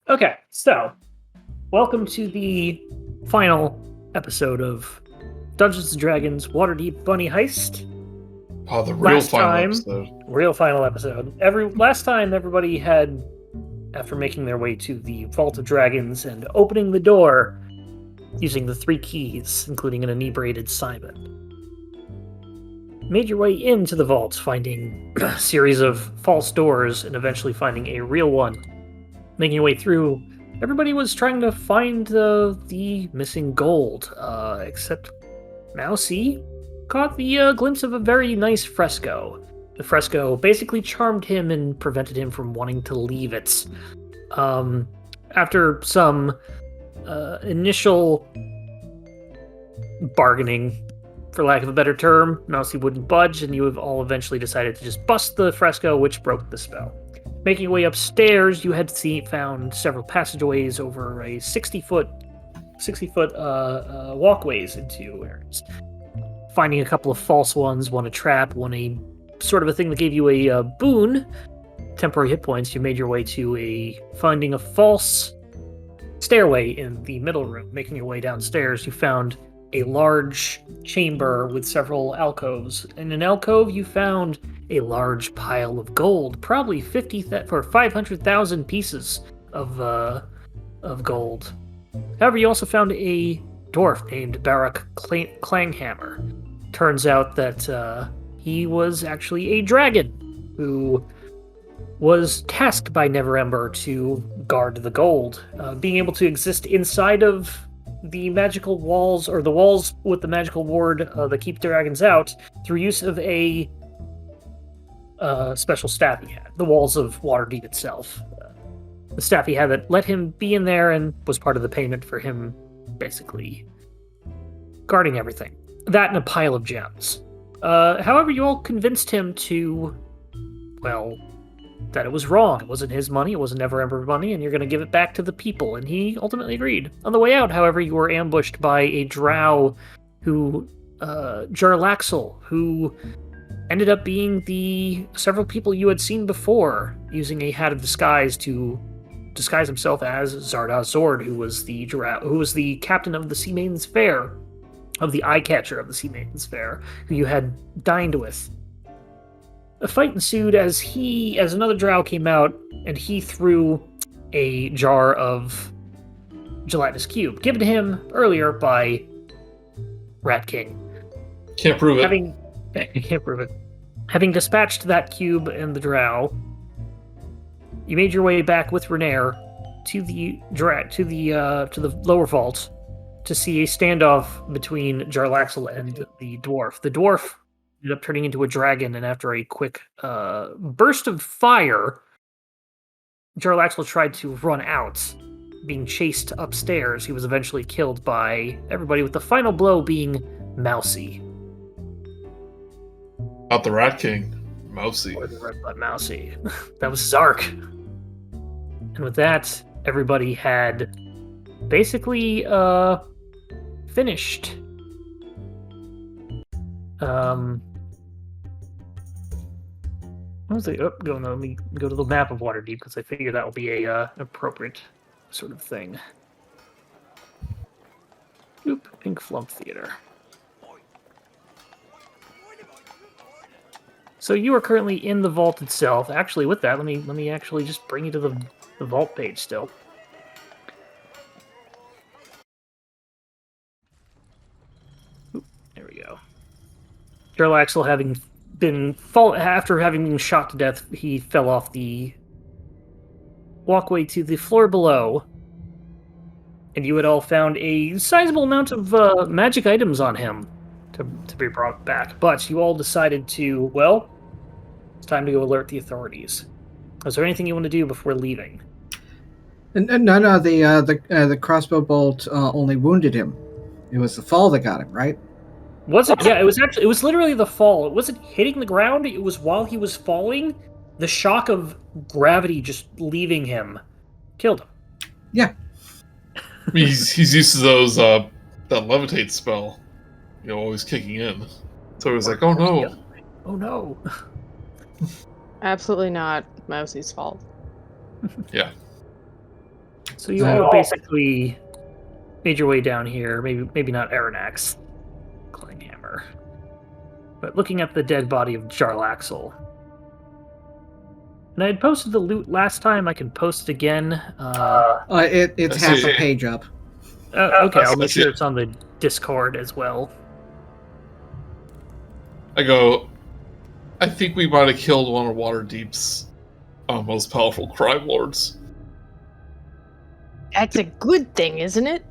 Okay, so welcome to the final episode of Dungeons and Dragons Waterdeep Bunny Heist. Oh, the real final episode. Last time, everybody had, after making their way to the Vault of Dragons and opening the door using the 3 keys, including an inebriated Simon, made your way into the vault, finding a series of false doors and eventually finding a real one. Making your way through, everybody was trying to find the missing gold, except Mousey caught the glimpse of a very nice fresco. The fresco basically charmed him and prevented him from wanting to leave it. After some initial bargaining, for lack of a better term, Mousey wouldn't budge, and you have all eventually decided to just bust the fresco, which broke the spell. Making your way upstairs, you had found several passageways over a 60-foot walkways into areas. Finding a couple of false ones, one a trap, one a sort of a thing that gave you a boon, temporary hit points. You made your way to finding a false stairway in the middle room. Making your way downstairs, you found a large chamber with several alcoves. In an alcove, you found a large pile of gold, probably 500,000 pieces of gold. However, you also found a dwarf named Barak Clanghammer. Turns out that he was actually a dragon who was tasked by Neverember to guard the gold, being able to exist inside of the magical walls, or the walls with the magical ward that keep dragons out, through use of a special staff he had, the walls of Waterdeep itself. The staff he had that let him be in there and was part of the payment for him basically guarding everything. That and a pile of gems. However, you all convinced him to, that it was wrong. It wasn't his money, it wasn't Neverember money, and you're going to give it back to the people, and he ultimately agreed. On the way out, however, you were ambushed by a drow who, Jarlaxle, who ended up being the several people you had seen before, using a hat of disguise to disguise himself as Zardoz Zord, who was the captain of the Sea Maiden's Fair, of the eye catcher of the Sea Maiden's Fair, who you had dined with. A fight ensued as another drow came out and he threw a jar of gelatinous cube given to him earlier by Rat King. Can't prove it. Can't prove it. Having dispatched that cube and the drow, you made your way back with Renair to the lower vault to see a standoff between Jarlaxle and the dwarf. The dwarf ended up turning into a dragon, and after a quick burst of fire, Jarlaxle tried to run out, being chased upstairs. He was eventually killed by everybody, with the final blow being Mousey. Not the Rat King, Mousey. Or the Red Butt Mousey. That was Zark. And with that, everybody had basically finished. Let me go to the map of Waterdeep, because I figure that will be a appropriate sort of thing. Pink Flump Theater. So you are currently in the vault itself. Actually, with that, let me actually just bring you to the vault page still. There we go. Jarlaxle, after having been shot to death, he fell off the walkway to the floor below, and you had all found a sizable amount of magic items on him to be brought back. But you all decided to, it's time to go alert the authorities. Is there anything you want to do before leaving? No. The crossbow bolt only wounded him. It was the fall that got him, right? Was it? Yeah, it was literally the fall. It wasn't hitting the ground. It was while he was falling, the shock of gravity just leaving him killed him. Yeah. He's used to those that levitate spell, always kicking in. So he was like, "Oh no, oh no." Absolutely not Mousey's fault. Yeah. So you all basically made your way down here. Maybe not Aronnax, Klinghammer, but looking at the dead body of Jarlaxle. And I had posted the loot last time. I can post it again. It's half a page up. Okay, I'll make sure it's on the Discord as well. I think we might have killed one of Waterdeep's most powerful crime lords. That's a good thing, isn't it?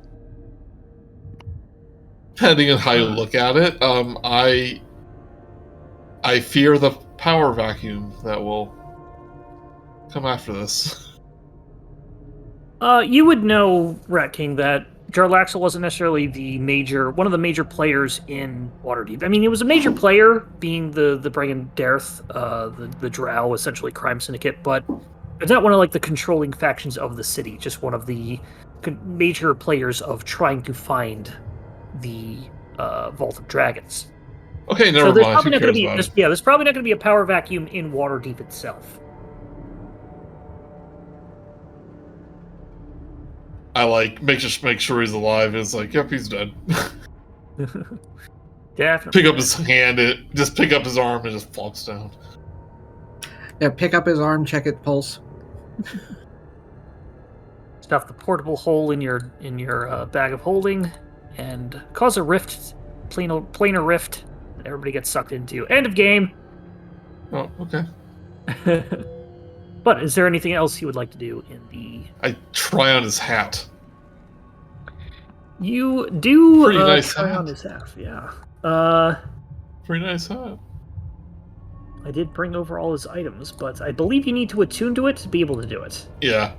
Depending on how you look at it, I fear the power vacuum that will come after this. You would know, Rat King, that Jarlaxle wasn't necessarily one of the major players in Waterdeep. I mean, he was a major player, being the Brigand Dareth, the Drow, essentially crime syndicate, but it's not one of the controlling factions of the city. Just one of the major players of trying to find the Vault of Dragons. Okay, never mind. There's probably not going to be a power vacuum in Waterdeep itself. I make sure he's alive. It's yep, he's dead. Definitely. Pick up his hand, pick up his arm, and just flops down. Yeah, pick up his arm, check its pulse. Stuff the portable hole in your bag of holding, and cause a rift, planar rift that everybody gets sucked into. End of game. Oh, okay. But is there anything else you would like to do in the... I try on his hat. You do Pretty nice try hat. on his hat, yeah. Pretty nice hat. I did bring over all his items, but I believe you need to attune to it to be able to do it. Yeah.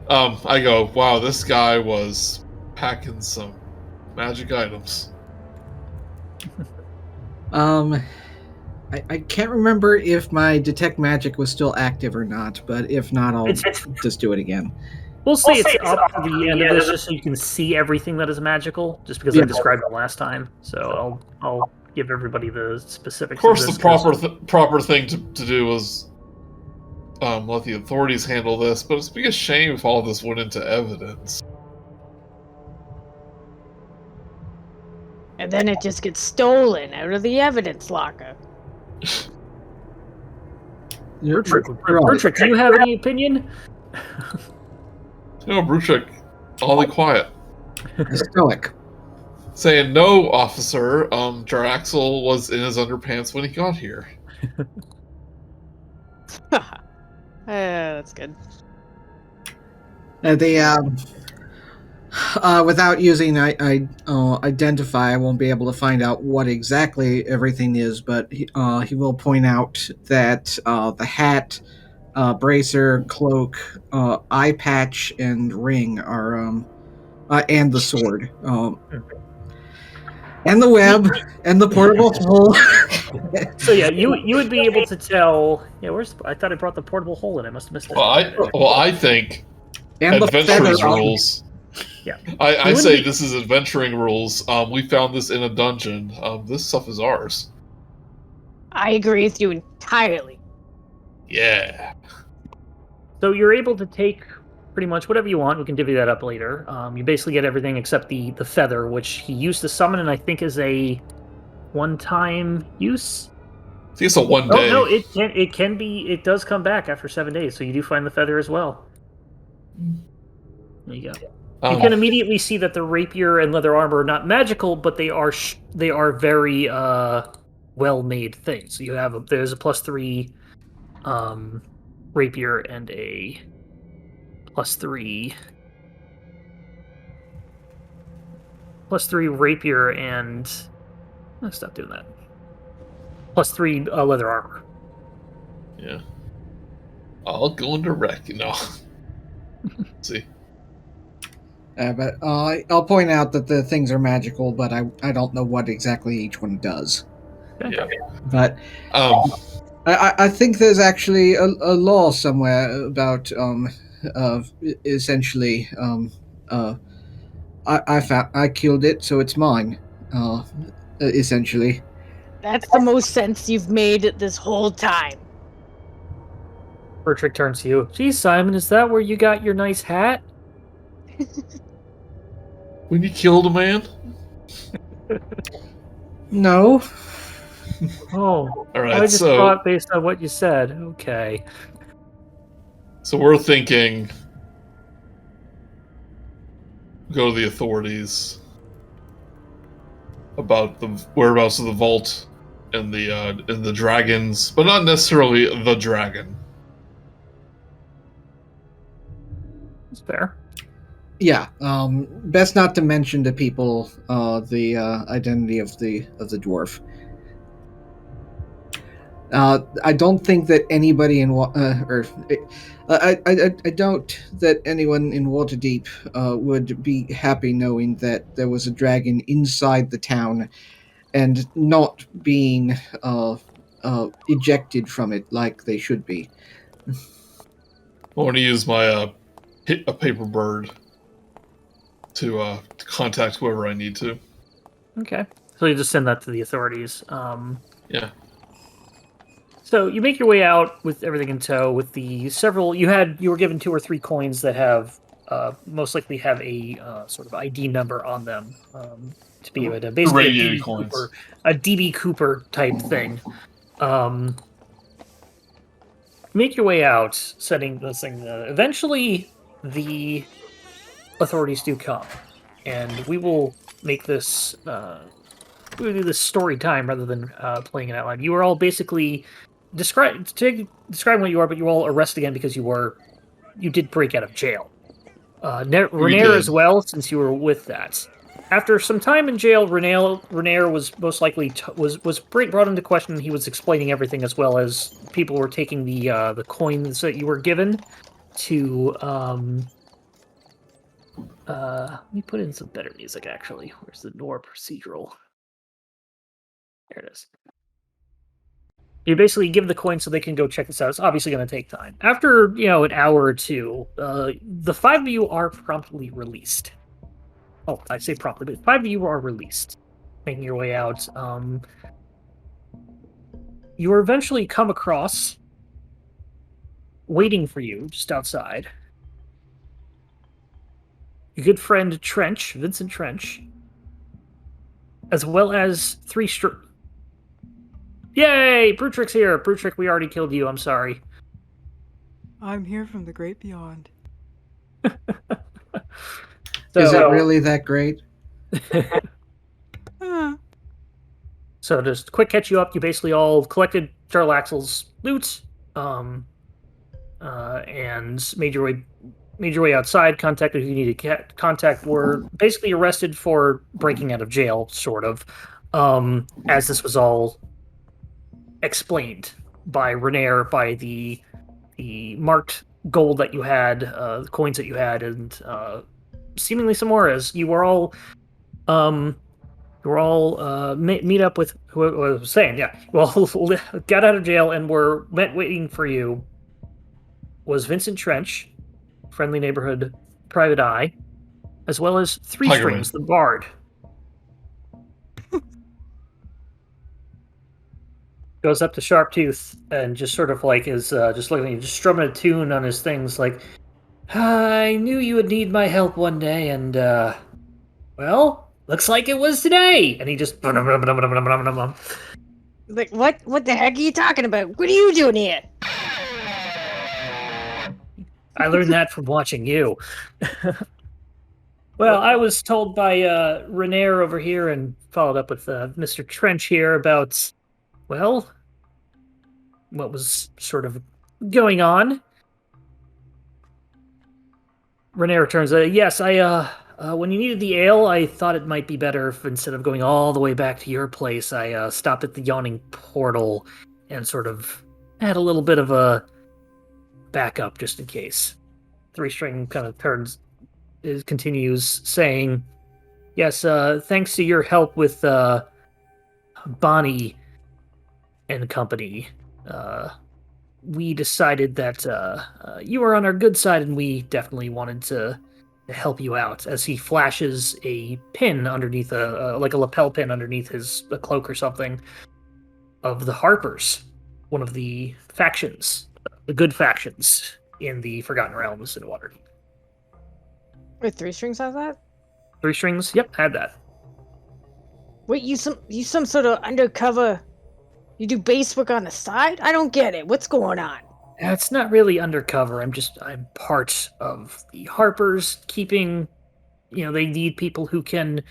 I go, wow, this guy was packing some magic items. I can't remember if my detect magic was still active or not, but if not, I'll just do it again. We'll say it's up to the end of this, just so you can see everything that is magical, just because I described it last time. So I'll give everybody the specifics. Of course, the proper thing to do was let the authorities handle this, but it's be a shame if all this went into evidence. And then it just gets stolen out of the evidence locker. Brutrik, do you have any opinion? No, Brutrik, all quiet. Stoic. Saying, no, officer, Jarlaxle was in his underpants when he got here. That's good. Without using identify, I won't be able to find out what exactly everything is, but he will point out that the hat, bracer, cloak, eye patch, and ring are, and the sword, and the web, and the portable hole. So yeah, you would be able to tell. Yeah, I thought I brought the portable hole in. I must have missed it. I think and adventurers rules. Yeah, I say this is adventuring rules. We found this in a dungeon. This stuff is ours. I agree with you entirely. Yeah. So you're able to take pretty much whatever you want. We can divvy that up later. You basically get everything except the feather, which he used to summon, and I think is a one-time use. I think it's a 1 day. Oh no, it can be. It does come back after 7 days, so you do find the feather as well. There you go. You can immediately see that the rapier and leather armor are not magical, but they are very well-made things. So there's a +3 rapier and a +3 rapier and stop doing that. +3 leather armor. Yeah. I'll go into wreck, See. But I'll point out that the things are magical, but I don't know what exactly each one does. Yeah. But I think there's actually a law somewhere about essentially I killed it, so it's mine. Essentially. That's the most sense you've made this whole time. Brutrik turns to you. Geez, Simon, is that where you got your nice hat? When you killed a man? No. Oh, All right, I just so thought based on what you said. Okay. we're thinking go to the authorities about the whereabouts of the vault and the dragons, but not necessarily the dragon. That's fair. Yeah. Best not to mention to people the identity of the dwarf. I don't think that anybody in I doubt that anyone in Waterdeep would be happy knowing that there was a dragon inside the town and not being ejected from it like they should be. I want to use my a paper bird to contact whoever I need to. Okay. So you just send that to the authorities. Yeah. So you make your way out with everything in tow. With the several you were given 2 or 3 coins that have most likely have a sort of ID number on them to be able to basically Radiated coins. A DB Cooper type thing. Make your way out, setting this thing. Eventually, the authorities do come, and we will make this. We will do this story time rather than playing it out loud. You are all basically describe what you are, but you were all arrested again because you did break out of jail. Renair as well, since you were with that. After some time in jail, Renair was most likely was brought into question. And he was explaining everything as well as people were taking the coins that you were given to. Let me put in some better music. Actually, where's the Nor procedural? There it is. You basically give the coin so they can go check this out. It's obviously going to take time. After, an hour or two, the 5 of you are promptly released. Oh, I say promptly, but 5 of you are released. Making your way out. You are eventually come across, waiting for you, just outside, your good friend Vincent Trench, as well as 3 Yay! Brutrik's here! Brutrik, we already killed you, I'm sorry. I'm here from the great beyond. Is it really that great? So just quick catch you up, you basically all collected Jarlaxle's loot, and made your way outside, contacted who you needed to contact, were basically arrested for breaking out of jail, sort of, as this was all explained by Renair, by the marked gold that you had, the coins that you had, and seemingly some more, as you were all meet up with who I was saying, yeah. Well, got out of jail and were waiting for you was Vincent Trench, friendly neighborhood private eye, as well as Three Tiger Strings, Man. the bard. Goes up to Sharptooth and just sort of like is just looking at you, just strumming a tune on his things, like, I knew you would need my help one day, and well, looks like it was today. And he just Like, what the heck are you talking about? What are you doing here? I learned that from watching you. Well, I was told by Renair over here and followed up with Mr. Trench here about, well, what was sort of going on. Renair returns, yes, when you needed the ale, I thought it might be better if instead of going all the way back to your place, I stopped at the Yawning Portal and sort of had a little bit of a backup just in case. Three String kind of continues saying, yes, thanks to your help with Bonnie and company, we decided that you were on our good side, and we definitely wanted to help you out. As he flashes a pin underneath like a lapel pin underneath his cloak or something, of the Harpers, one of the factions, the good factions in the Forgotten Realms in Waterdeep. Wait, 3 strings has that? 3 strings, yep, had that. Wait, you some sort of undercover? You do base work on the side? I don't get it. What's going on? It's not really undercover. I'm part of the Harpers, keeping, they need people who can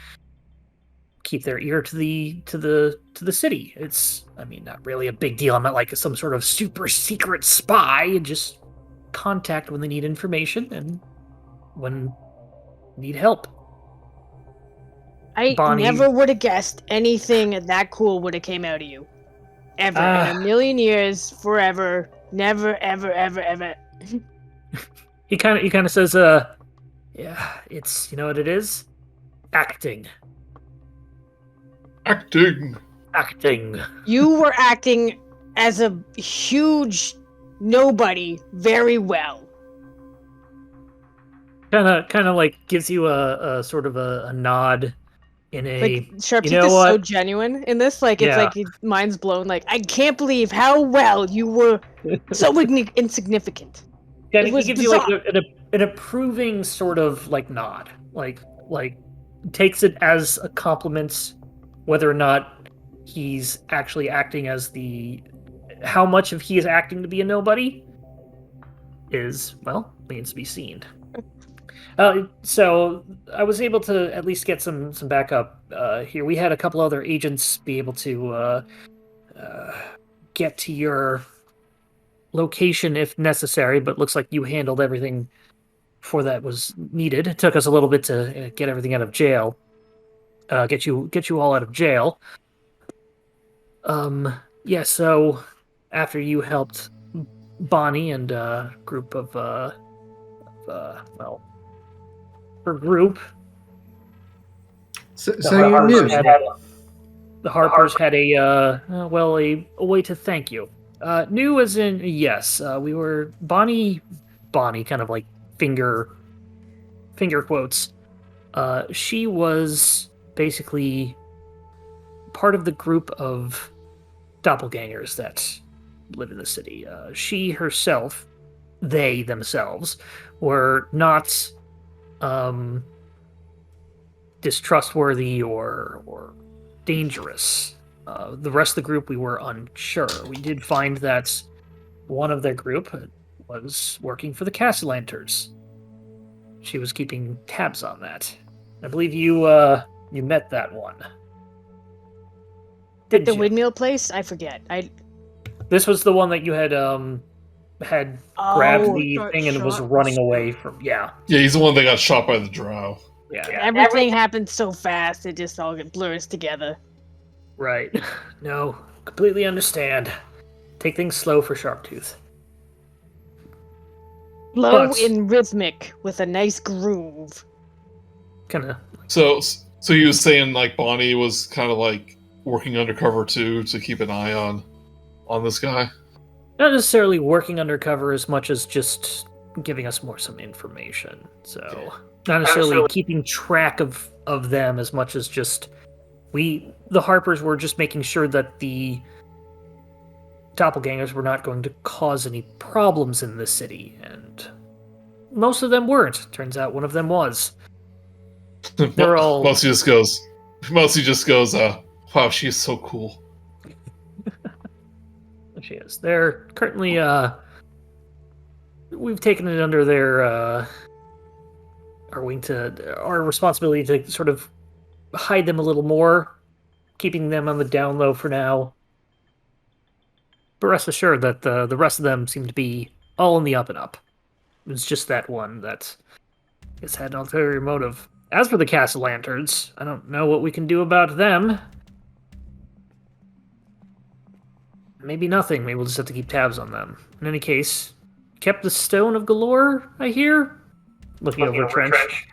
keep their ear to the city. It's, not really a big deal. I'm not like some sort of super secret spy. Just contact when they need information and when need help. I never would have guessed anything that cool would have came out of you. Ever. In a million years, forever, never, ever, ever, ever. He kind of says, yeah, it's, you know what it is? Acting. Acting. You were acting as a huge nobody very well. Kind of like gives you a sort of a nod in a. Like Sharptooth you know is what? so genuine in this. Like Yeah. it's like his mind's blown. Like I can't believe how well you were so insignificant. Yeah, It he was gives bizarre. you like an approving sort of like nod, like takes it as a compliment, whether or not he's actually acting as how much of he is acting to be a nobody is, well, remains to be seen. So I was able to at least get some backup here. We had a couple other agents be able to get to your location if necessary, but looks like you handled everything before that was needed. It took us a little bit to get everything out of jail, get you all out of jail. Yeah. So after you helped Bonnie and a group of her group, So you knew. the Harpers had a way to thank you. New as in yes, we were Bonnie, kind of like finger quotes. She was basically part of the group of doppelgangers that live in the city. She herself, they themselves, were not distrustworthy or dangerous. The rest of the group, we were unsure. We did find that one of their group was working for the Castellanters. She was keeping tabs on that. I believe you met that one. At the you? windmill place? I forget. This was the one that you had grabbed the got thing and was shot. running away from. Yeah. Yeah, he's the one that got shot by the drow. Yeah. Everything happened so fast, it just all blurs together. Right. No, completely understand. Take things slow for Sharptooth. Low But- and rhythmic with a nice groove. Kind of. So he was saying like Bonnie was kind of like working undercover too to keep an eye on this guy. Not necessarily working undercover as much as just giving us some information. So not necessarily keeping track of them as much as just the Harpers were just making sure that the doppelgangers were not going to cause any problems in the city, and most of them weren't. Turns out one of them was. They're all. Mousey just goes, wow, she's so cool. She is. They're currently we've taken it under our responsibility to sort of hide them a little more, keeping them on the down low for now. But rest assured that the rest of them seem to be all in the up and up. It's just that one that has had an ulterior motive. As for the Castellanters, I don't know what we can do about them. Maybe nothing. Maybe we'll just have to keep tabs on them. In any case, kept the Stone of Galore, I hear? Looking over Trench.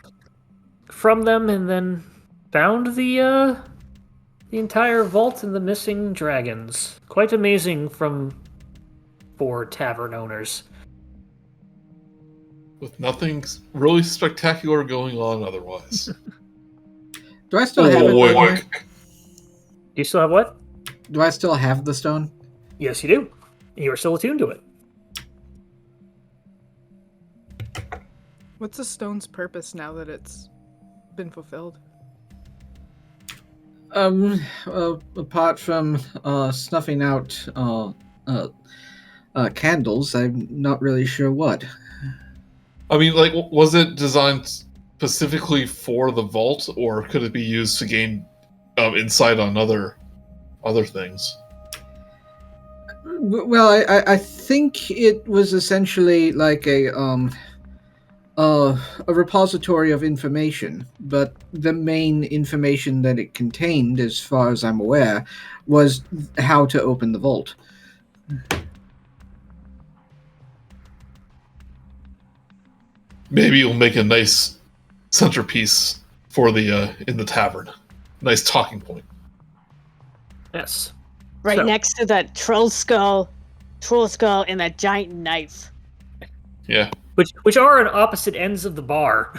From them, and then found the entire vault and the missing dragons. Quite amazing for tavern owners. With nothing really spectacular going on otherwise. Do I still have it? by the way? Do you still have what? Do I still have the stone? Yes, you do. You are still attuned to it. What's the stone's purpose now that it's been fulfilled? Apart from snuffing out candles, I'm not really sure what. I mean, like, was it designed specifically for the vault, or could it be used to gain insight on other things? Well, I think it was essentially like a repository of information, but the main information that it contained, as far as I'm aware, was how to open the vault. Maybe you'll make a nice centerpiece for the in the tavern. Nice talking point. Yes. Right So- next to that troll skull, and that giant knife. Yeah. Which are on opposite ends of the bar.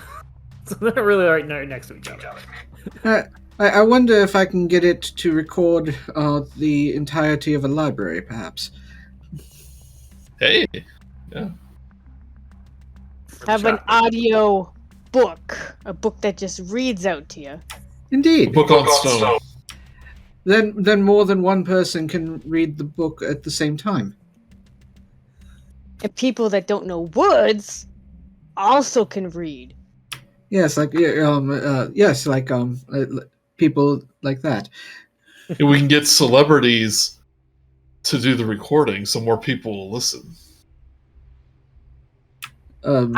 So they're really right next to each other. I wonder if I can get it to record the entirety of a library, perhaps. Hey. Yeah. Have an audio book, a book that just reads out to you. Indeed. Book on stone. Then more than one person can read the book at the same time. And people that don't know words also can read. Yes, people like that. And we can get celebrities to do the recording, so more people will listen. I'm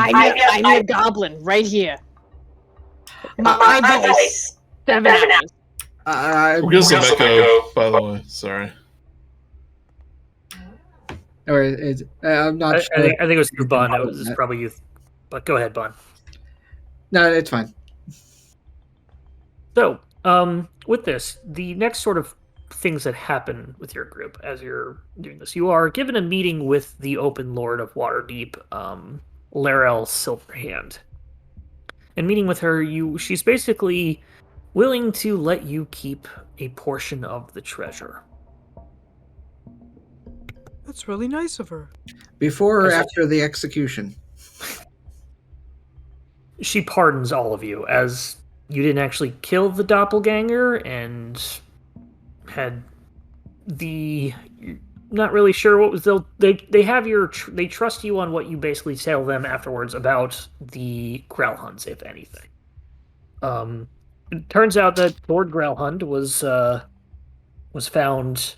a goblin right here. My voice, 7 hours. We'll get some echo, by the way. Sorry. I'm not I sure. think it was you, Bun. It was probably you. But go ahead, Bun. No, it's fine. So, with this, the next sort of things that happen with your group as you're doing this, you are given a meeting with the Open Lord of Waterdeep, Larel Silverhand. And meeting with her, she's basically willing to let you keep a portion of the treasure. That's really nice of her. Before or after the execution? She pardons all of you, as you didn't actually kill the doppelganger, and had not really sure what was they have they trust you on what you basically tell them afterwards about the Growlhunds, if anything. It turns out that Lord Growlhund was found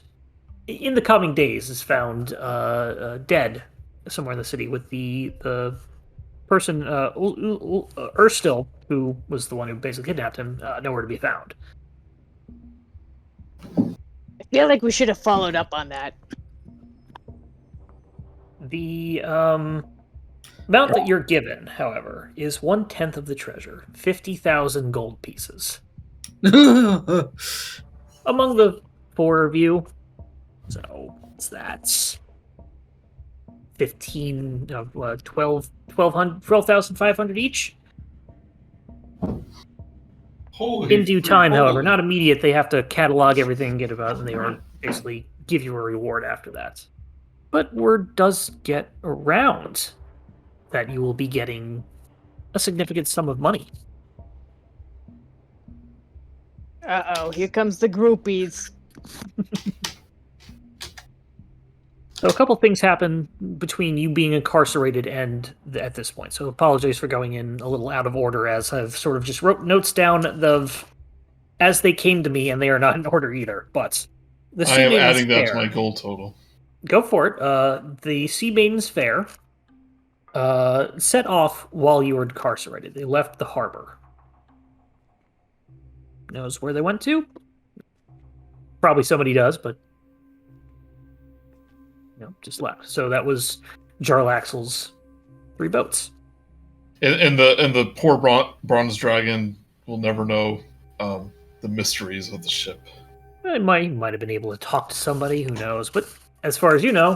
in the coming days. Is found dead somewhere in the city with the person Erstil, who was the one who basically kidnapped him, nowhere to be found. I feel like we should have followed up on that. The amount that you're given, however, is 1/10 of the treasure, 50,000 gold pieces. Among the four of you, so that's 12,500 each. Holy In due time, however, not immediate. They have to catalog everything and get about, and they will basically give you a reward after that. But word does get around that you will be getting a significant sum of money. Uh-oh, here comes the groupies. So a couple things happen between you being incarcerated and at this point. So apologies for going in a little out of order, as I've sort of just wrote notes down as they came to me, and they are not in order either. But the I am adding that to my gold total. Go for it. The Sea Maiden's Fair set off while you were incarcerated. They left the harbor. Knows where they went to? Probably somebody does, but just left. So that was Jarlaxle's 3 boats. And the poor bronze dragon will never know the mysteries of the ship. He might have been able to talk to somebody, who knows. But as far as you know,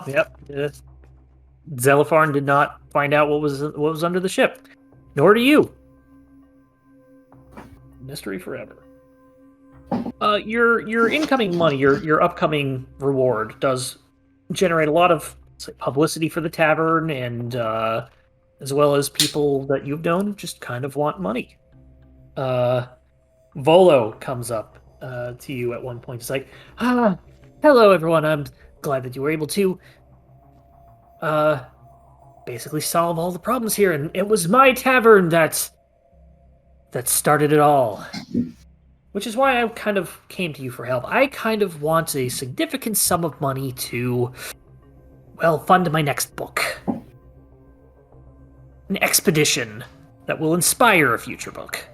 Zelifarn did not find out what was under the ship. Nor do you. Mystery forever. Your incoming money, your upcoming reward, does generate a lot of publicity for the tavern, and as well as people that you've known who just kind of want money. Volo comes up to you at one point. It's like, hello everyone. I'm glad that you were able to basically solve all the problems here, and it was my tavern that started it all. Which is why I kind of came to you for help. I kind of want a significant sum of money to, well, fund my next book. An expedition that will inspire a future book.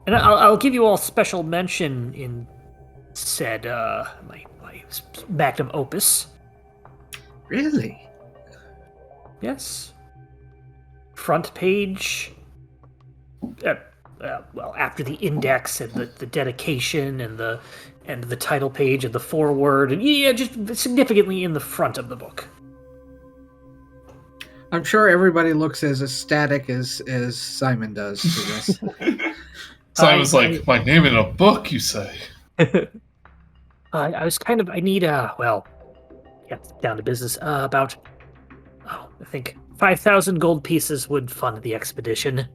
And I'll give you all special mention in said, my magnum opus. Really? Yes. Front page. Well, after the index and the dedication and the title page and the foreword, and yeah, just significantly in the front of the book. I'm sure everybody looks as ecstatic as Simon does to this. Simon's like, my name in a book, you say? I was kind of, I need, well, yeah, down to business. About, I think 5,000 gold pieces would fund the expedition.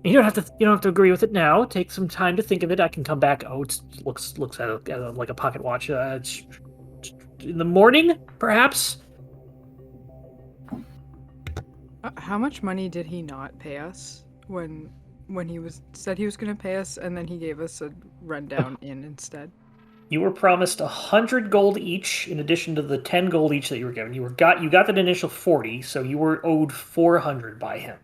You don't have to agree with it now. Take some time to think of it. I can come back. Oh, it looks at it like a pocket watch. It's in the morning, perhaps. How much money did he not pay us when he said he was going to pay us, and then he gave us a rundown in instead? You were promised 100 gold each, in addition to the 10 gold each that you were given. You got that initial 40, so you were owed 400 by him.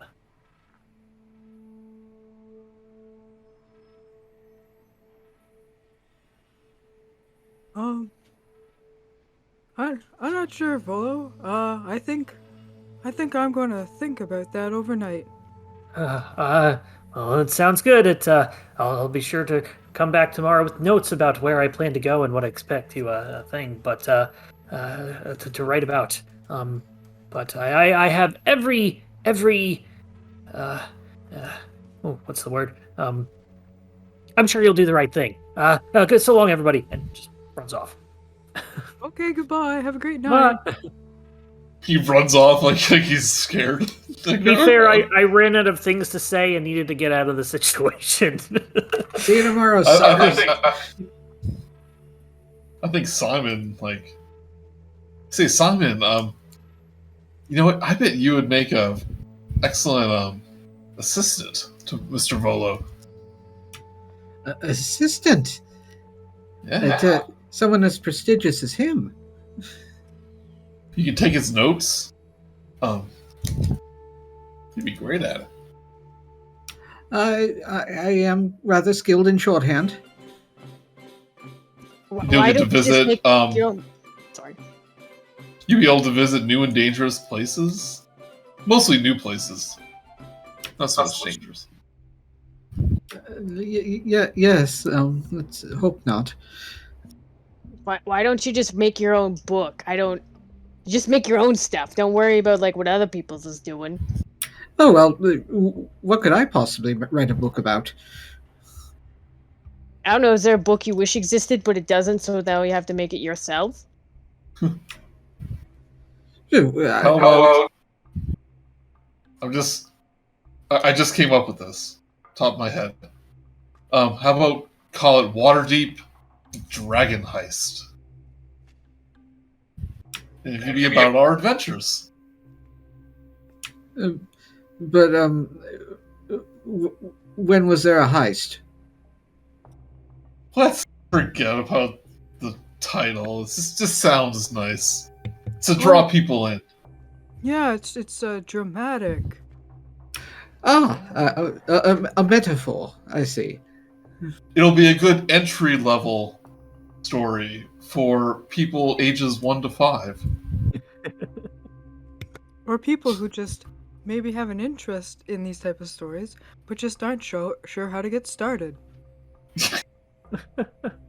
I'm not sure, Volo. I think I'm gonna think about that overnight. Well, it sounds good. I'll be sure to come back tomorrow with notes about where I plan to go and what I expect to to write about. But I have every what's the word? I'm sure you'll do the right thing. Good. So long, everybody, and just runs off. Okay, goodbye. Have a great night. He runs off like he's scared. To be fair, I ran out of things to say and needed to get out of the situation. See you tomorrow, I think Simon, Simon, you know what? I bet you would make a excellent assistant to Mr. Volo. Assistant? Yeah. Someone as prestigious as him. You can take his notes. He'd be great at it. I am rather skilled in shorthand. You'll get to visit. Sorry. You'll be able to visit new and dangerous places. Mostly new places. Not so much dangerous. Yes. Let's hope not. Why don't you just make your own book? Just make your own stuff. Don't worry about what other people's is doing. Oh well, what could I possibly write a book about? I don't know. Is there a book you wish existed but it doesn't, so now you have to make it yourself? How about? I just came up with this, top of my head. How about call it Waterdeep Dragon Heist? And it could be about our adventures. But when was there a heist? Let's forget about the title. It just sounds nice. To draw people in. Yeah, it's dramatic. A metaphor. I see. It'll be a good entry-level story for people ages 1 to 5. Or people who just maybe have an interest in these type of stories, but just aren't sure how to get started.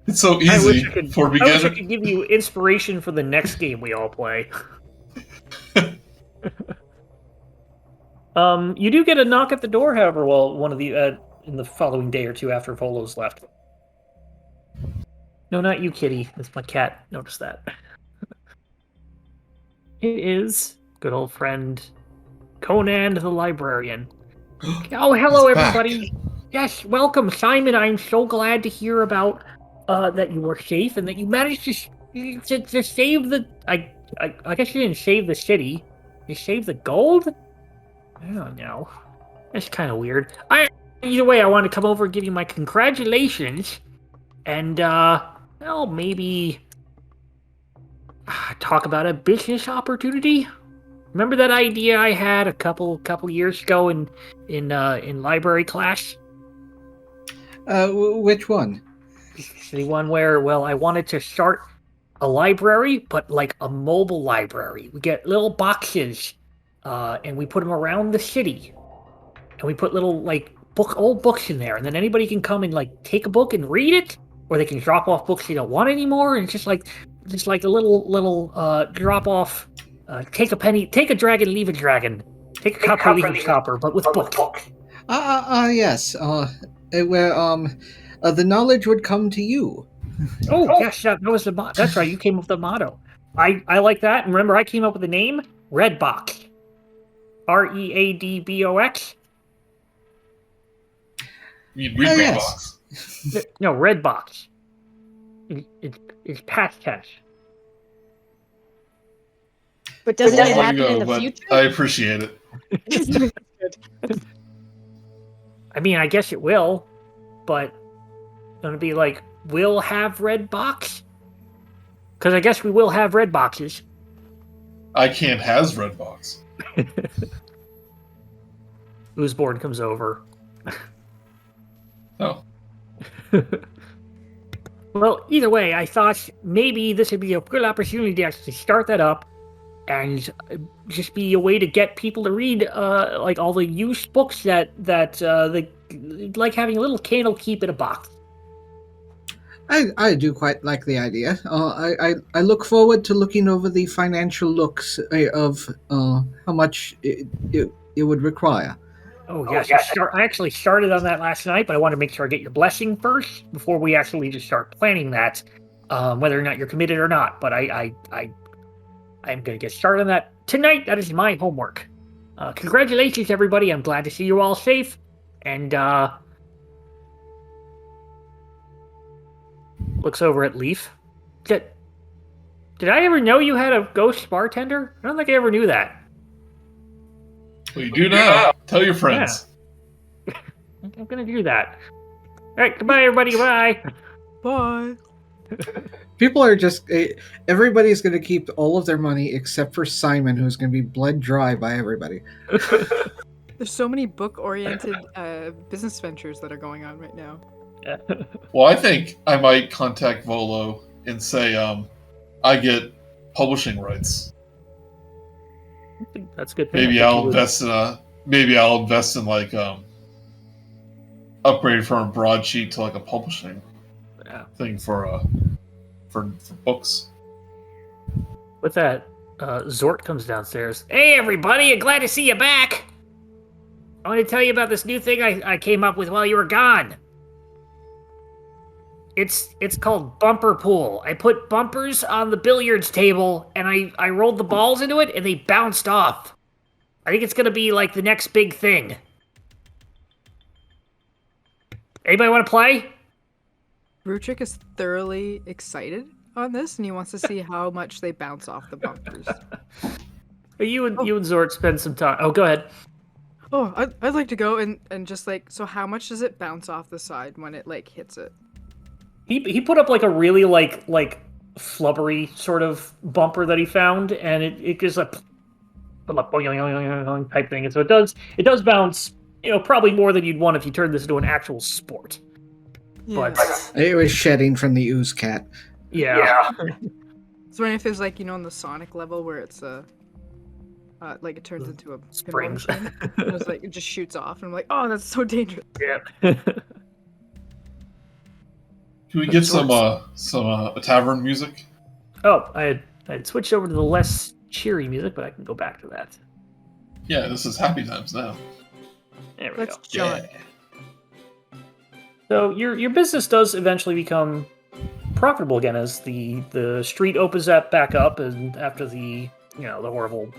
It's so easy for beginners. I wish I could give you inspiration for the next game we all play. You do get a knock at the door, however, one of the in the following day or two after Volo's left. No, not you, Kitty. It's my cat. Notice that. It is good old friend Conan the librarian. Oh, hello, He's back. everybody. Yes, welcome, Simon. I'm so glad to hear about that you were safe and that you managed to save the. I guess you didn't save the city. You saved the gold. I don't know. That's kind of weird. Either way, I wanted to come over and give you my congratulations, and well, maybe talk about a business opportunity. Remember that idea I had a couple years ago in library class? Which one? It's the one where, well, I wanted to start a library, but like a mobile library. We get little boxes, and we put them around the city, and we put little like old books in there, and then anybody can come and like take a book and read it, or they can drop off books they don't want anymore, and it's just like a little drop off. Take a penny, take a dragon, leave a dragon. Take a copper, leave a copper, but with books. Yes. Where the knowledge would come to you. Oh, yes, that was the motto. That's right, you came up with the motto. I like that, and remember, I came up with the name Redbox. Readbox. You mean Redbox? Yes. No, Redbox. It's past tense. But doesn't it Long happen ago, in the but future? I appreciate it. I mean, I guess it will, but gonna be like, we'll have red box? Because I guess we will have red boxes. I can't has Redbox. Oozborn comes over. Oh. Well, either way, I thought maybe this would be a good opportunity to actually start that up and just be a way to get people to read like all the used books that they like having a little candle keep in a box. I do quite like the idea. I look forward to looking over the financial looks of how much it would require. Oh, yes. I actually started on that last night, but I want to make sure I get your blessing first before we actually just start planning that, whether or not you're committed or not. But I'm going to get started on that tonight. That is my homework. Congratulations, everybody. I'm glad to see you all safe. And looks over at Leaf. Did I ever know you had a ghost bartender? I don't think I ever knew that. Well, you do now. Tell your friends. Yeah. I'm going to do that. All right, goodbye, everybody. Bye. Bye. People are just everybody's going to keep all of their money except for Simon, who's going to be bled dry by everybody. There's so many book-oriented business ventures that are going on right now. Well, I think I might contact Volo and say, I get publishing rights. I think that's a good thing. Maybe I'll invest in like upgrade from a broadsheet to like a publishing thing for books. With that, Zort comes downstairs. Hey, everybody! I'm glad to see you back. I want to tell you about this new thing I came up with while you were gone. It's called Bumper Pool. I put bumpers on the billiards table, and I rolled the balls into it, and they bounced off. I think it's going to be like the next big thing. Anybody want to play? Brutrik is thoroughly excited on this, and he wants to see how much they bounce off the bumpers. You and Zort spend some time. Oh, go ahead. Oh, I'd like to go and just like, so how much does it bounce off the side when it like hits it? He put up like a really like flubbery sort of bumper that he found, and it gives a type thing, and so it does bounce, probably more than you'd want if you turned this into an actual sport. Yeah. But It was shedding from the ooze cat. yeah. So if there's like on the Sonic level where it's like it turns into a Springs. pinball machine, and it's like it just shoots off, and I'm like, oh, that's so dangerous. Yeah. Can we get some tavern music? Oh, I had switched over to the less cheery music, but I can go back to that. Yeah, this is happy times now. There we That's go. John. Yeah. So your business does eventually become profitable again as the street opens that back up, and after the the horrible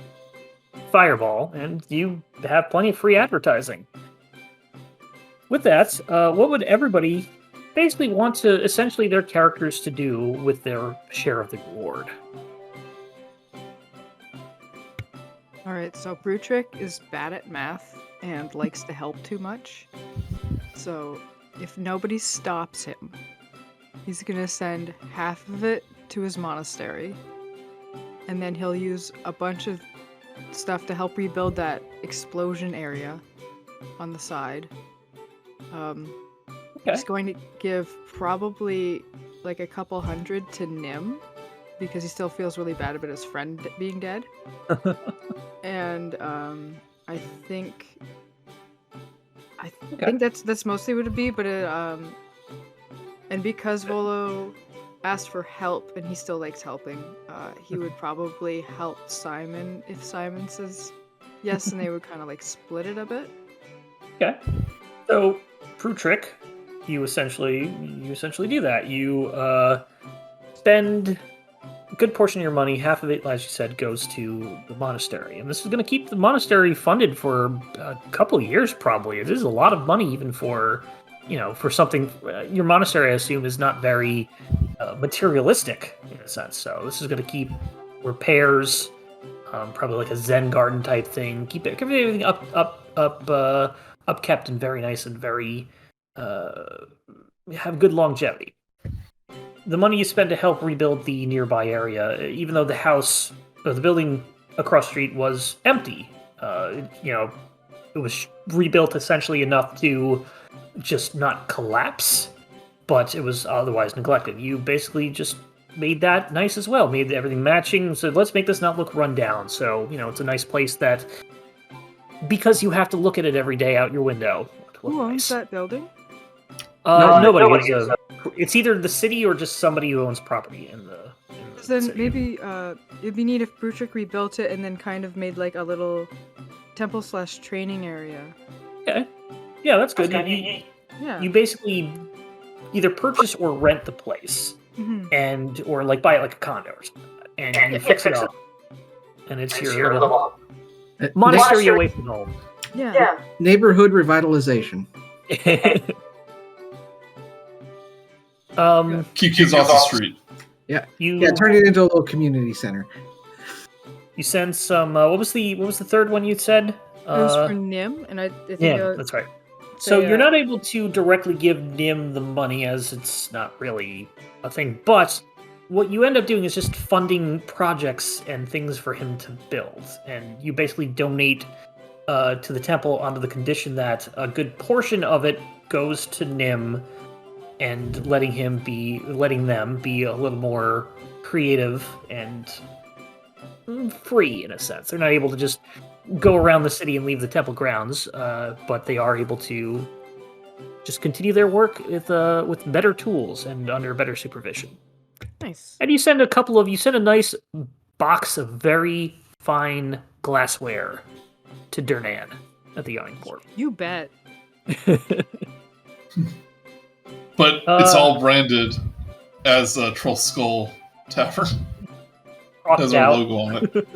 fireball, and you have plenty of free advertising. With that, what would everybody basically want to essentially their characters to do with their share of the reward? All right, so Brutrik is bad at math and likes to help too much. So if nobody stops him, he's gonna send half of it to his monastery, and then he'll use a bunch of stuff to help rebuild that explosion area on the side. He's going to give probably like a couple hundred to Nim because he still feels really bad about his friend being dead. And I think that's mostly what it'd be, but and because Volo asked for help and he still likes helping, he would probably help Simon if Simon says yes, and they would kind of like split it a bit. Okay. So, Brutrik, you essentially do that. You spend a good portion of your money. Half of it, as you said, goes to the monastery, and this is going to keep the monastery funded for a couple of years. Probably, it is a lot of money, even for for something. Your monastery, I assume, is not very materialistic in a sense. So this is going to keep repairs, probably like a Zen garden type thing. Keep everything upkept and very nice and very have good longevity. The money you spend to help rebuild the nearby area, even though the house or the building across the street was empty, it was rebuilt essentially enough to just not collapse, but it was otherwise neglected. You basically just made that nice as well, made everything matching, so let's make this not look run down. So, it's a nice place that, because you have to look at it every day out your window. Who owns that building? Nobody. It's either the city or just somebody who owns property in the then city. Maybe it'd be neat if Brutrik rebuilt it and then kind of made like a little temple/training area. Okay. Yeah, that's good. You basically either purchase or rent the place, or like buy it like a condo or something, and you fix it up, and it's your little monastery away from home. Yeah. Neighborhood revitalization. Keep kids off the street. Yeah. Turn it into a little community center. You send some. What was the third one you said? It was for Nim, and I think that's right. So you're not able to directly give Nim the money, as it's not really a thing. But what you end up doing is just funding projects and things for him to build, and you basically donate to the temple under the condition that a good portion of it goes to Nim, and letting them be a little more creative and free in a sense. They're not able to just go around the city and leave the temple grounds, but they are able to just continue their work with better tools and under better supervision. Nice. And you send a nice box of very fine glassware to Durnan at the Yawning Port. You bet. But it's all branded as a Troll Skull Tavern. Has our logo on it.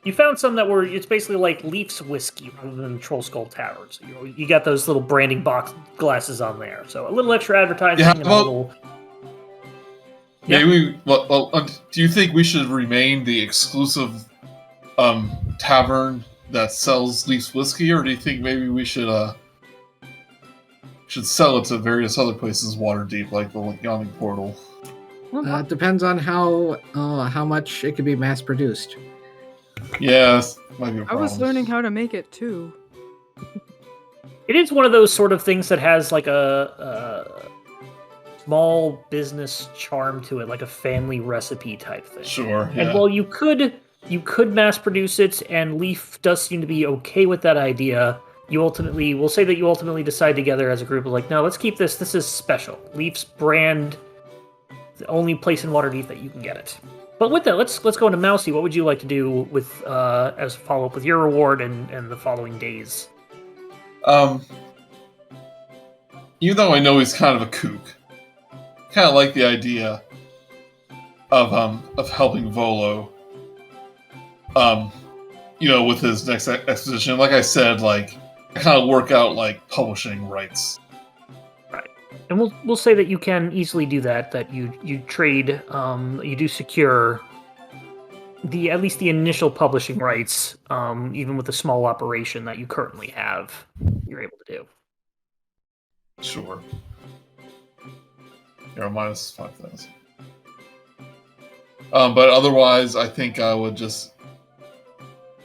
You found some that it's basically like Leaf's whiskey rather than Troll Skull Tavern. So you got those little branding box glasses on there. So a little extra advertising and a little... Maybe do you think we should remain the exclusive tavern that sells Leaf's whiskey, or do you think maybe we should sell it to various other places, Waterdeep, like the Yawning Portal? Depends on how much it can be mass produced. Yeah, might be a problem. I was learning how to make it too. It is one of those sort of things that has like a small business charm to it, like a family recipe type thing. Sure. Yeah. And while you could mass produce it, and Leaf does seem to be okay with that idea, we'll say that you ultimately decide together as a group of like, no, let's keep this. This is special. Leaf's brand, the only place in Waterdeep that you can get it. But with that, let's go into Mousey. What would you like to do with as a follow-up with your reward and the following days? Even though I know he's kind of a kook, kind of like the idea of helping Volo with his next exposition. Like I said, like I kind of work out like publishing rights. Right, and we'll say that you can easily do that. That you trade, you do secure at least the initial publishing rights, even with the small operation that you currently have, you're able to do. Sure. Yeah, minus 5,000. But otherwise, I think I would just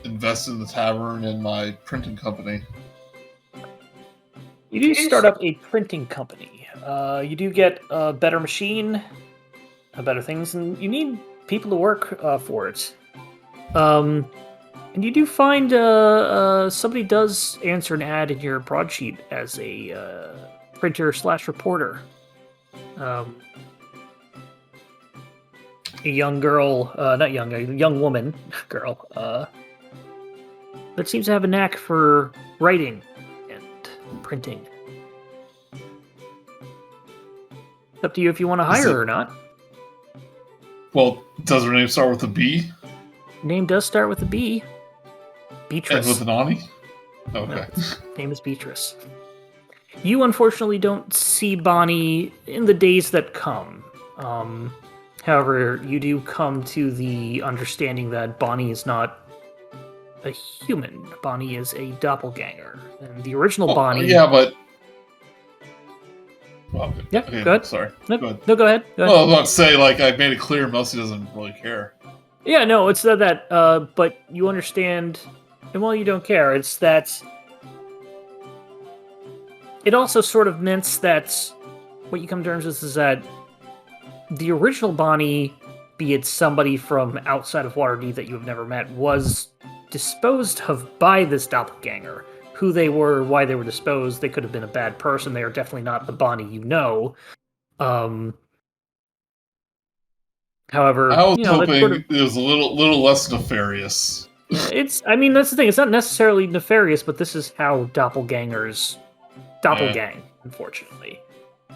invest in the tavern and my printing company. You do start up a printing company. You do get a better machine, better things, and you need people to work for it. And you do find somebody does answer an ad in your broadsheet as a printer/reporter. A young girl, a young woman, girl, that seems to have a knack for writing and printing. It's up to you if you want to hire her or not. Well, does her name start with a B? Name does start with a B. Beatrice. And with an Ani? Okay. No, name is Beatrice. You unfortunately don't see Bonnie in the days that come. However, you do come to the understanding that Bonnie is not a human. Bonnie is a doppelganger. And the original Bonnie... Yeah, but... Well, yeah, okay, go ahead. Sorry. No, go ahead. No, go ahead. Go ahead. Well, I was about to say, like, I made it clear Mousey doesn't really care. Yeah, no, it's not that, but you understand, and while you don't care, it's that it also sort of meant that what you come to terms with is that the original Bonnie, be it somebody from outside of Waterdeep that you have never met, was disposed of by this doppelganger. Who they were, why they were disposed, they could have been a bad person, they are definitely not the Bonnie you know. However, I was hoping sort of, it was a little less nefarious. that's the thing, it's not necessarily nefarious, but this is how doppelgangers doppelgang, unfortunately.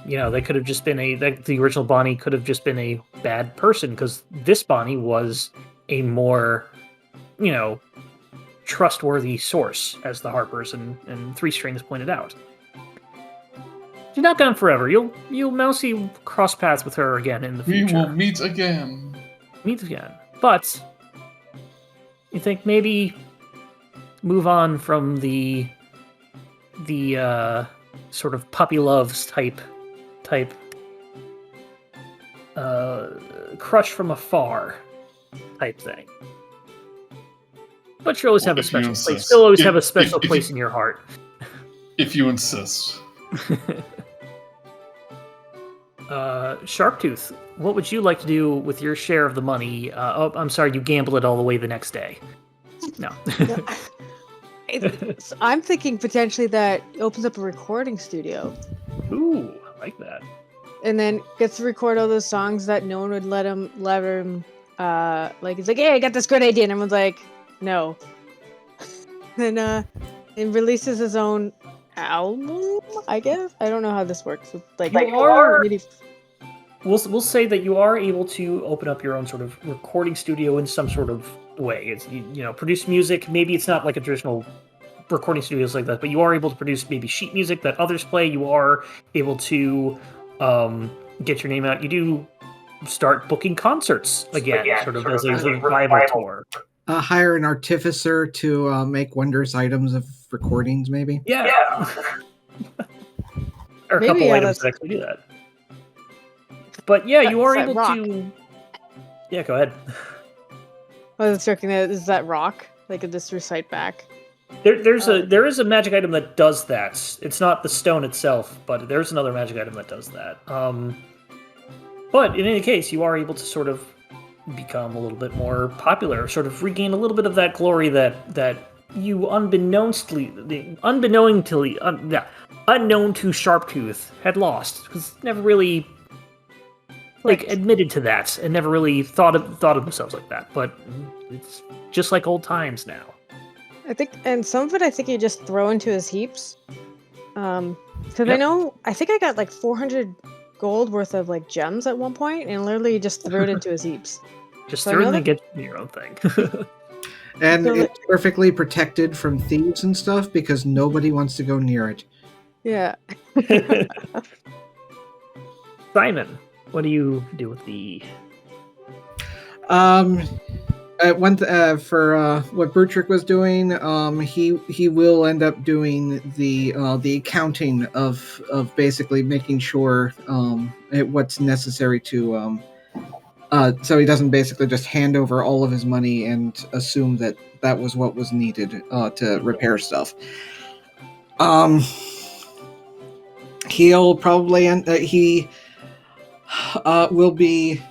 They could have just been the original Bonnie could have just been a bad person, because this Bonnie was a more, trustworthy source, as the Harpers and Three Strings pointed out. She's not gone forever. You'll Mousey cross paths with her again in the future. We will meet again. But you think maybe move on from the sort of puppy loves type crush from afar type thing. But you always have a special place. Still always have a special place in your heart. If you insist. Sharptooth, what would you like to do with your share of the money? I'm sorry, you gamble it all the way the next day. No. I'm thinking potentially that it opens up a recording studio. Ooh, I like that. And then gets to record all those songs that no one would let him like, he's like, hey, I got this great idea, and everyone's like, no. Then it releases his own album, I guess. I don't know how this works. We'll say that you are able to open up your own sort of recording studio in some sort of way. It's produce music. Maybe it's not like a traditional recording studios like that, but you are able to produce maybe sheet music that others play. You are able to get your name out. You do start booking concerts again, sort of as a revival tour. Hire an artificer to make wondrous items of recordings, maybe? Yeah. Or a couple items that actually do that. But yeah, you are able to... Yeah, go ahead. I was joking, is that rock? Like, could this recite back? There is a magic item that does that. It's not the stone itself, but there's another magic item that does that. But in any case, you are able to sort of become a little bit more popular, sort of regain a little bit of that glory that you unknown to Sharptooth had lost, because never really admitted to that and never really thought of themselves like that. But it's just like old times now. I think, and some of it I think you just throw into his heaps. Because I think I got like 400 gold worth of like gems at one point, and literally just threw it into his heaps. Just throw it and get your own thing. And So, it's perfectly protected from thieves and stuff because nobody wants to go near it. yeah. Simon, what do you do with the? For what Brutrik was doing, he will end up doing the accounting of basically making sure what's necessary to so he doesn't basically just hand over all of his money and assume that that was what was needed to repair stuff. He'll probably he will be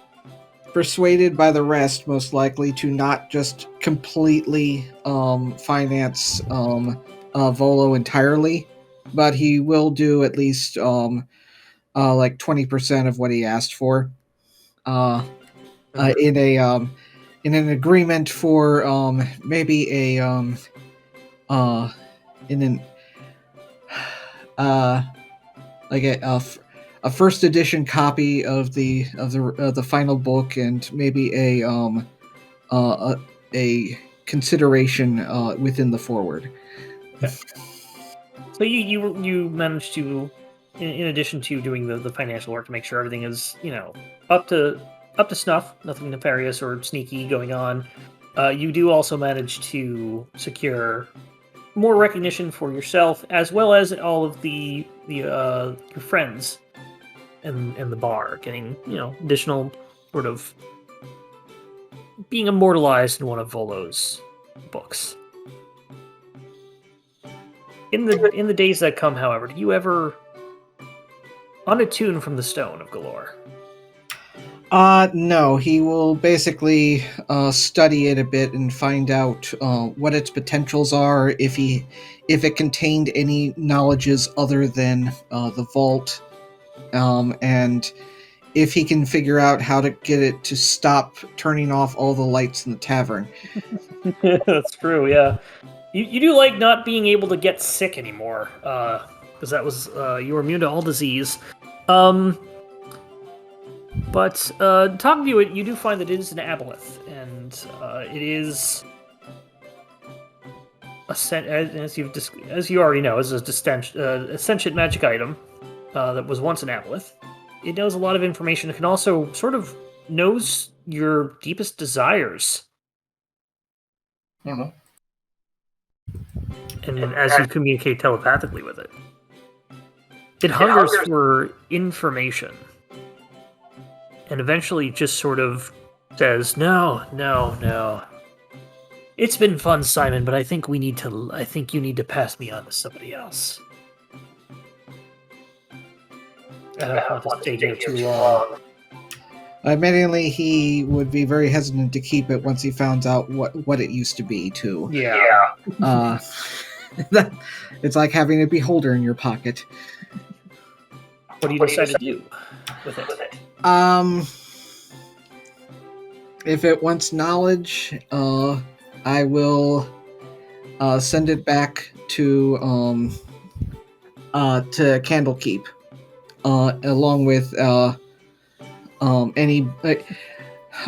persuaded by the rest, most likely, to not just completely finance Volo entirely, but he will do at least like 20% of what he asked for in an agreement for maybe a in an like a first edition copy of the final book, and maybe a consideration within the forward. So you managed to, in addition to doing the financial work to make sure everything is up to snuff, nothing nefarious or sneaky going on. You do also manage to secure more recognition for yourself, as well as all of your friends in the bar, getting additional sort of being immortalized in one of Volo's books. In the days that come, however, do you ever unattune from the Stone of Galore? No, he will basically study it a bit and find out what its potentials are, if it contained any knowledges other than the vault, and if he can figure out how to get it to stop turning off all the lights in the tavern. That's true, yeah. You do like not being able to get sick anymore, because that was you were immune to all disease. But talking to you, you do find that it is an aboleth, and it is as you already know, is a sentient magic item that was once an aboleth. It knows a lot of information. It can also sort of knows your deepest desires. I don't know. And as you communicate telepathically with it, it hungers for information. And eventually just sort of says, no. It's been fun, Simon, but I think you need to pass me on to somebody else. I don't want to stay here too long. Admittedly, he would be very hesitant to keep it once he found out what it used to be, too. Yeah. It's like having a beholder in your pocket. What do you decide to do with it? If it wants knowledge, I will send it back to Candlekeep, along with any.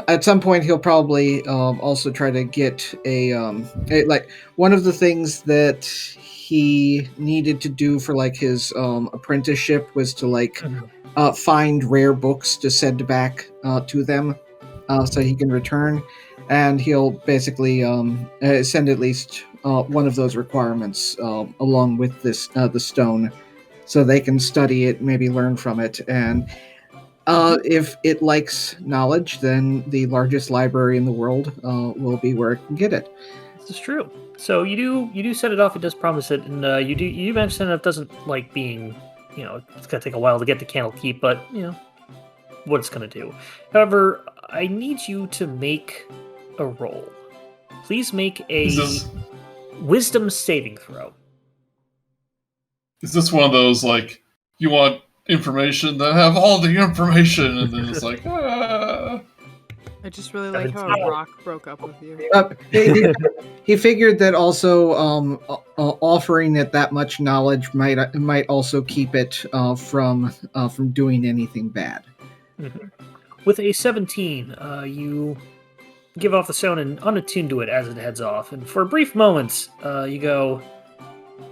At some point, he'll probably also try to get like one of the things that he needed to do for like his apprenticeship was to find rare books to send back to them, so he can return, and he'll basically send at least one of those requirements along with the stone, so they can study it, maybe learn from it, and if it likes knowledge, then the largest library in the world will be where it can get it. This is true. So you do set it off. It does promise it, and you mentioned it doesn't like being. It's gonna take a while to get to Candlekeep, but what it's gonna do. However, I need you to make a roll. Please make a wisdom saving throw. Is this one of those like you want information that have all the information, and then it's like, I just really like how a rock broke up with you. He figured that also offering it that much knowledge might also keep it from doing anything bad. Mm-hmm. With a 17, you give off the stone and unattune to it as it heads off. And for a brief moment, you go,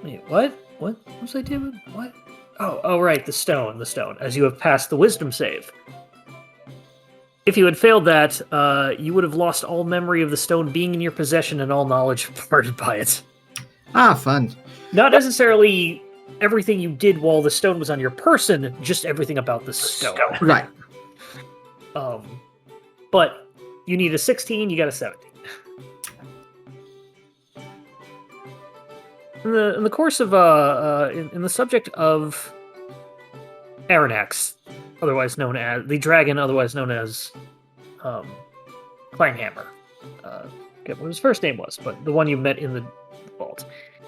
wait, what? What was I doing? What? Oh, right, the stone. As you have passed the wisdom save. If you had failed that, you would have lost all memory of the stone being in your possession and all knowledge imparted by it. Ah, fun. Not necessarily everything you did while the stone was on your person, just everything about the stone. Right. But you need a 16, you got a 17. In the course of in the subject of Aranax, otherwise known as the dragon, otherwise known as Clanghammer. Forget what his first name was, but the one you met in the vault.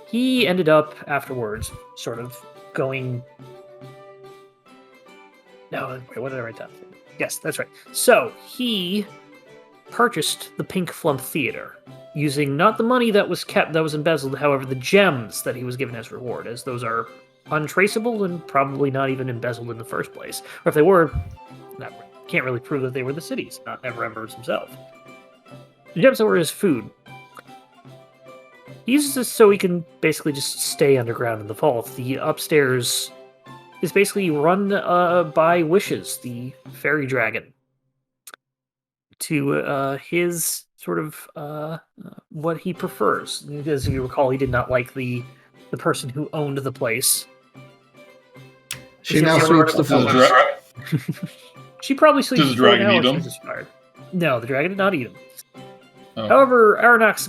He ended up afterwards sort of going. No, wait, what did I write down? Yes, that's right. So he purchased the Pink Flump Theater using not the money that was embezzled, however, the gems that he was given as reward, as those are untraceable and probably not even embezzled in the first place. Or if they were, can't really prove that they were the city's, not Neverember's himself. The gems were his food. He uses this so he can basically just stay underground in the vault. The upstairs is basically run by Wishes, the fairy dragon, to his sort of what he prefers. As you recall, he did not like the person who owned the place. She now sweeps the floor. She probably sleeps. Does the dragon eat him? No, the dragon did not eat him. Oh. However, Aranax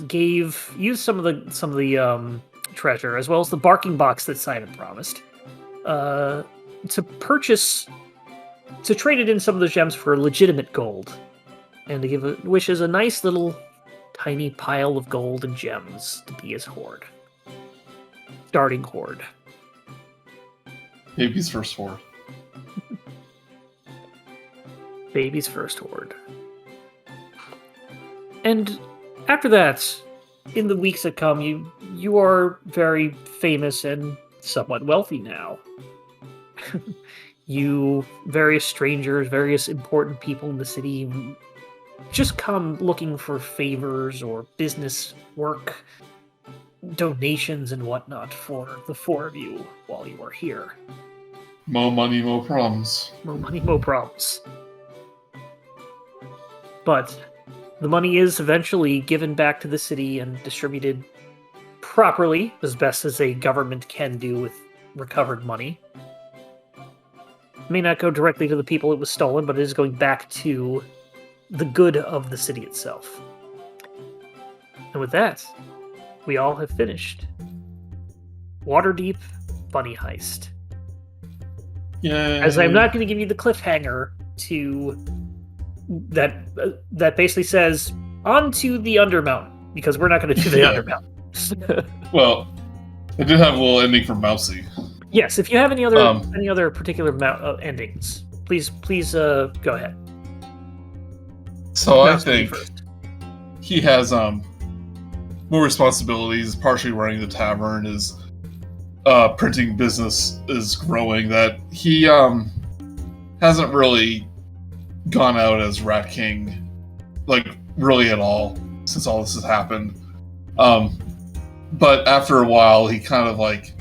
used some of the treasure, as well as the barking box that Simon promised, to trade it in some of the gems for legitimate gold, and to give Wishes a nice little tiny pile of gold and gems to be his hoard. Starting hoard. Baby's first hoard. Baby's first hoard. And after that, in the weeks that come, you are very famous and somewhat wealthy now. Various strangers, various important people in the city just come looking for favors or business work, donations and whatnot for the four of you while you are here. Mo money, mo problems. Mo money, mo problems. But the money is eventually given back to the city and distributed properly, as best as a government can do with recovered money. It may not go directly to the people it was stolen, but it is going back to the good of the city itself. And with that, we all have finished Waterdeep Bunny Heist. Yay. As I'm not going to give you the cliffhanger to that basically says on to the Undermountain, because we're not going to do the Undermountain. Well, I did have a little ending for Mousey. Yes, if you have any other particular endings, please go ahead. So Mousey, I think he has more responsibilities, partially running the tavern, his printing business is growing, that he hasn't really gone out as Rat King, like, really at all, since all this has happened. But after a while, he kind of like,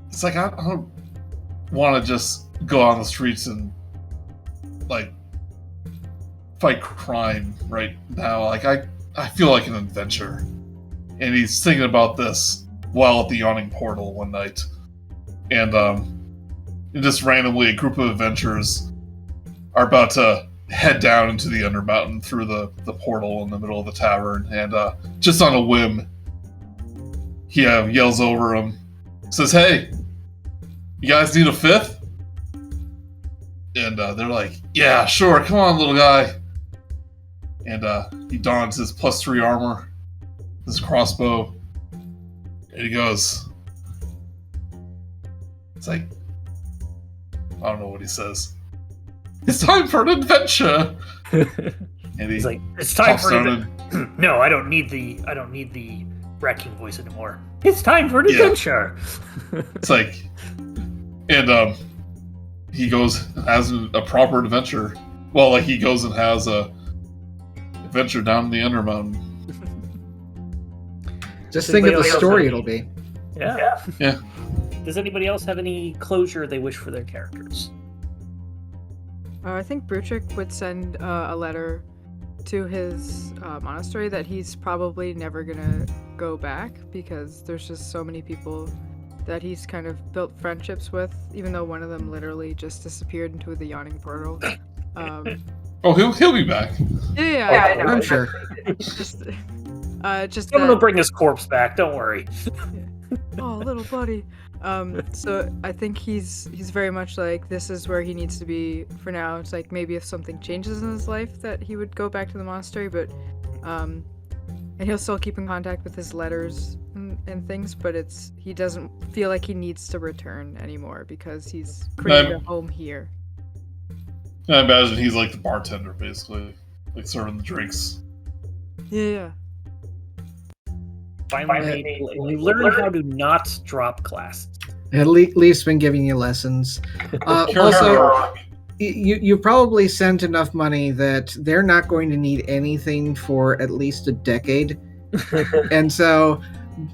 it's like, I don't want to just go on the streets and, like, fight crime right now. Like, I feel like an adventure. And he's thinking about this while at the Yawning Portal one night. And just randomly, a group of adventurers are about to head down into the Undermountain through the portal in the middle of the tavern. And just on a whim, he yells over him, says, "Hey, you guys need a fifth?" And they're like, "Yeah, sure, come on, little guy." And he dons his +3 armor, his crossbow, and he goes, it's like, I don't know what he says. "It's time for an adventure." And he's like, "It's time for an adventure." No, I don't need the Rat King voice anymore. "It's time for an adventure." It's like, and he goes and has a proper adventure. Well, like, he goes and has Adventure down the Undermountain. Just think of the Anybody else story have it'll be. Yeah. Yeah. Does anybody else have any closure they wish for their characters? I think Brutrik would send a letter to his monastery that he's probably never gonna go back because there's just so many people that he's kind of built friendships with, even though one of them literally just disappeared into the yawning portal. Oh, he'll be back. Yeah, I know. I'm sure. Just Someone will bring his corpse back. Don't worry. oh, little buddy. So I think he's very much like this is where he needs to be for now. It's like maybe if something changes in his life that he would go back to the monastery, but and he'll still keep in contact with his letters and things, but he doesn't feel like he needs to return anymore because he's created a home here. I imagine he's like the bartender, basically, like serving the drinks. Yeah. Finally, you learn how to not drop classes. At least been giving you lessons. Also, you probably sent enough money that they're not going to need anything for at least a decade. And so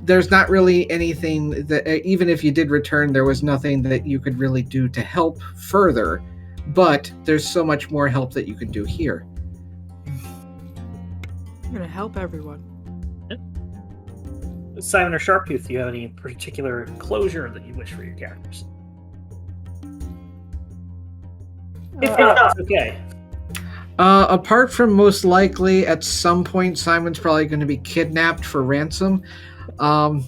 there's not really anything that, even if you did return, there was nothing that you could really do to help further. But there's so much more help that you could do here. I'm going to help everyone. Simon or Sharptooth, do you have any particular closure that you wish for your characters? If not, it's okay. Apart from most likely at some point Simon's probably going to be kidnapped for ransom. I'm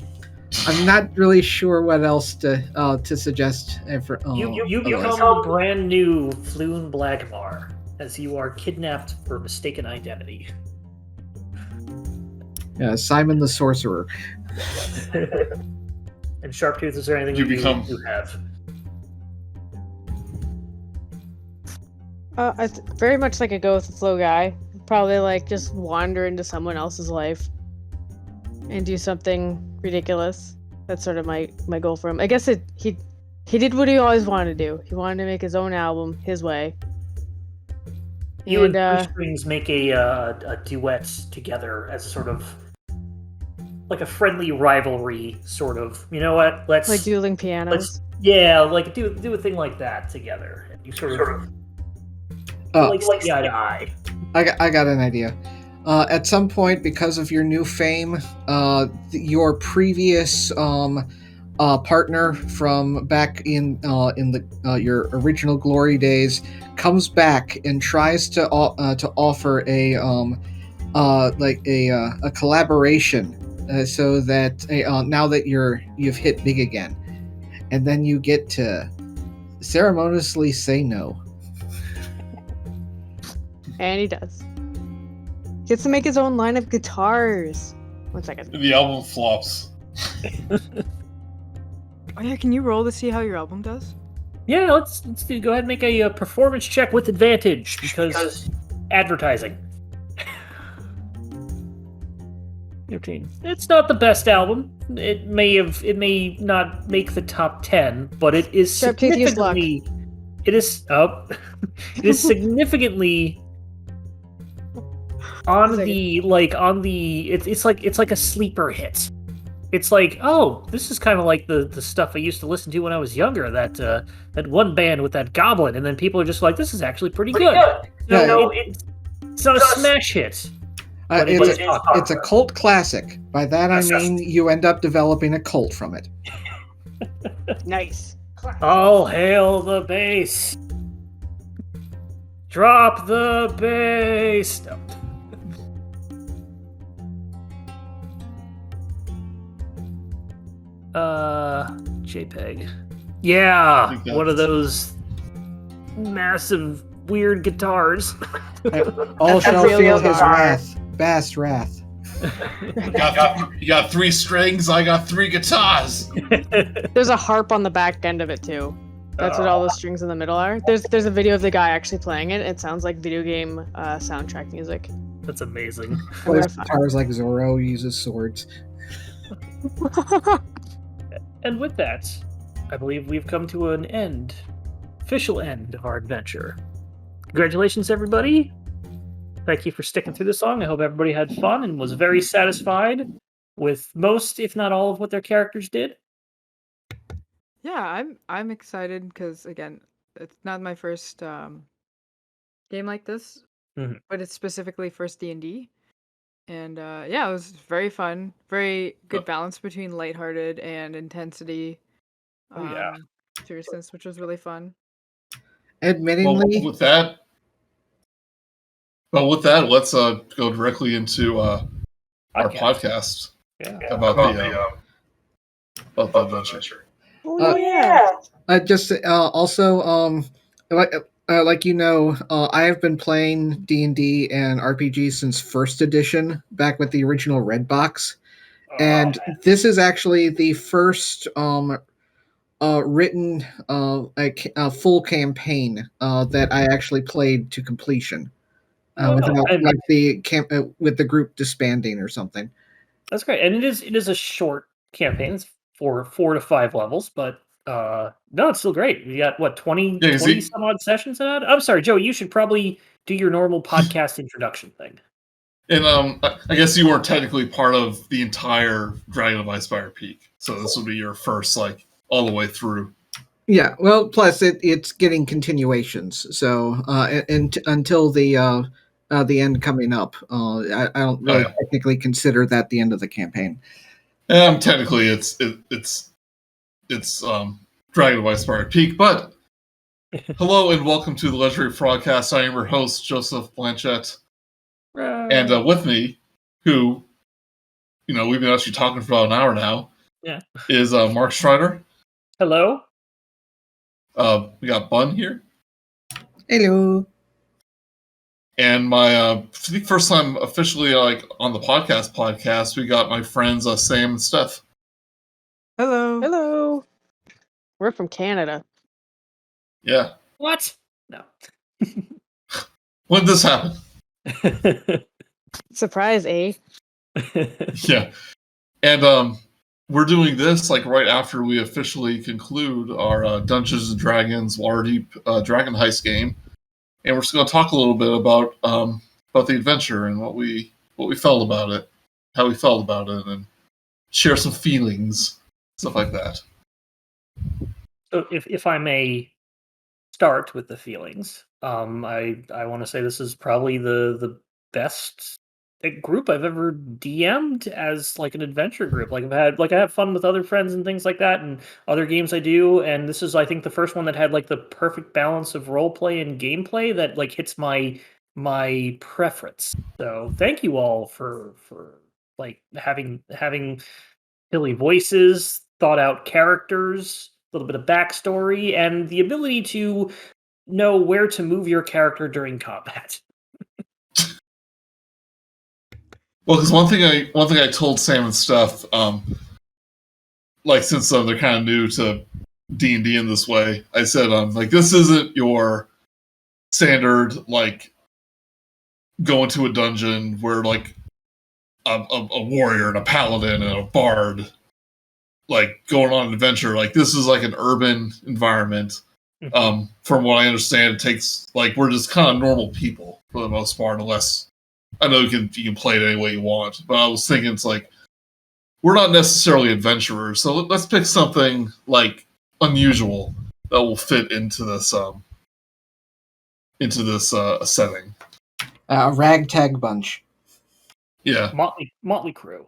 not really sure what else to suggest. You become the brand new Floon Blagmar as you are kidnapped for mistaken identity. Simon the Sorcerer. And Sharptooth, is there anything you have? Very much like a go with the flow guy. Probably like just wander into someone else's life and do something ridiculous. That's sort of my goal for him. I guess he did what he always wanted to do. He wanted to make his own album his way. You and Blue Strings make a duet together as sort of like a friendly rivalry, sort of. You know what? Let's like dueling pianos. Do a thing like that together. And you sort of see eye to eye. I got an idea. At some point, because of your new fame, your previous partner from back in your original glory days comes back and tries to offer a collaboration, so that now that you've hit big again, and then you get to ceremoniously say no. And he does. Gets to make his own line of guitars. 1 second. The album flops. Oh yeah, can you roll to see how your album does? Yeah, let's go ahead and make a performance check with advantage because advertising. 15. It's not the best album. It may not make the top 10, but it is significantly. It is significantly it's like a sleeper hit. It's like, oh, this is kind of like the stuff I used to listen to when I was younger. That one band with that Goblin, and then people are just like, this is actually pretty good. It's not a smash hit. It's a cult classic. By that I mean you end up developing a cult from it. Nice. All hail the bass. Drop the bass. No. JPEG. Yeah, one of those massive, weird guitars. All shall feel his wrath. Vast wrath. You got 3 strings, I got 3 guitars. There's a harp on the back end of it too. That's what all the strings in the middle are. There's a video of the guy actually playing it. It sounds like video game soundtrack music. That's amazing. Plays guitars like Zorro uses swords. And with that, I believe we've come to an official end of our adventure. Congratulations, everybody. Thank you for sticking through the song. I hope everybody had fun and was very satisfied with most, if not all, of what their characters did. Yeah, I'm excited because again, it's not my first game like this, Mhm. but it's specifically first D&D. And yeah, it was very fun. Very good balance between lighthearted and intensity. Oh, yeah. Seriousness, which was really fun. Well, Admittingly, with that, let's go directly into our podcast Yeah. about the adventure. Oh yeah. just also like I have been playing D&D and RPG since first edition, back with the original Red Box, and this is actually the first written a full campaign that I actually played to completion, without and like the with the group disbanding or something. that's great. And it is a short campaign. It's 4 to 5 levels, but no, it's still great. You got what 20 Yeah, 20 some odd sessions in that? I'm sorry, Joey, you should probably do your normal podcast introduction thing. And I guess you weren't technically part of the entire Dragon of Icefire Peak, so this will be your first, like, all the way through. Yeah, well, plus it's getting continuations, so until the end coming up, I don't really technically consider that the end of the campaign. Technically, it's Dragon of Icefire Peak, but hello and welcome to the Legendary Broadcast. I am your host, Joseph Blanchett. And with me, who, we've been actually talking for about an hour now, is Mark Strider. Hello. We got Bun here. Hello. And my first time officially on the podcast, we got my friends Sam and Steph. Hello. Hello. We're from Canada. Yeah. What? No. When did this happen? Surprise, eh? Yeah. And we're doing this right after we officially conclude our Dungeons and Dragons Waterdeep Dragon Heist game, and we're just going to talk a little bit about the adventure and what we felt about it, how we felt about it, and share some feelings, stuff like that. So, if I may start with the feelings, I want to say this is probably the best group I've ever DM'd as an adventure group. I have fun with other friends and things like that, and other games I do. And this is, I think, the first one that had the perfect balance of role play and gameplay that hits my preference. So thank you all for having silly voices, thought out characters, a little bit of backstory, and the ability to know where to move your character during combat. Well, because one thing I told Sam and Steph, since they're kind of new to D&D in this way, I said, this isn't your standard go into a dungeon where a warrior and a paladin and a bard going on an adventure. This is an urban environment. From what I understand, it takes we're just kind of normal people for the most part, unless I know you can play it any way you want. But I was thinking it's we're not necessarily adventurers, so let's pick something unusual that will fit into this setting. Ragtag bunch. Yeah, Motley Crew.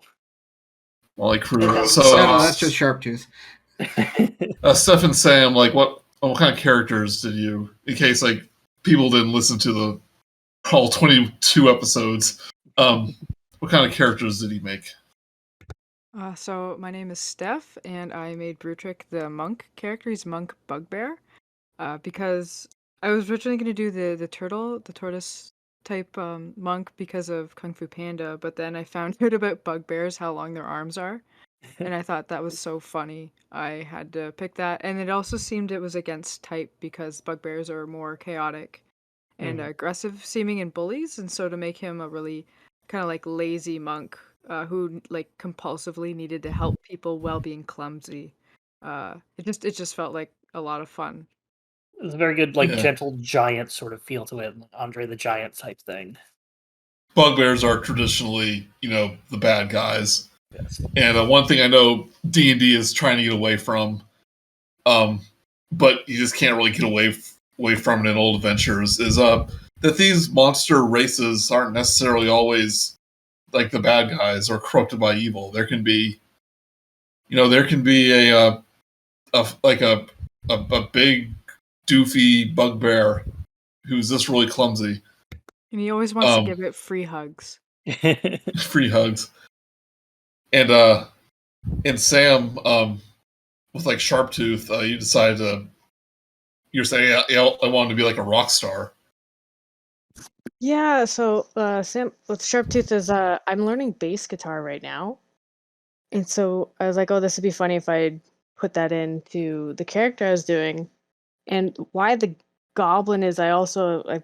Motley Crew. So no, that's just Sharptooth. Steph and Sam, what kind of characters did you, in case people didn't listen to the all 22 episodes, what kind of characters did he make? So my name is Steph, and I made Brutrik the monk character. He's monk Bugbear, because I was originally going to do the tortoise type monk because of Kung Fu Panda, but then I found out about bugbears, how long their arms are, and I thought that was so funny. I had to pick that, and it also seemed it was against type because bugbears are more chaotic and aggressive seeming and bullies, and so to make him a really kind of lazy monk who compulsively needed to help people while being clumsy, it just felt like a lot of fun. It was a very good gentle giant sort of feel to it, Andre the Giant type thing. bugbears are traditionally, the bad guys. Yes. And one thing I know D&D is trying to get away from, but you just can't really get away from it in old adventures, is that these monster races aren't necessarily always like the bad guys or corrupted by evil. There can be, a big doofy bugbear who's just really clumsy. And he always wants to give it free hugs. Free hugs. And Sam, with like Sharptooth, you decided you're saying, I wanted to be like a rock star. Yeah, so Sam with Sharptooth is I'm learning bass guitar right now. And so I was like, oh, this would be funny if I put that into the character I was doing. And why the goblin is I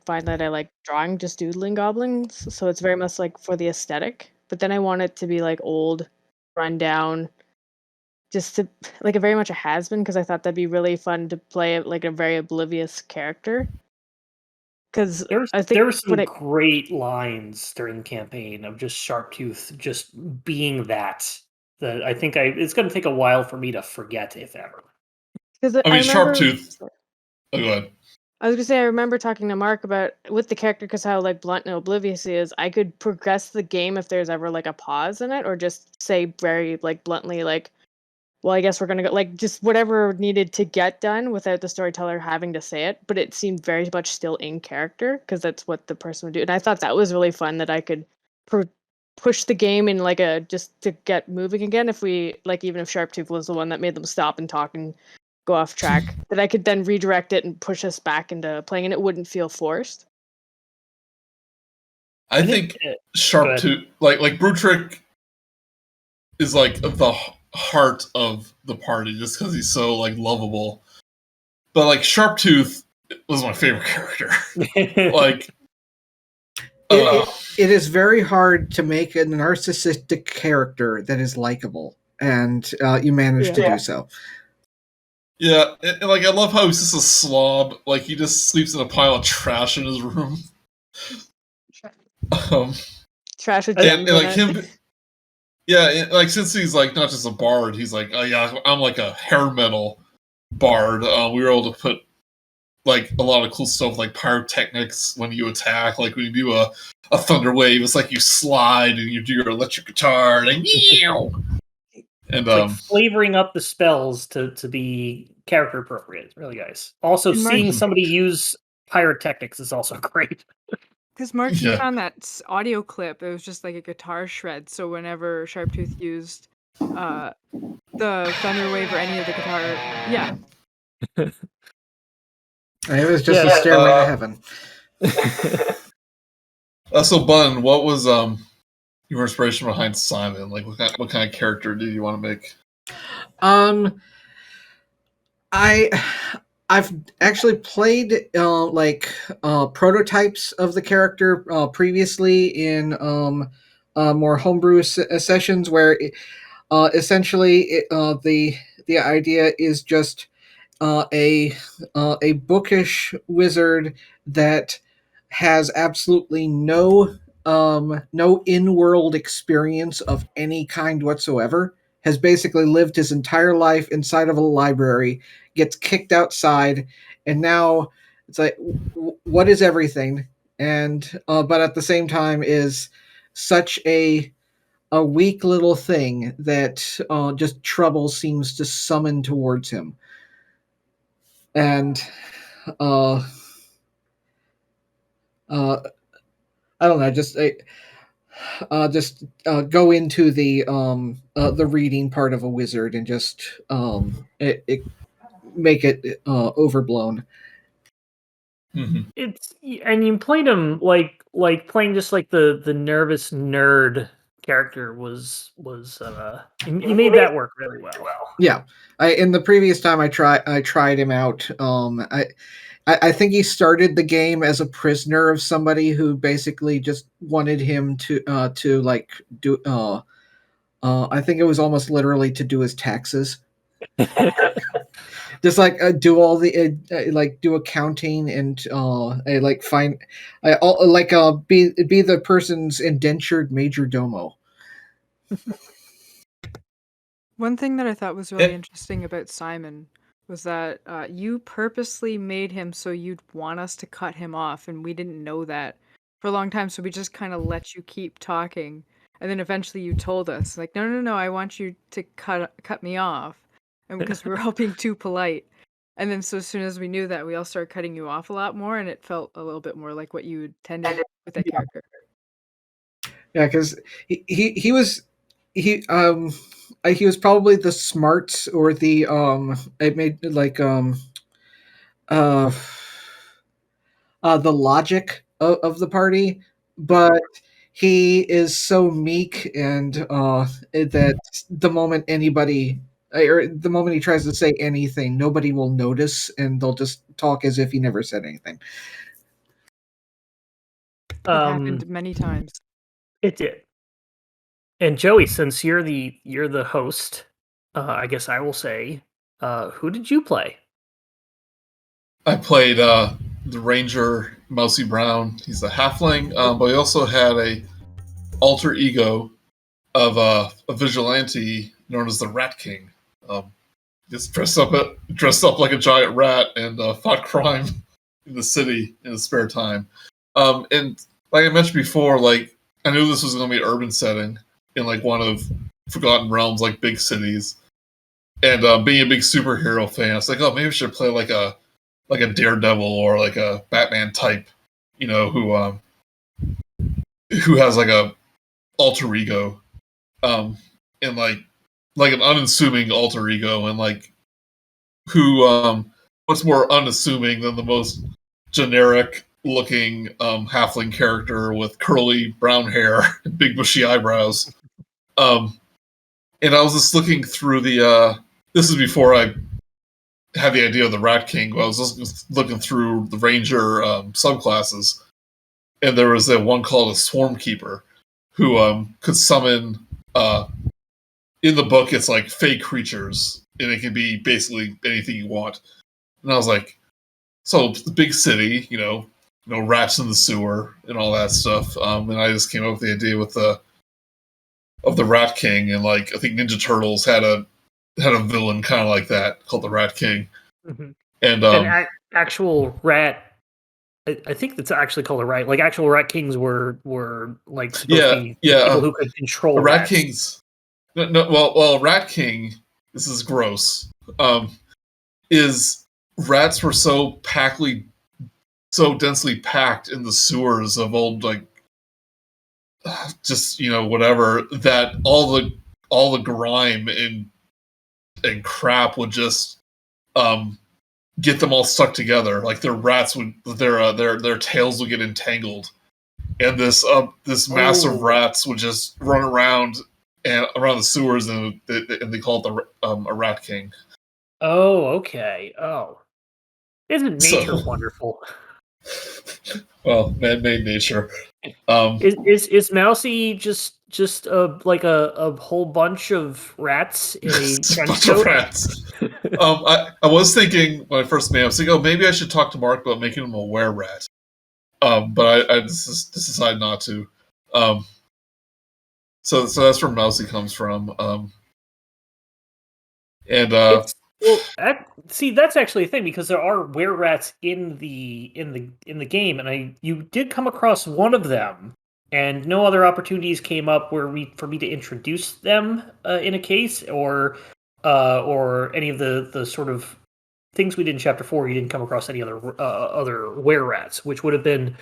find that I like drawing, just doodling goblins. So it's very much like for the aesthetic. But then I want it to be like old, run down, just to like a very much a has-been, because I thought that'd be really fun to play like a very oblivious character. Because I think there were some great lines during the campaign of just Sharptooth just being that I think it's going to take a while for me to forget, if ever. Because I mean, Sharptooth. Oh, go ahead. I was gonna say I remember talking to Mark about with the character because how like blunt and oblivious he is. I could progress the game if there's ever like a pause in it, or just say very like bluntly like, well, I guess we're gonna go like just whatever needed to get done without the storyteller having to say it. But it seemed very much still in character because that's what the person would do, and I thought that was really fun that I could push the game in like a just to get moving again. If we like even if Sharptooth was the one that made them stop and talk and go off track, that I could then redirect it and push us back into playing, and it wouldn't feel forced. I think Sharptooth, like Brutrik, is like the heart of the party just because he's so like lovable. But like Sharptooth was my favorite character. Like, it is very hard to make a narcissistic character that is likable, and you managed to do so. Yeah, and like I love how he's just a slob. Like he just sleeps in a pile of trash in his room. Trash with and like him. Yeah, like since he's like not just a bard, he's like, oh yeah, I'm like a hair metal bard. We were able to put like a lot of cool stuff like pyrotechnics when you attack. Like when you do a thunder wave, it's like you slide and you do your electric guitar and and like flavoring up the spells to be character appropriate. It's really nice. Also, seeing somebody use pyrotechnics is also great. Because Mark, you found that audio clip. It was just like a guitar shred. So whenever Sharptooth used the thunder wave or any of the guitar, it was just a stairway to heaven. So, Bun, what was your inspiration behind Simon? Like, what kind of character did you want to make? I've actually played prototypes of the character previously in more homebrew sessions where essentially the idea is just a bookish wizard that has absolutely no in-world experience of any kind whatsoever, has basically lived his entire life inside of a library, gets kicked outside, and now it's like, what is everything? And but at the same time is such a weak little thing that just trouble seems to summon towards him. And I don't know, just go into the reading part of a wizard and just make it overblown. Mm-hmm. And you played him like playing just like the nervous nerd character was you made that work really well. Yeah, in the previous time I tried him out. I think he started the game as a prisoner of somebody who basically just wanted him to like do. I think it was almost literally to do his taxes. just like do all the like do accounting and like find be the person's indentured major domo. One thing that I thought was really interesting about Simon was that you purposely made him so you'd want us to cut him off, and we didn't know that for a long time, so we just kind of let you keep talking. And then eventually you told us, like, no, I want you to cut me off. And because we were all being too polite. And then so as soon as we knew that, we all started cutting you off a lot more, and it felt a little bit more like what you intended with that character. Yeah, because he was he was probably the smarts or the it made like the logic of the party, but he is so meek and that the moment anybody or the moment he tries to say anything, nobody will notice and they'll just talk as if he never said anything. It happened many times. It did. And Joey, since you're the host, I guess I will say, who did you play? I played the Ranger Mousey Brown. He's a halfling, but he also had a alter ego of a vigilante known as the Rat King. Just dressed up like a giant rat and fought crime in the city in his spare time. And like I mentioned before, like I knew this was going to be an urban setting in like one of Forgotten Realms, like big cities. And being a big superhero fan, I was like, oh, maybe I should play like a Daredevil or like a Batman type, you know, who has like a alter ego, and like an unassuming alter ego, and like who what's more unassuming than the most generic looking halfling character with curly brown hair and big bushy eyebrows. And I was just looking through the this is before I had the idea of the Rat King, but I was just looking through the Ranger subclasses, and there was one called a Swarm Keeper, who could summon. In the book, it's like fake creatures, and it can be basically anything you want. And I was like, so the big city, you know, rats in the sewer and all that stuff. And I just came up with the idea with the Rat King, and like I think Ninja Turtles had a villain kind of like that called the Rat King. Mm-hmm. And actual rat, I think that's actually called a rat. Like actual Rat Kings were like supposed to be people who could control Rat rats. Kings. No, well, Rat King. This is gross. Is rats were so densely packed in the sewers of old like just whatever, that all the grime and crap would just get them all stuck together. Like their tails would get entangled, and this massive rats would just run around the sewers, and they call it a Rat King. Oh, okay. Oh, isn't nature wonderful? Well, man-made nature. Is Mousey just like a whole bunch of rats in a trench coat? Of rats. I was thinking when I first made, I was thinking, maybe I should talk to Mark about making him a were-rat. But I just decided not to. So that's where Mousey comes from. See, that's actually a thing, because there are were-rats in the game, and you did come across one of them, and no other opportunities came up for me to introduce them in a case, or any of the sort of things we did in Chapter 4. You didn't come across any other were-rats, which would have been.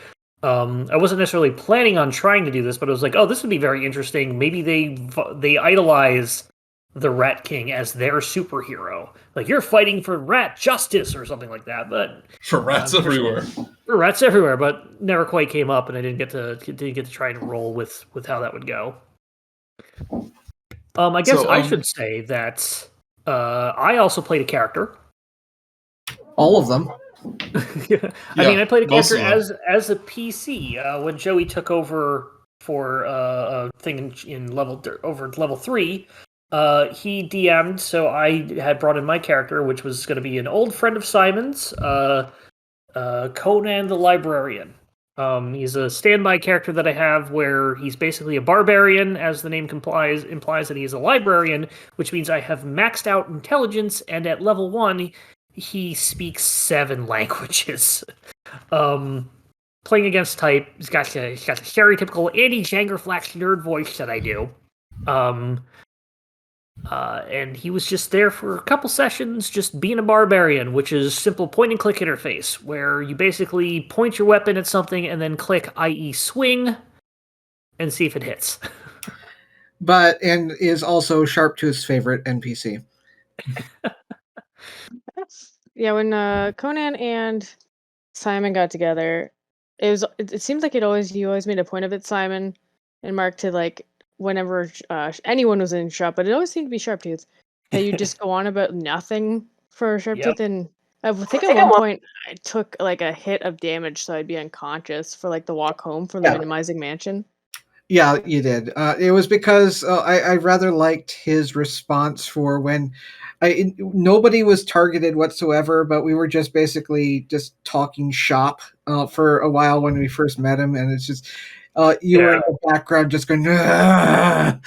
I wasn't necessarily planning on trying to do this, but I was like, oh, this would be very interesting. Maybe they idolize the Rat King as their superhero. Like, you're fighting for rat justice or something like that. But for rats everywhere. For rats everywhere, but never quite came up, and I didn't get to try and roll with how that would go. I guess I should say that I also played a character. All of them. I mean, I played a character as a PC when Joey took over for a thing in level 3. He DM'd, so I had brought in my character, which was going to be an old friend of Simon's, Conan the Librarian. He's a standby character that I have where he's basically a barbarian, as the name implies that he's a librarian, which means I have maxed out intelligence, and at level 1, he speaks 7 languages. Playing against type, he's got the stereotypical Andy Jangerflax nerd voice that I do. And he was just there for a couple sessions, just being a barbarian, which is simple point-and-click interface, where you basically point your weapon at something and then click, i.e. swing, and see if it hits. And is also Sharptooth's favorite NPC. Yeah, when Conan and Simon got together, it seemed like you always made a point of it, Simon and Mark, to like whenever anyone was in shop, but it always seemed to be Sharptooth, that you just go on about nothing for Sharptooth. Yep. And I think at one point I took like a hit of damage, so I'd be unconscious for like the walk home from the minimizing mansion. Yeah, you did. It was because I rather liked his response for when nobody was targeted whatsoever, but we were just basically just talking shop for a while when we first met him, and it's just you were in the background just going. The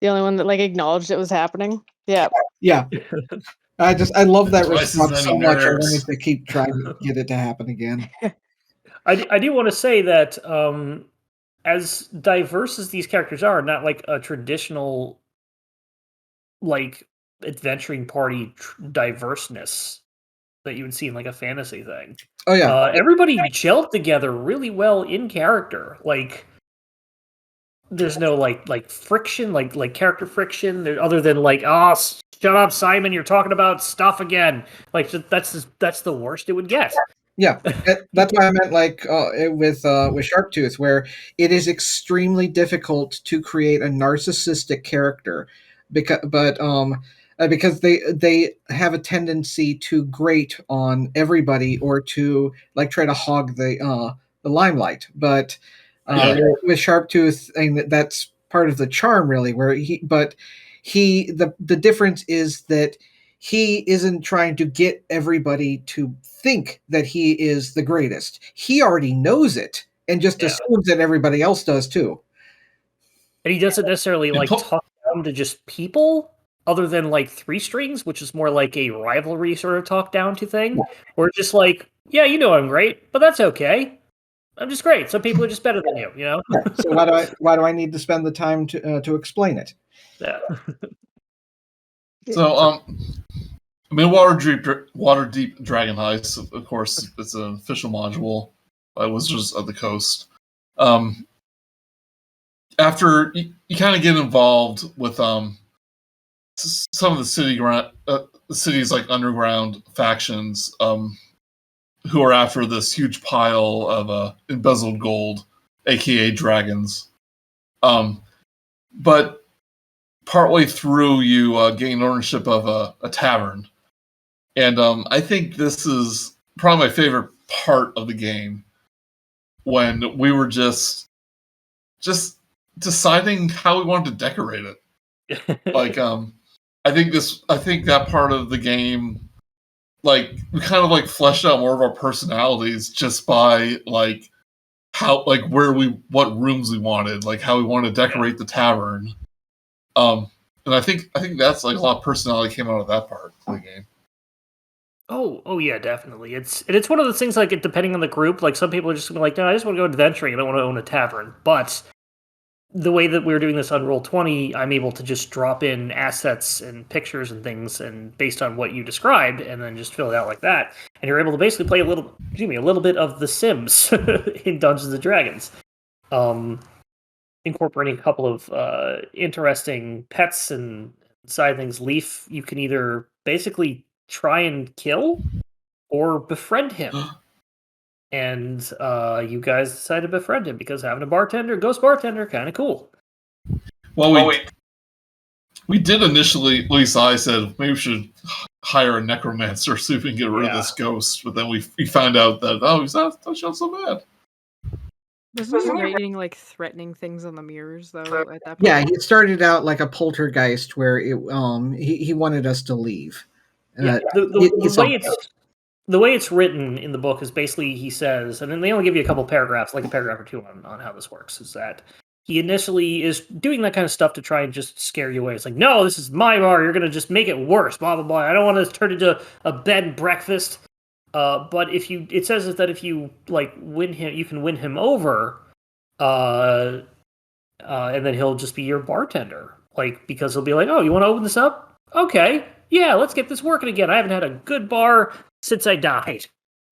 only one that like acknowledged it was happening. Yeah. Yeah. I love that response so much. I wanted to keep trying to get it to happen again. I do want to say that as diverse as these characters are, not like a traditional like adventuring party diverseness that you would see in like a fantasy thing. Oh yeah, everybody gelled together really well in character. Like, there's no like friction, like character friction, other than like, oh, shut up, Simon, you're talking about stuff again. Like that's the worst it would get. Yeah, that's what I meant. Like with Sharptooth, where it is extremely difficult to create a narcissistic character, because they have a tendency to grate on everybody or to like try to hog the limelight. But with Sharptooth, and that's part of the charm, really. The difference is that he isn't trying to get everybody to think that he is the greatest. He already knows it and just assumes that everybody else does too. And he doesn't necessarily like talk down to just people other than like Three Strings, which is more like a rivalry sort of talk down to thing. Yeah. Or just like, yeah, you know I'm great, but that's okay. I'm just great. Some people are just better than you, you know? So why do I need to spend the time to explain it? Yeah. So, I mean, Waterdeep Dragon Heist, of course, it's an official module by Wizards of the Coast. After you kind of get involved with some of the city's like underground factions, who are after this huge pile of embezzled gold, aka dragons. But partway through, you gain ownership of a tavern. And I think this is probably my favorite part of the game, when we were just deciding how we wanted to decorate it. Like, I think that part of the game, like, we kind of like fleshed out more of our personalities just by like how, like, what rooms we wanted, like how we wanted to decorate the tavern. And I think that's like a lot of personality came out of that part of the game. Oh yeah, definitely. It's one of those things, like, depending on the group, like some people are just gonna be like, no, I just want to go adventuring, I don't want to own a tavern. But the way that we're doing this on Roll20, I'm able to just drop in assets and pictures and things, and based on what you described, and then just fill it out like that. And you're able to basically play a little bit of The Sims in Dungeons and Dragons, incorporating a couple of interesting pets and side things. Leaf, you can either basically try and kill or befriend him. And you guys decided to befriend him because having a ghost bartender, kind of cool. Well, we did initially, at least I said, maybe we should hire a necromancer, see if we can get rid of this ghost. But then we found out that, he's not so bad. Wasn't he writing like threatening things on the mirrors though at that point? Yeah, he started out like a poltergeist where he wanted us to leave. Yeah, the way it's written in the book is basically he says, and then they only give you a couple paragraphs, like a paragraph or two on how this works, is that he initially is doing that kind of stuff to try and just scare you away. It's like, no, this is my bar. You're gonna just make it worse. Blah blah blah. I don't want to turn into a bed and breakfast. But it says that if you like win him, you can win him over, and then he'll just be your bartender. Like because he'll be like, oh, you want to open this up? Okay, yeah, let's get this working again. I haven't had a good bar since I died.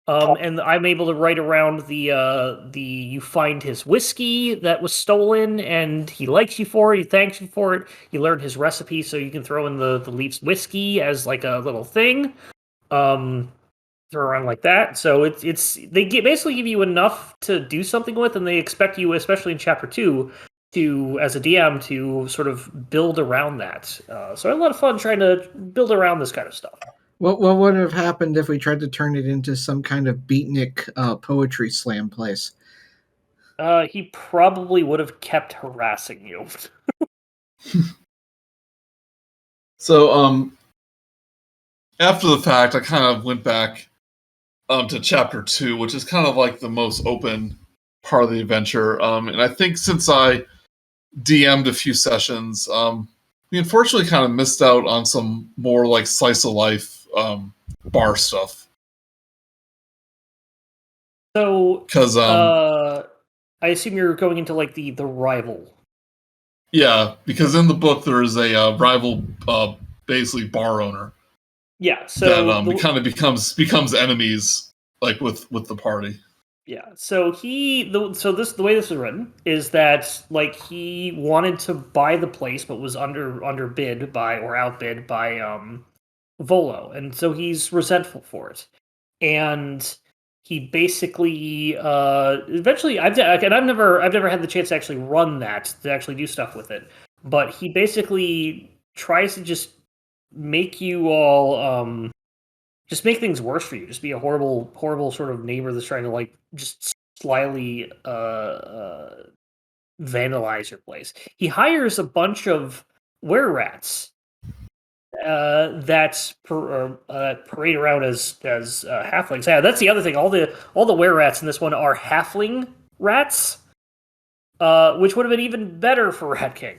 And I'm able to write around the you find his whiskey that was stolen, and he likes you for it. He thanks you for it. You learn his recipe, so you can throw in the Leaf's whiskey as like a little thing. Throw around like that. So basically give you enough to do something with, and they expect you, especially in chapter 2, to as a DM to sort of build around that. So I had a lot of fun trying to build around this kind of stuff. What would have happened if we tried to turn it into some kind of beatnik poetry slam place? He probably would have kept harassing you. So, after the fact, I kind of went back to chapter 2, which is kind of like the most open part of the adventure. And I think since I DM'd a few sessions, we unfortunately kind of missed out on some more like slice of life bar stuff. So, because I assume you're going into like the rival. Yeah, because in the book there is a rival, basically bar owner. Yeah, so that kind of becomes enemies, like with the party. Yeah, so the way this is written is that like he wanted to buy the place, but was underbid by or outbid by Volo, and so he's resentful for it, and he basically eventually I've never had the chance to actually run that to actually do stuff with it, but he basically tries to just make you all just make things worse for you. Just be a horrible sort of neighbor that's trying to like just slyly vandalize your place. He hires a bunch of were-rats that parade around as halflings. Yeah, that's the other thing. All the were-rats in this one are halfling rats, which would have been even better for Rat King.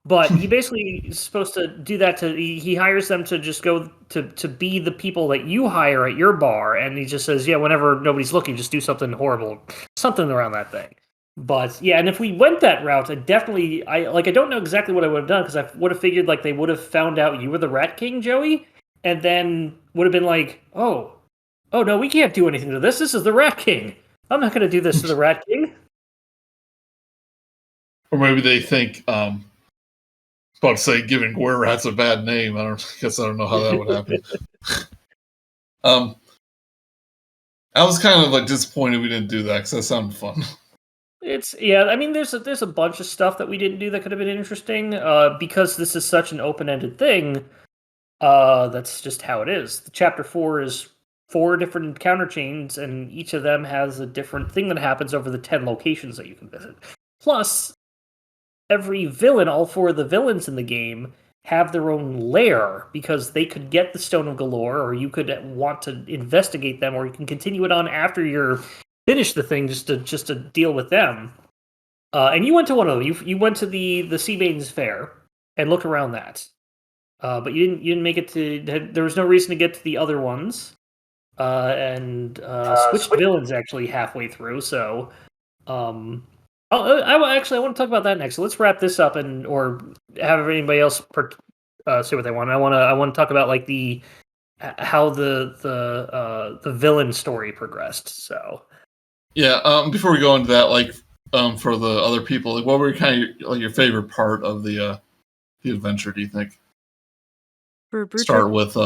But he basically is supposed to do that. He hires them to just go to be the people that you hire at your bar, and he just says, yeah, whenever nobody's looking, just do something horrible, something around that thing. But yeah, and if we went that route, I don't know exactly what I would have done, because I would have figured like they would have found out you were the Rat King, Joey, and then would have been like, oh no, we can't do anything to this. This is the Rat King. I'm not going to do this to the Rat King. Or maybe they think. About to say giving were-rats a bad name. I don't know how that would happen. I was kind of like disappointed we didn't do that because that sounded fun. I mean, there's a bunch of stuff that we didn't do that could have been interesting. Because this is such an open-ended thing. That's just how it is. Chapter 4 is 4 different encounter chains, and each of them has a different thing that happens over the 10 locations that you can visit. Plus, every villain, all 4 of the villains in the game, have their own lair, because they could get the Stone of Galore, or you could want to investigate them, or you can continue it on after you're finished the thing, just to deal with them. And you went to one of them. You went to the Seabane's Fair and looked around that, but you didn't make it to. There was no reason to get to the other ones, and switched villains actually halfway through. So. I want to talk about that next. So let's wrap this up, or have anybody else say what they want. I want to talk about like how the villain story progressed. So yeah, before we go into that, like for the other people, like what were kind of your favorite part of the adventure? Do you think? For Brutrik? Start with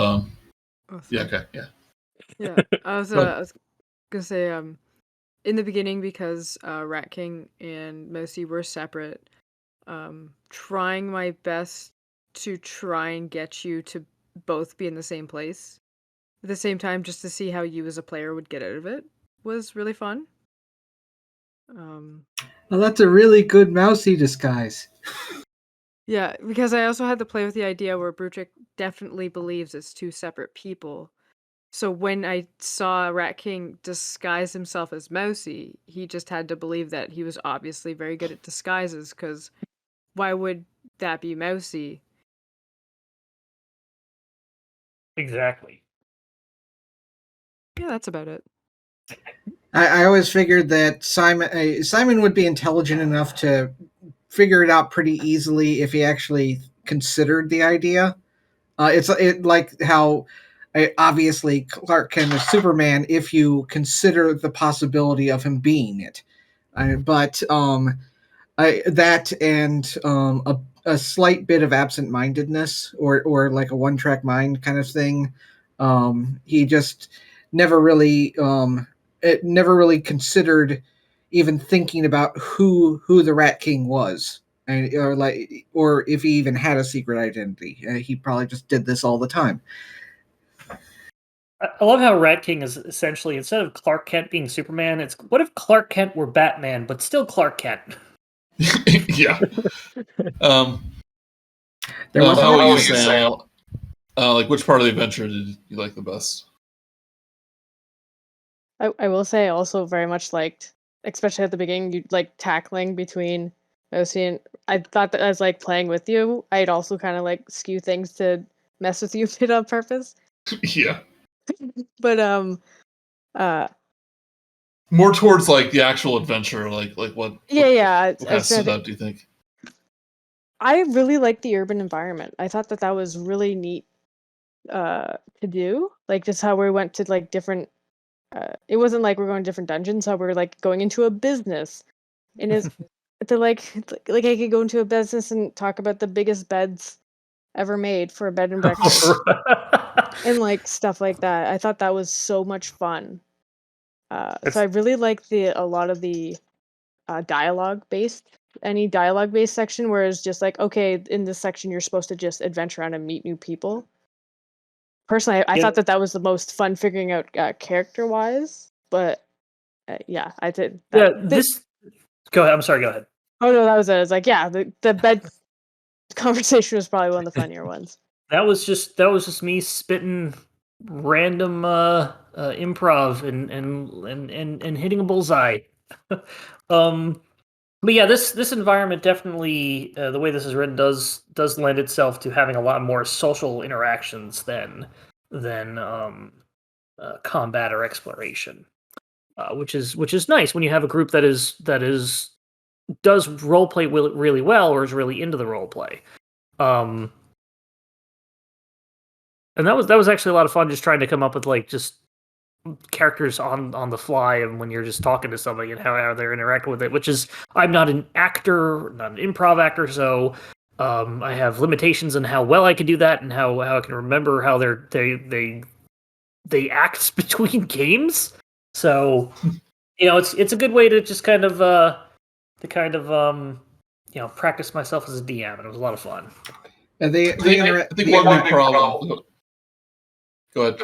yeah, okay, yeah. I was gonna say in the beginning, because Rat King and Mousey were separate, trying my best to try and get you to both be in the same place at the same time, just to see how you as a player would get out of it, was really fun. Well, that's a really good Mousey disguise. Yeah, because I also had to play with the idea where Brutrik definitely believes it's two separate people. So when I saw Rat King disguise himself as Mousey, he just had to believe that he was obviously very good at disguises, because why would that be Mousey? Exactly. Yeah, that's about it. I always figured that Simon would be intelligent enough to figure it out pretty easily if he actually considered the idea. It's like how obviously Clark Kent is Superman if you consider the possibility of him being it. But that and a slight bit of absent-mindedness or like a one-track mind kind of thing. He just never really never really considered even thinking about who the Rat King was, or if he even had a secret identity. He probably just did this all the time. I love how Rat King is essentially, instead of Clark Kent being Superman, it's what if Clark Kent were Batman, but still Clark Kent? Yeah. There was how about you, Sam? Like, which part of the adventure did you like the best? I will say I also very much liked, especially at the beginning, you like tackling between Mousey and I thought that as like playing with you, I'd also kind of like skew things to mess with you a bit on purpose. Yeah. But More towards like the actual adventure, like what? What kind of stood out, do you think? I really liked the urban environment. I thought that was really neat to do. Like just how we went to like different. It wasn't like we're going to different dungeons. How we're like going into a business, and it's to like I could go into a business and talk about the biggest beds ever made for a bed and breakfast, and like stuff like that. I thought that was so much fun. So I really like a lot of the dialogue based section where it's just like, okay, in this section you're supposed to just adventure around and meet new people. Personally, I thought that was the most fun figuring out character wise, but yeah, I did. Go ahead. I'm sorry. Go ahead. Oh no, that was it. It's like, yeah, the bed conversation was probably one of the funnier ones. That was just me spitting random improv and hitting a bullseye. But yeah, this environment definitely, the way this is written, does lend itself to having a lot more social interactions than combat or exploration, which is nice when you have a group that does role play really well or is really into the role play. And that was actually a lot of fun, just trying to come up with like just characters on the fly, and when you're just talking to somebody and how they're interacting with it. Which is, I'm not an actor, not an improv actor, so I have limitations on how well I can do that and how I can remember how they act between games. So it's a good way to just kind of practice myself as a DM, and it was a lot of fun. I think one big problem. Go ahead.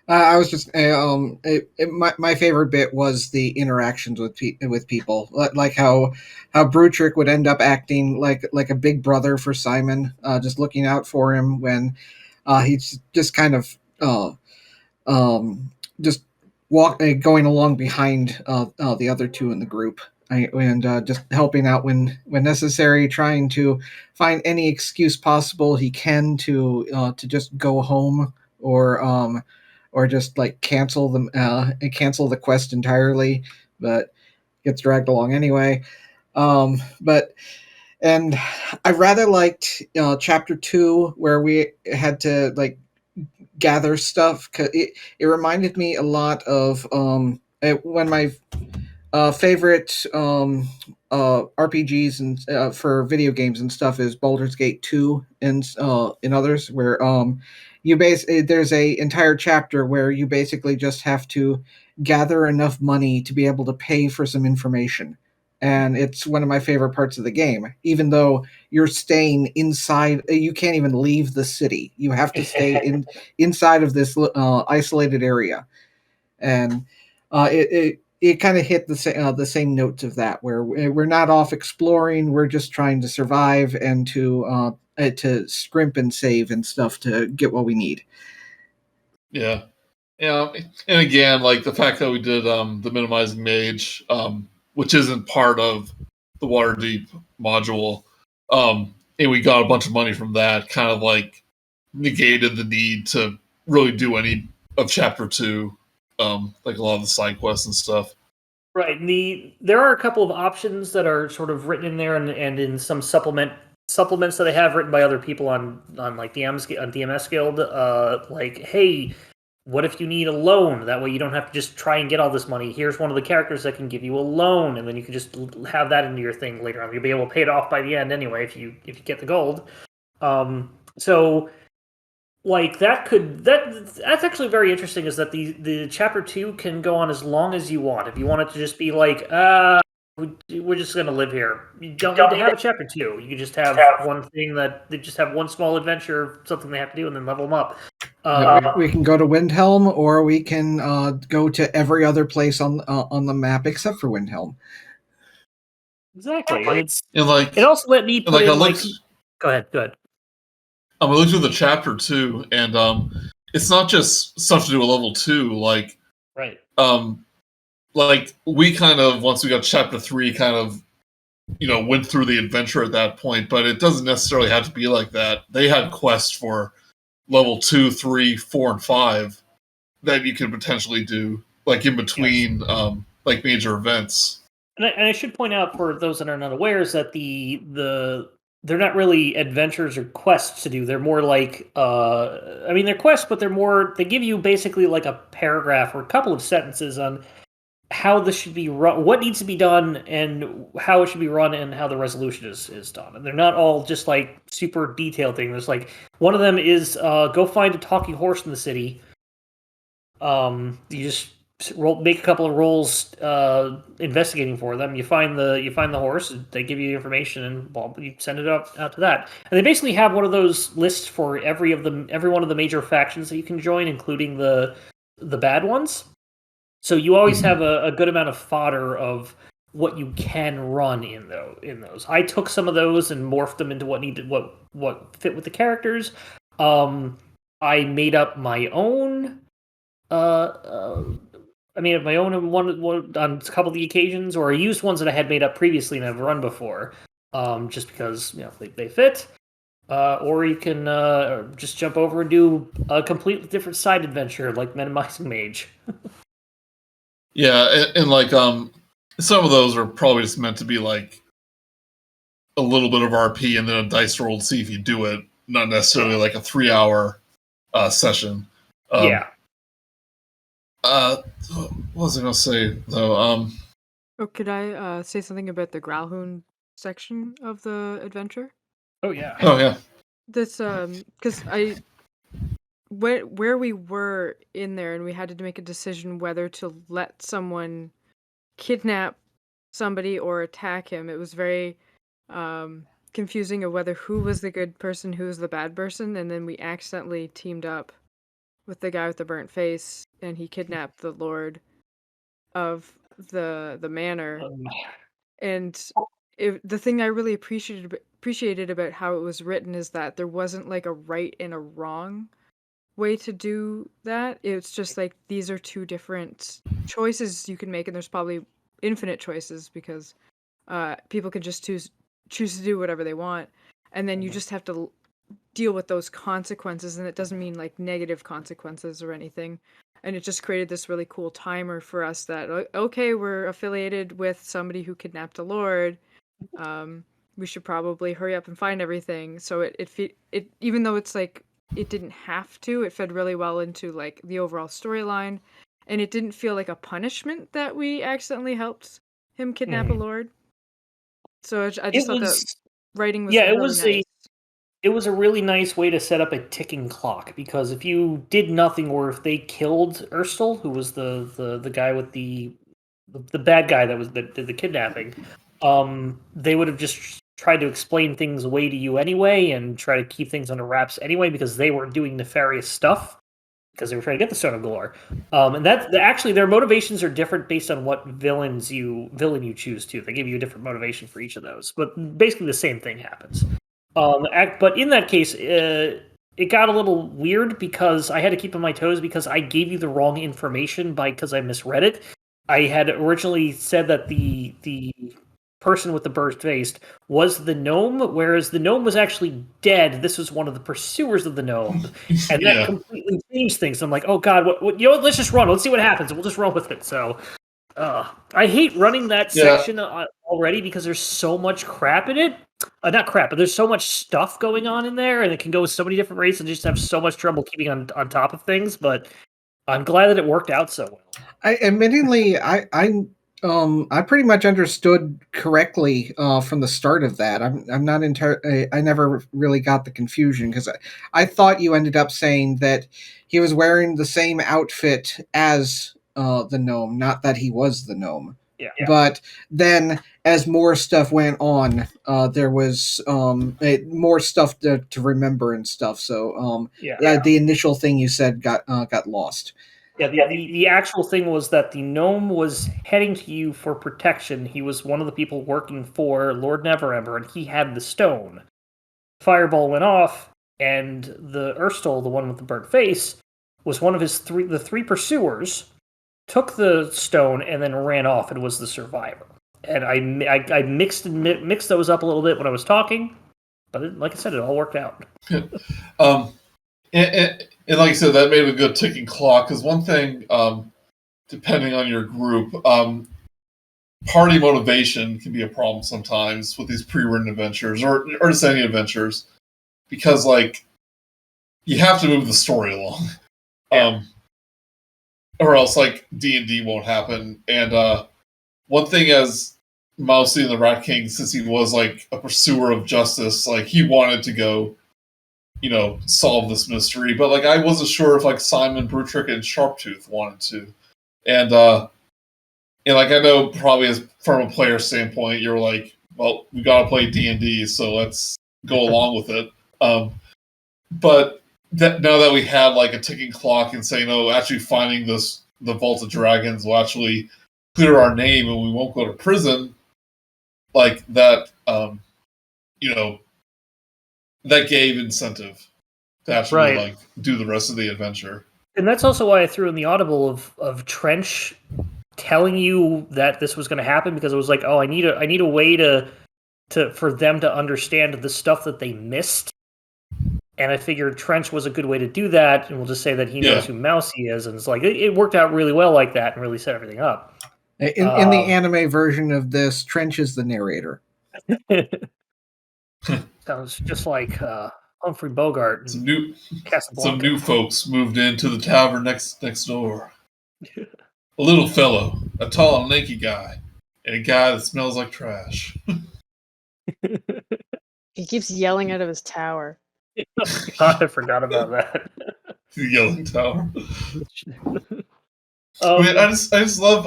I was just my favorite bit was the interactions with people, like how Brutrik would end up acting like a big brother for Simon, just looking out for him when he's just kind of just going along behind the other two in the group, and just helping out when necessary, trying to find any excuse possible he can to just go home or just like cancel the quest entirely, but gets dragged along anyway. But I rather liked chapter 2 where we had to like gather stuff, because it reminded me a lot of when my favorite RPGs and for video games and stuff is Baldur's Gate 2 and in others, where there's a entire chapter where you basically just have to gather enough money to be able to pay for some information. And it's one of my favorite parts of the game. Even though you're staying inside, you can't even leave the city. You have to stay inside of this isolated area. And it kind of hit the same notes of that, where we're not off exploring. We're just trying to survive and to scrimp and save and stuff to get what we need. Yeah. Yeah, and again, like the fact that we did the minimizing mage, which isn't part of the Waterdeep module, and we got a bunch of money from that, kind of like negated the need to really do any of Chapter 2, like a lot of the side quests and stuff. Right. There are a couple of options that are sort of written in there, and in some supplements that I have written by other people on like DMS Guild. Like, hey, what if you need a loan? That way you don't have to just try and get all this money. Here's one of the characters that can give you a loan, and then you can just have that into your thing later on. You'll be able to pay it off by the end anyway if you get the gold. So like that's actually very interesting, is that the chapter 2 can go on as long as you want. If you want it to just be like, we're just going to live here, you don't need to have a chapter 2. You can just have one thing that they just have one small adventure, something they have to do, and then level them up. We can go to Windhelm, or we can go to every other place on the map except for Windhelm. Exactly. And it also let me put in go ahead. I looked through the chapter 2, and it's not just stuff to do with level 2. Like, right. Like we kind of, once we got chapter 3, kind of, went through the adventure at that point. But it doesn't necessarily have to be like that. They had quests for level 2, 3, 4, and 5 that you can potentially do, like in between, like major events. And I should point out, for those that are not aware, is that they're not really adventures or quests to do. They're more like, they're quests, but they give you basically like a paragraph or a couple of sentences on how this should be run, what needs to be done, and how it should be run, and how the resolution is done. And they're not all just like super detailed things. There's like, one of them is go find a talking horse in the city. You just make a couple of rolls investigating for them. You find the horse. They give you information, and you send it out to that. And they basically have one of those lists for every one of the major factions that you can join, including the bad ones. So you always have a good amount of fodder of what you can run in those. I took some of those and morphed them into what fit with the characters. I made up my own. I made up my own on a couple of the occasions, or I used ones that I had made up previously and I've run before, just because they fit. Or you can just jump over and do a completely different side adventure, like Minimizing Mage. Yeah, and like some of those are probably just meant to be like a little bit of RP and then a dice roll to see if you do it, not necessarily like a 3-hour session. Yeah. What was I gonna say though? Could I say something about the Growlhound section of the adventure? Oh yeah. Oh yeah. This because where we were in there, and we had to make a decision whether to let someone kidnap somebody or attack him. It was very confusing of who was the good person, who was the bad person, and then we accidentally teamed up with the guy with the burnt face, and he kidnapped the lord of the manor. And the thing I really appreciated about how it was written is that there wasn't like a right and a wrong way to do that. It's just like, these are two different choices you can make, and there's probably infinite choices, because people can just choose to do whatever they want, and then you just have to deal with those consequences, and it doesn't mean like negative consequences or anything. And it just created this really cool timer for us that, okay, we're affiliated with somebody who kidnapped a lord. We should probably hurry up and find everything. So it even though it's like, it didn't have to, it fed really well into like the overall storyline, and it didn't feel like a punishment that we accidentally helped him kidnap a lord. So I just thought that writing was really nice. It was a really nice way to set up a ticking clock, because if you did nothing, or if they killed Erstel, who was the guy with the bad guy that did the kidnapping, they would have just tried to explain things away to you anyway, and try to keep things under wraps anyway, because they were doing nefarious stuff. because they were trying to get the Stone of Galore. And that's actually their motivations are different based on what villain you choose to. They give you a different motivation for each of those, but basically the same thing happens. But in that case, it got a little weird because I had to keep on my toes because I gave you the wrong information because I misread it. I had originally said that the person with the burst face was the gnome, whereas the gnome was actually dead. This was one of the pursuers of the gnome, and that completely changed things. I'm like, oh god, what let's just run. Let's see what happens. We'll just run with it. So, I hate running that section already because there's so much crap in it. Not crap, but there's so much stuff going on in there, and it can go with so many different rates, and just have so much trouble keeping on top of things. But I'm glad that it worked out so well. I pretty much understood correctly from the start of that. I'm not entirely. I never really got the confusion because I thought you ended up saying that he was wearing the same outfit as the gnome, not that he was the gnome. Yeah. But then, as more stuff went on, there was more stuff to remember and stuff. So the initial thing you said got lost. Yeah, the actual thing was that the gnome was heading to you for protection. He was one of the people working for Lord Neverember, and he had the stone. Fireball went off, and the Erstol, the one with the burnt face, was one of the three pursuers, took the stone, and then ran off and was the survivor. And I mixed those up a little bit when I was talking, but like I said, it all worked out. And like I said, that made a good ticking clock. Because one thing, depending on your group, party motivation can be a problem sometimes with these pre-written adventures or just any adventures, because like you have to move the story along, or else like D&D won't happen. And one thing as Mousey and the Rat King, since he was like a pursuer of justice, like he wanted to go, solve this mystery. But like I wasn't sure if like Simon, Brutrik, and Sharptooth wanted to. And like I know probably as from a player standpoint, you're like, well, we gotta play D&D, so let's go along with it. But now that we had like a ticking clock and saying, oh, actually finding the Vault of Dragons will actually clear our name and we won't go to prison, like that, that gave incentive to actually like do the rest of the adventure. And that's also why I threw in the audible of Trench telling you that this was going to happen, because it was like, oh, I need a way to for them to understand the stuff that they missed. And I figured Trench was a good way to do that, and we'll just say that he knows who Mousey is, and it's like it worked out really well like that and really set everything up. In the anime version of this, Trench is the narrator. Sounds just like Humphrey Bogart. Some new folks moved into the tavern next door. A little fellow, a tall and lanky guy, and a guy that smells like trash. He keeps yelling out of his tower. God, I forgot about that. The yelling tower. I mean, I just love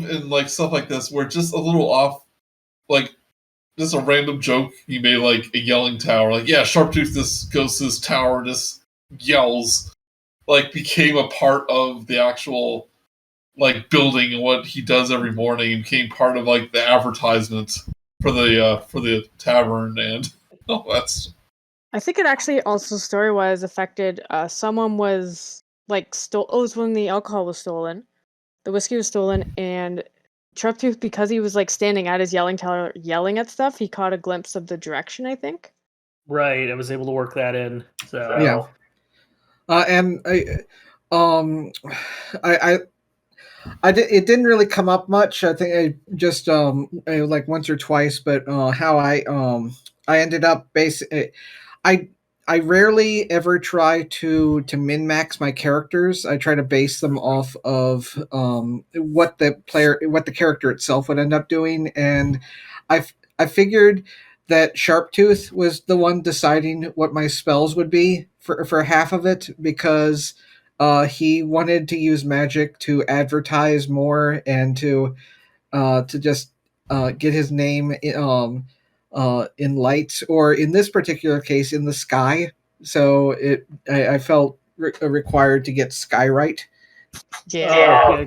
in like stuff like this where just a little off, like just a random joke you made, like a yelling tower, like Sharptooth just goes to this tower and just yells, like became a part of the actual like building and what he does every morning, and became part of like the advertisement for the tavern and all that stuff. I think it actually also story-wise affected someone was like it was when the alcohol was stolen, the whiskey was stolen, and Sharptooth, because he was like standing at his yelling tower yelling at stuff, he caught a glimpse of the direction, I think. Right, I was able to work that in. So yeah. And it didn't really come up much. I think I just like once or twice, but how I ended up basically I rarely ever try to min-max my characters. I try to base them off of what the character itself would end up doing, and I figured that Sharptooth was the one deciding what my spells would be for half of it, because he wanted to use magic to advertise more and to just get his name in lights, or in this particular case in the sky. So I felt required to get Skywrite. Yeah.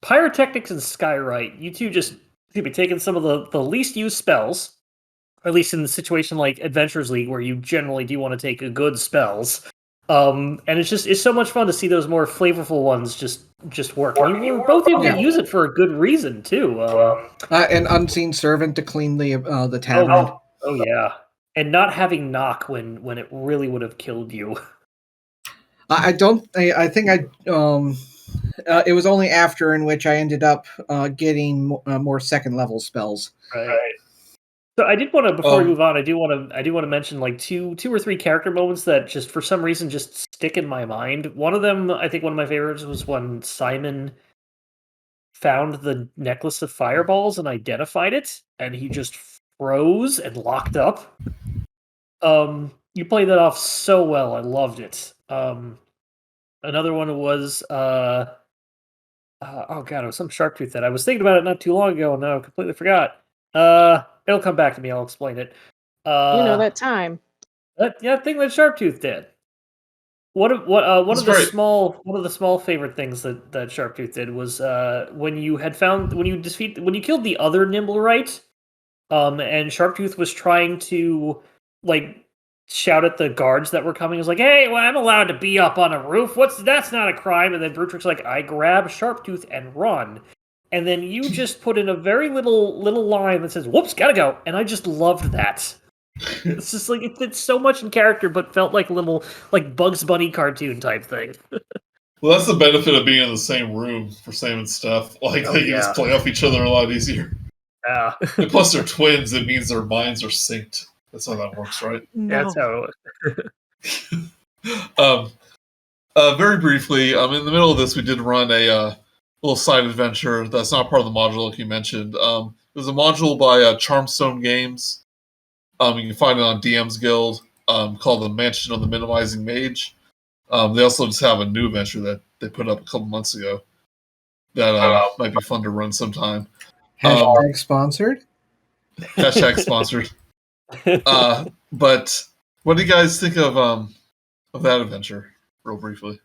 Pyrotechnics and Skywrite, you two just could be taking some of the least used spells, or at least in the situation like Adventurers League, where you generally do want to take a good spells. And it's so much fun to see those more flavorful ones just work. And you were both able to use it for a good reason too. An Unseen Servant to clean the tavern. Oh yeah, and not having knock when it really would have killed you. I think it was only after in which I ended up getting more second level spells. Right. So I did want to, before we move on, I do want to mention like two or three character moments that just for some reason just stick in my mind. One of them, I think one of my favorites was when Simon found the necklace of fireballs and identified it, and he just froze and locked up. You played that off so well. I loved it. Another one was oh god, it was some Sharptooth that I was thinking about it not too long ago, and now I completely forgot. It'll come back to me. I'll explain it. That time. That thing that Sharptooth did. One of the small favorite things that Sharptooth did was when you killed the other Nimblewright, and Sharptooth was trying to like shout at the guards that were coming. It was like, "Hey, well, I'm allowed to be up on a roof. That's not a crime." And then Brutrik's like, "I grab Sharptooth and run." And then you just put in a very little line that says, "Whoops, gotta go." And I just loved that. It's just like it fits so much in character, but felt like a little like Bugs Bunny cartoon type thing. Well, that's the benefit of being in the same room for Sam and Steph. Like they can just play off each other a lot easier. Yeah. And plus, they're twins. It means their minds are synced. That's how that works, right? No. That's how it works. Very briefly, in the middle of this, we did run a little side adventure that's not part of the module like you mentioned. It was a module by Charmstone Games. You can find it on DM's Guild, called The Mansion of the Minimizing Mage. They also just have a new adventure that they put up a couple months ago that might be fun to run sometime. Hashtag sponsored. Hashtag sponsored. But what do you guys think of that adventure, real briefly?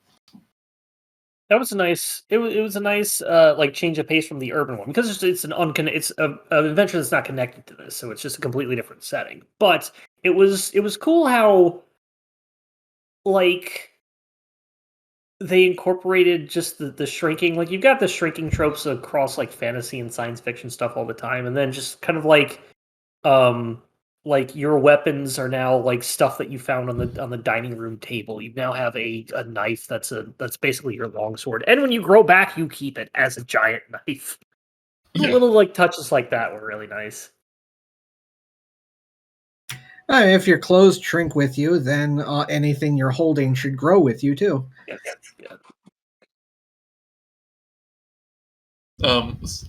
That was a nice. It was a nice like change of pace from the urban one, because it's an adventure that's not connected to this, so it's just a completely different setting. But it was cool how like they incorporated just the shrinking. Like you've got the shrinking tropes across like fantasy and science fiction stuff all the time, and then just kind of like your weapons are now like stuff that you found on the dining room table. You now have a knife that's basically your longsword, and when you grow back, you keep it as a giant knife. Yeah. Little like touches like that were really nice. If your clothes shrink with you, then anything you're holding should grow with you too. Yeah.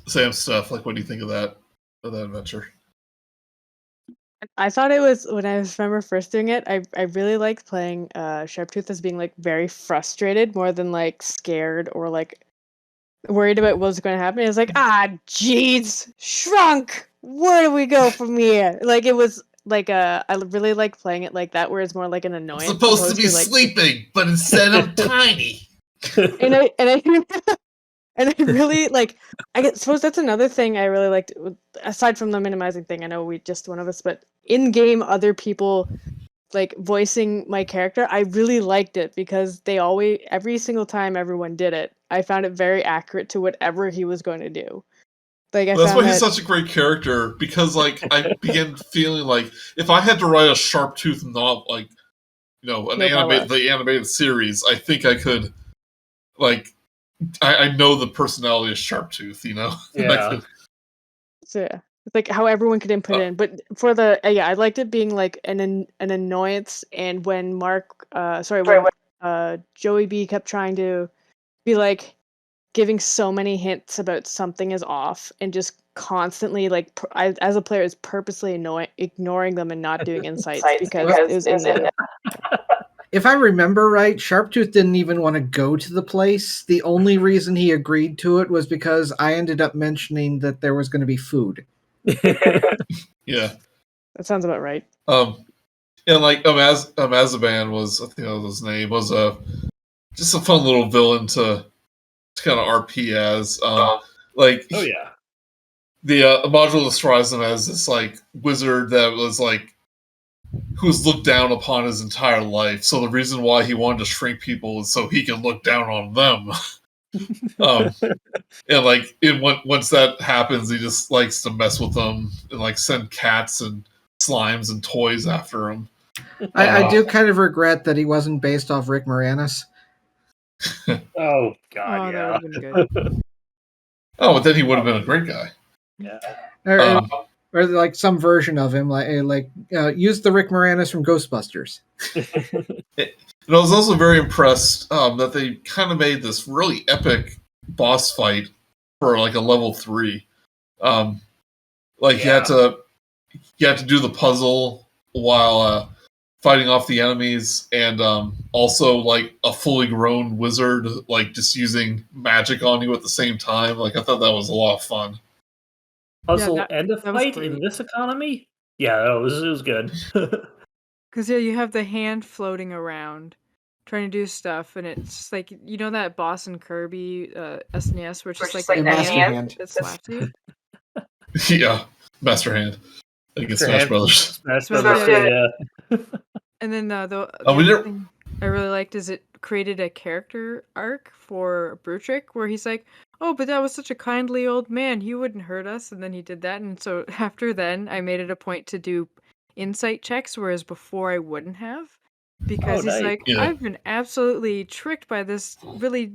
Sam, Steph, like, what do you think of that adventure? I thought it was, when I remember first doing it, I really liked playing Sharptooth as being like very frustrated more than like scared or like worried about what was going to happen. It was like, jeez, shrunk. Where do we go from here? Like it was like I really like playing it like that, where it's more like an annoyance. I'm supposed to be sleeping, but instead I'm tiny. And I really like. I suppose that's another thing I really liked, aside from the minimizing thing. I know we just one of us, but in game, other people like voicing my character. I really liked it because they always, every single time everyone did it, I found it very accurate to whatever he was going to do. Like that's why he's such a great character, because like I began feeling like if I had to write a Sharptooth novel, like the animated series, I think I could like. I know the personality of Sharptooth, Yeah. So yeah, it's like how everyone could input in, but for the I liked it being like an annoyance, and when Joey B kept trying to be like giving so many hints about something is off, and just constantly like as a player is purposely ignoring them and not doing insights because it was in there. If I remember right, Sharptooth didn't even want to go to the place. The only reason he agreed to it was because I ended up mentioning that there was going to be food. Yeah. That sounds about right. And like Amazaban was, I think that was his name, was just a fun little villain to kind of RP as. Like, Oh yeah. the module describes him as this like wizard that was like who was looked down upon his entire life. So the reason why he wanted to shrink people is so he can look down on them. And like once that happens, he just likes to mess with them and like send cats and slimes and toys after him. I do kind of regret that he wasn't based off Rick Moranis. Oh god, That yeah. would have been good. Oh, but then he would have been a great guy. Yeah. Or like some version of him, use the Rick Moranis from Ghostbusters. And I was also very impressed that they kind of made this really epic boss fight for like a level 3. Like you had to do the puzzle while fighting off the enemies, and also like a fully grown wizard like just using magic on you at the same time. Like I thought that was a lot of fun. Puzzle and a that was fight in great. this economy? Yeah, it was good. Because you have the hand floating around, trying to do stuff, and it's like that boss in Kirby SNES, where it's just like a a master hand hand. that slaps you. Yeah, Master Hand. Like in Smash Brothers. Smash Smash Brothers, Brothers. yeah. And then the we other never- thing I really liked is it created a character arc for Brutrik, where he's like, "Oh, but that was such a kindly old man. He wouldn't hurt us." And then he did that, and so after then, I made it a point to do insight checks, whereas before I wouldn't have, because he's nice. like, Yeah. "I've been absolutely tricked by this really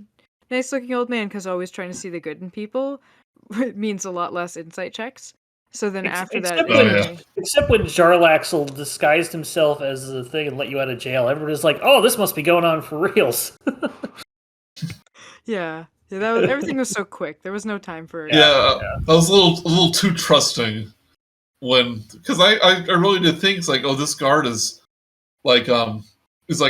nice-looking old man," because always trying to see the good in people means a lot less insight checks. So then after that, Except when Jarlaxle disguised himself as the thing and let you out of jail, everybody's like, "Oh, this must be going on for reals." yeah, that was everything was so quick. There was no time for it. Yeah, I was a little too trusting because I really did think like, oh, this guard is like on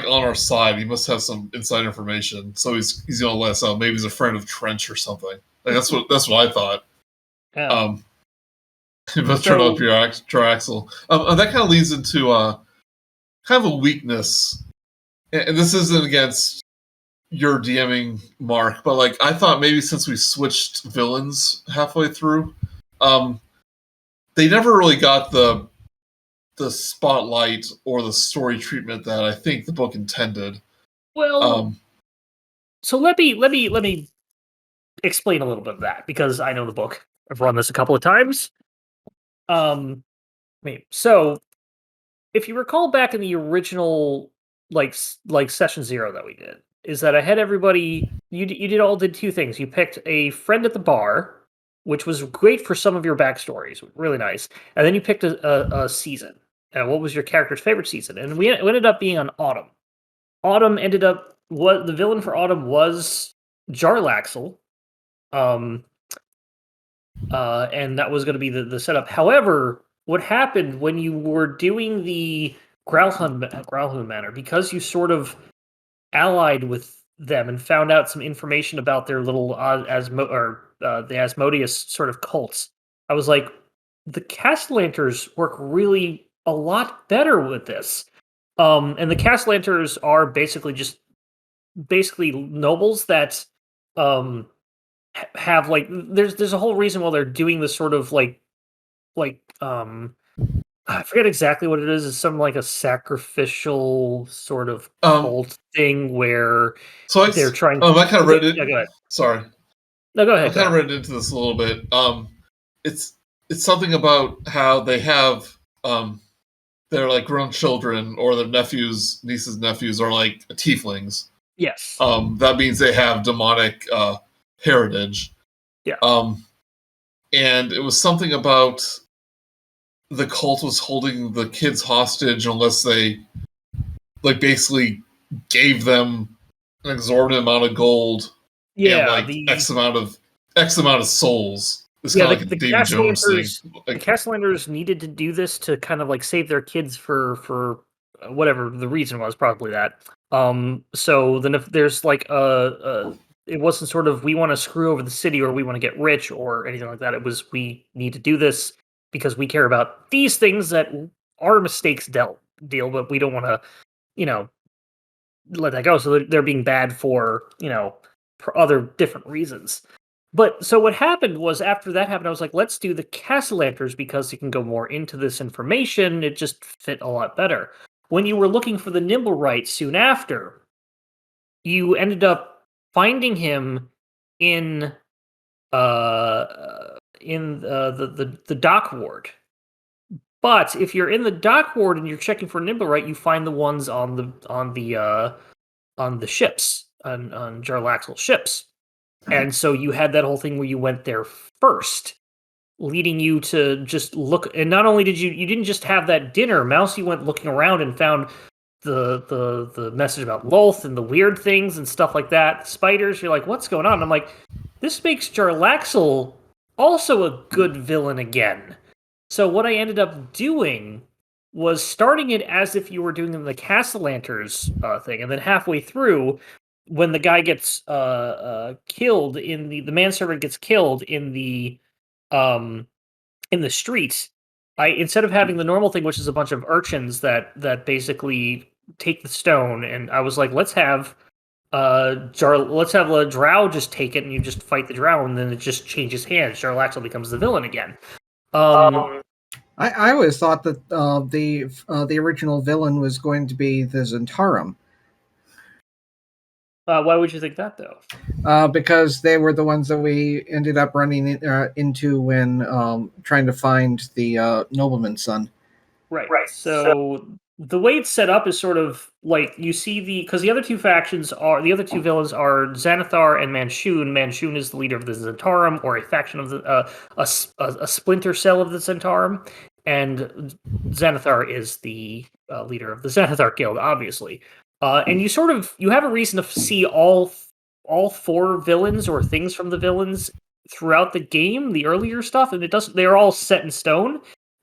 our side. He must have some inside information, so he's gonna let us out. Maybe he's a friend of Trench or something. Like that's what I thought. Yeah. But turn up your Draxel. And that kind of leads into kind of a weakness, and this isn't against your DMing, Mark, but like I thought maybe since we switched villains halfway through, they never really got the spotlight or the story treatment that I think the book intended. Well, so let me explain a little bit of that, because I know the book. I've run this a couple of times. So if you recall back in the original like session 0 that we did, is that I had everybody you did two things. You picked a friend at the bar, which was great for some of your backstories, really nice, and then you picked a season. And what was your character's favorite season? And we ended up being on Autumn. Autumn ended up the villain for Autumn was Jarlaxle. And that was going to be the setup. However, what happened when you were doing the Growlhound Manor, because you sort of allied with them and found out some information about their little the Asmodeus sort of cults, I was like, the Castlanters work really a lot better with this. And the Castlanters are basically nobles that have like there's a whole reason why they're doing this sort of like I forget exactly what it is. It's some like a sacrificial sort of cult thing where they're trying. I kind of read it. Yeah, go ahead. Sorry. No, go ahead. I kind of read into this a little bit. It's something about how they have their like grown children or their nieces, nephews are like tieflings. Yes. That means they have demonic heritage. Yeah. And it was something about the cult was holding the kids hostage unless they like basically gave them an exorbitant amount of gold. Yeah, and like X amount of souls. It's yeah, kind of like a David Jones thing. The Castellanders needed to do this to kind of like save their kids for whatever the reason was, probably that. So then if there's like it wasn't sort of we want to screw over the city or we want to get rich or anything like that. It was we need to do this because we care about these things that our mistakes dealt deal, but we don't want to, let that go. So they're being bad for, for other different reasons. But so what happened was after that happened, I was like, let's do the Castellanters because you can go more into this information. It just fit a lot better. When you were looking for the Nimblewright soon after, you ended up finding him in the dock ward. But if you're in the dock ward and you're checking for Nimblewright, you find the ones on the ships, on Jarlaxle's ships. And so you had that whole thing where you went there first, leading you to just look. And not only did you didn't just have that dinner. Mousey went looking around and found the message about Lolth and the weird things and stuff like that. Spiders. You're like, what's going on? And I'm like, this makes Jarlaxle also a good villain again. So what I ended up doing was starting it as if you were doing the Castellanters thing, and then halfway through, when the guy gets killed in the manservant gets killed in the streets, I instead of having the normal thing, which is a bunch of urchins that basically take the stone, and I was like, let's have a drow just take it, and you just fight the drow, and then it just changes hands. Jarlaxle becomes the villain again. I always thought that the original villain was going to be the Zentarum. Why would you think that, though? Because they were the ones that we ended up running into when trying to find the nobleman's son. Right. So the way it's set up is sort of like you see because the other two villains are Xanathar and Manshoon. Manshoon is the leader of the Zentarum, or a faction of a splinter cell of the Zentarum, and Xanathar is the leader of the Xanathar Guild, obviously. And you have a reason to see all four villains or things from the villains throughout the game, the earlier stuff, and they're all set in stone.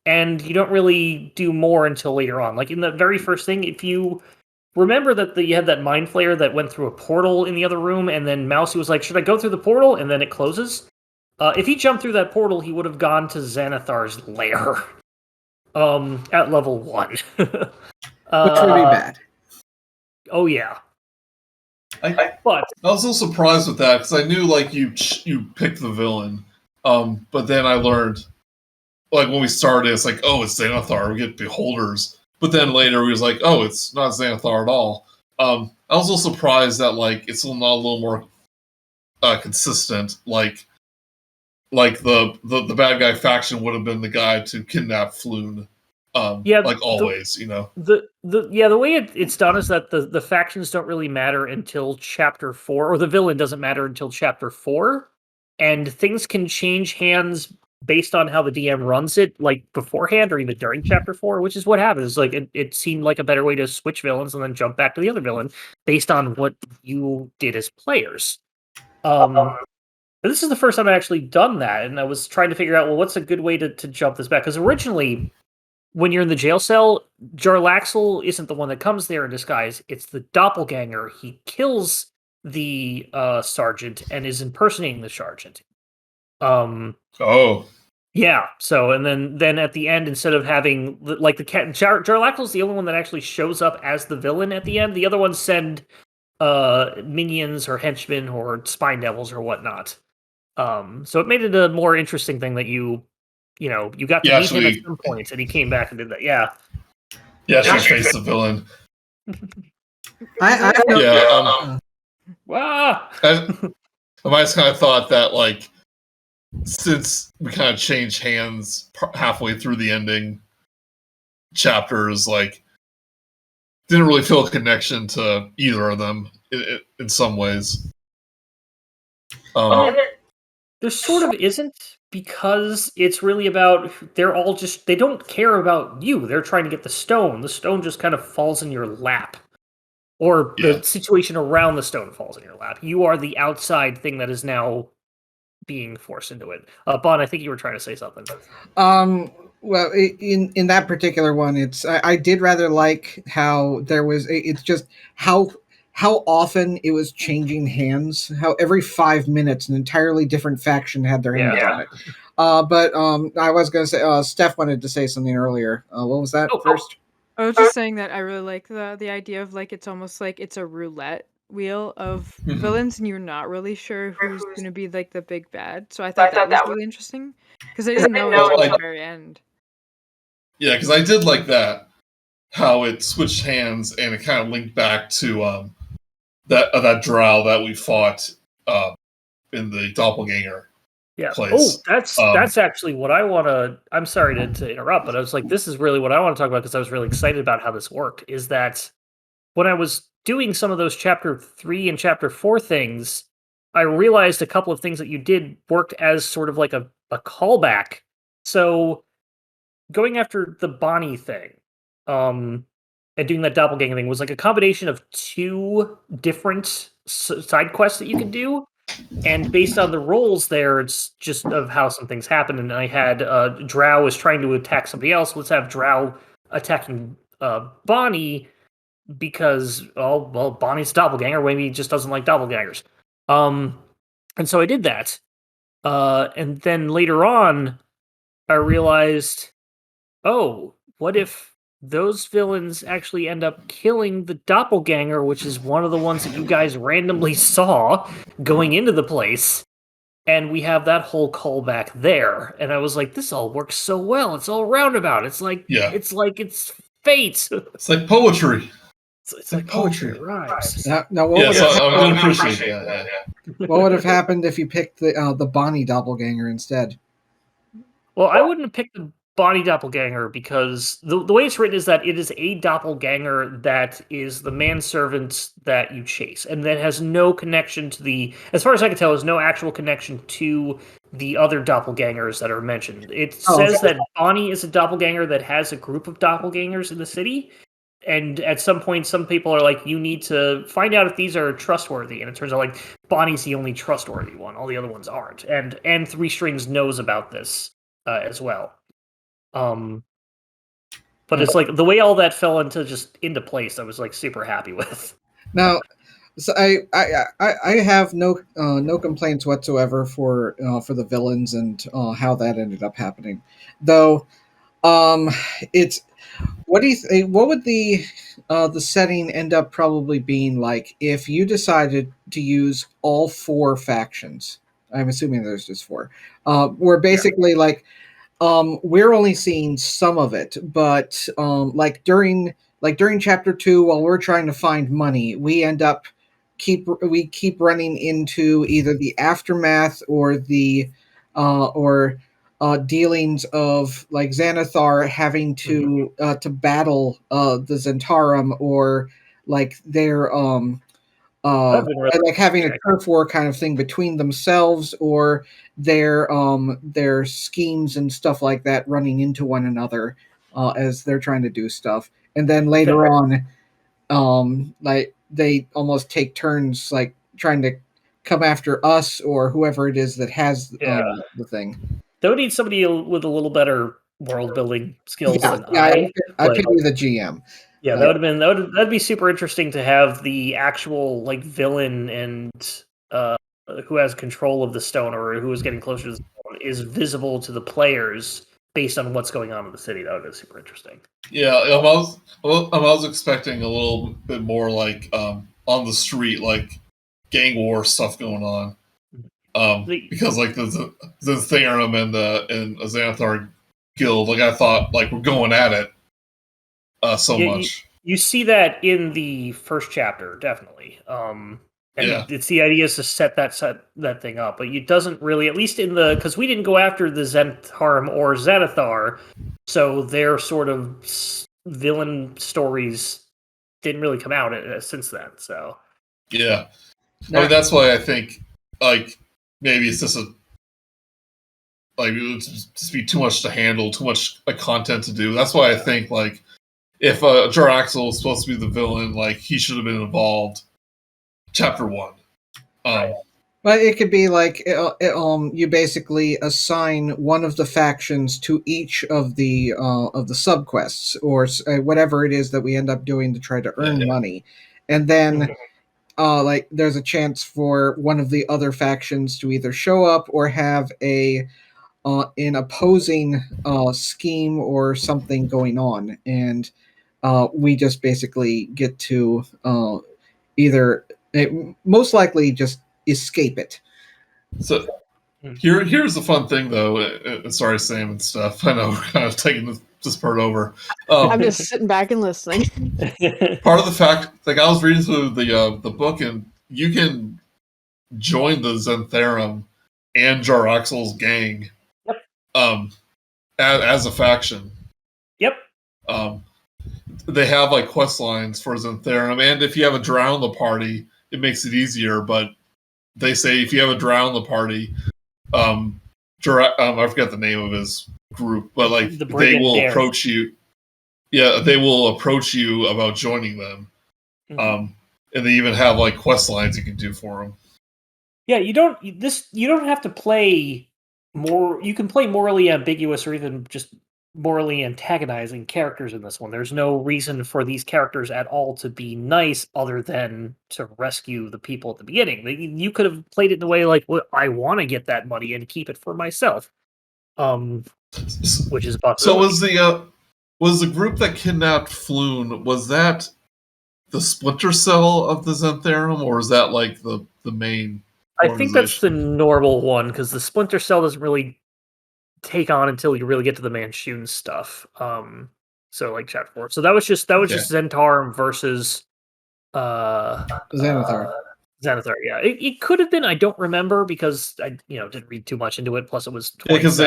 And you don't really do more until later on. Like in the very first thing, if you remember that you had that mind flayer that went through a portal in the other room, and then Mousey was like, should I go through the portal? And then it closes. If he jumped through that portal, he would have gone to Xanathar's lair at level 1. Which would be bad. Oh, yeah. I was a little surprised with that, because I knew you picked the villain. But then I learned, when we started, it's like, oh, it's Xanathar, we get beholders. But then later we was like, oh, it's not Xanathar at all. I was a little surprised that it's not a little more consistent. Like the bad guy faction would have been the guy to kidnap Floon. Always, The way it's done is that the factions don't really matter until chapter 4, or the villain doesn't matter until chapter 4, and things can change hands based on how the DM runs it, beforehand or even during chapter 4, which is what happens. It seemed like a better way to switch villains and then jump back to the other villain based on what you did as players. But this is the first time I actually done that, and I was trying to figure out, well, what's a good way to jump this back? Because originally, when you're in the jail cell, Jarlaxle isn't the one that comes there in disguise. It's the doppelganger. He kills the sergeant and is impersonating the sergeant. Oh. Yeah. So, and then at the end, instead of having the cat, Jarlaxle's the only one that actually shows up as the villain at the end. The other ones send minions or henchmen or spine devils or whatnot. So it made it a more interesting thing that you got to meet him at some point, and he came back and did that. Yeah. Yeah, she faced the villain. I just kind of thought that, since we kind of changed hands halfway through the ending chapters, didn't really feel a connection to either of them in some ways. There sort of isn't, because it's really about, they don't care about you. They're trying to get the stone. The stone just kind of falls in your lap. Or the situation around the stone falls in your lap. You are the outside thing that is now being forced into it. Bon, I think you were trying to say something. Well, in that particular one, I did rather like how it's just how often it was changing hands. How every 5 minutes an entirely different faction had their hands on it. But I was going to say, Steph wanted to say something earlier. What was that first? I was just saying that I really like the idea of like it's almost like it's a roulette wheel of Mhm. villains, and you're not really sure who's gonna be like the big bad. So I thought that was really interesting because I didn't know Well, until I- the very end. Yeah, because I did like that, how it switched hands and it kind of linked back to that drow that we fought in the doppelganger Yeah. place. That's actually what I want to. I'm sorry to interrupt, but I was like, this is really what I want to talk about because I was really excited about how this worked. Is that when I was doing some of those chapter 3 and chapter 4 things, I realized a couple of things that you did worked as sort of like a callback. So going after the Bonnie thing, and doing that doppelganger thing was like a combination of 2 different side quests that you could do. And based on the rolls there, it's just of how some things happen. And I had Drow was trying to attack somebody else. Let's have Drow attacking Bonnie because, oh, well, Bonnie's a doppelganger. Maybe he just doesn't like doppelgangers. And so I did that. And then later on, I realized, oh, what if those villains actually end up killing the doppelganger, which is one of the ones that you guys randomly saw going into the place? And we have that whole callback there. And I was like, this all works so well. It's all roundabout. It's like it's fate. It's like poetry. It's like poetry. It rhymes. Now what, Yeah, would so have, I'm going to appreciate that. Yeah. what would have happened if you picked the Bonnie doppelganger instead? Well, I wouldn't have picked the Bonnie doppelganger because the way it's written is that it is a doppelganger that is the manservant that you chase, and that has no connection to the, as far as I can tell, there's no actual connection to the other doppelgangers that are mentioned. It says that Bonnie is a doppelganger that has a group of doppelgangers in the city, and at some point, some people are like, you need to find out if these are trustworthy, and it turns out like Bonnie's the only trustworthy one. All the other ones aren't, and Three Strings knows about this as well. But it's like the way all that fell into place, I was like super happy with. Now, so I have no complaints whatsoever for the villains and how that ended up happening, though. It's what do you what would the setting end up probably being like if you decided to use all 4 factions? I'm assuming there's just 4. Where basically we're only seeing some of it, but during chapter 2, while we're trying to find money, we end up keep running into either the aftermath or the dealings of like Xanathar having to battle the Zentarum, or like their like having a turf war kind of thing between themselves, or their schemes and stuff like that running into one another as they're trying to do stuff. And then later on, like they almost take turns like trying to come after us or whoever it is that has the thing. They would need somebody with a little better world building skills than I but- pity the GM. Yeah, that would have been that'd be super interesting to have the actual like villain and who has control of the stone or who is getting closer to the stone is visible to the players based on what's going on in the city. That would be super interesting. Yeah, I was expecting a little bit more like on the street, like gang war stuff going on. Because like the Therum and the Xanathar guild, like I thought like we're going at it so much. You see that in the first chapter, definitely. And it's the idea is to set that thing up, but it doesn't really, at least in the, because we didn't go after the Zentharum or Xanathar, so their sort of villain stories didn't really come out since then. So yeah, I mean that's why I think like maybe it's just it would just be too much to handle, too much like content to do. That's why I think like if Jaraxel is supposed to be the villain, like he should have been involved. Chapter 1. But it could be like you basically assign one of the factions to each of the subquests or whatever it is that we end up doing to try to earn money, and then like there's a chance for one of the other factions to either show up or have an opposing scheme or something going on, and we just basically get to either most likely just escape it. So here's the fun thing, though. Sorry, Sam and stuff. I know we're kind of taking this part over. I'm just sitting back and listening. Part of the fact, like I was reading through the book, and you can join the Xantherum and Jaraxel's gang, as a faction. Yep. They have like quest lines for Xantherum, and if you have a drown the party, it makes it easier. But they say if you have a drown the party, I forgot the name of his group, but like they will approach you. Yeah, they will approach you about joining them. And they even have like quest lines you can do for them. Yeah, you don't have to play more. You can play morally ambiguous or even just morally antagonizing characters in this one. There's no reason for these characters at all to be nice other than to rescue the people at the beginning. You could have played it in a way like, well, I want to get that money and keep it for myself. Which is possibility. So was the group that kidnapped Floon, was that the splinter cell of the Xantherum, or is that like the main? I think that's the normal one, because the splinter cell doesn't really take on until you really get to the Manchun stuff. So like chapter 4. So that was just Zentarum versus Xanathar. Xanathar, yeah. It could have been, I don't remember, because I didn't read too much into it, plus it was 20 because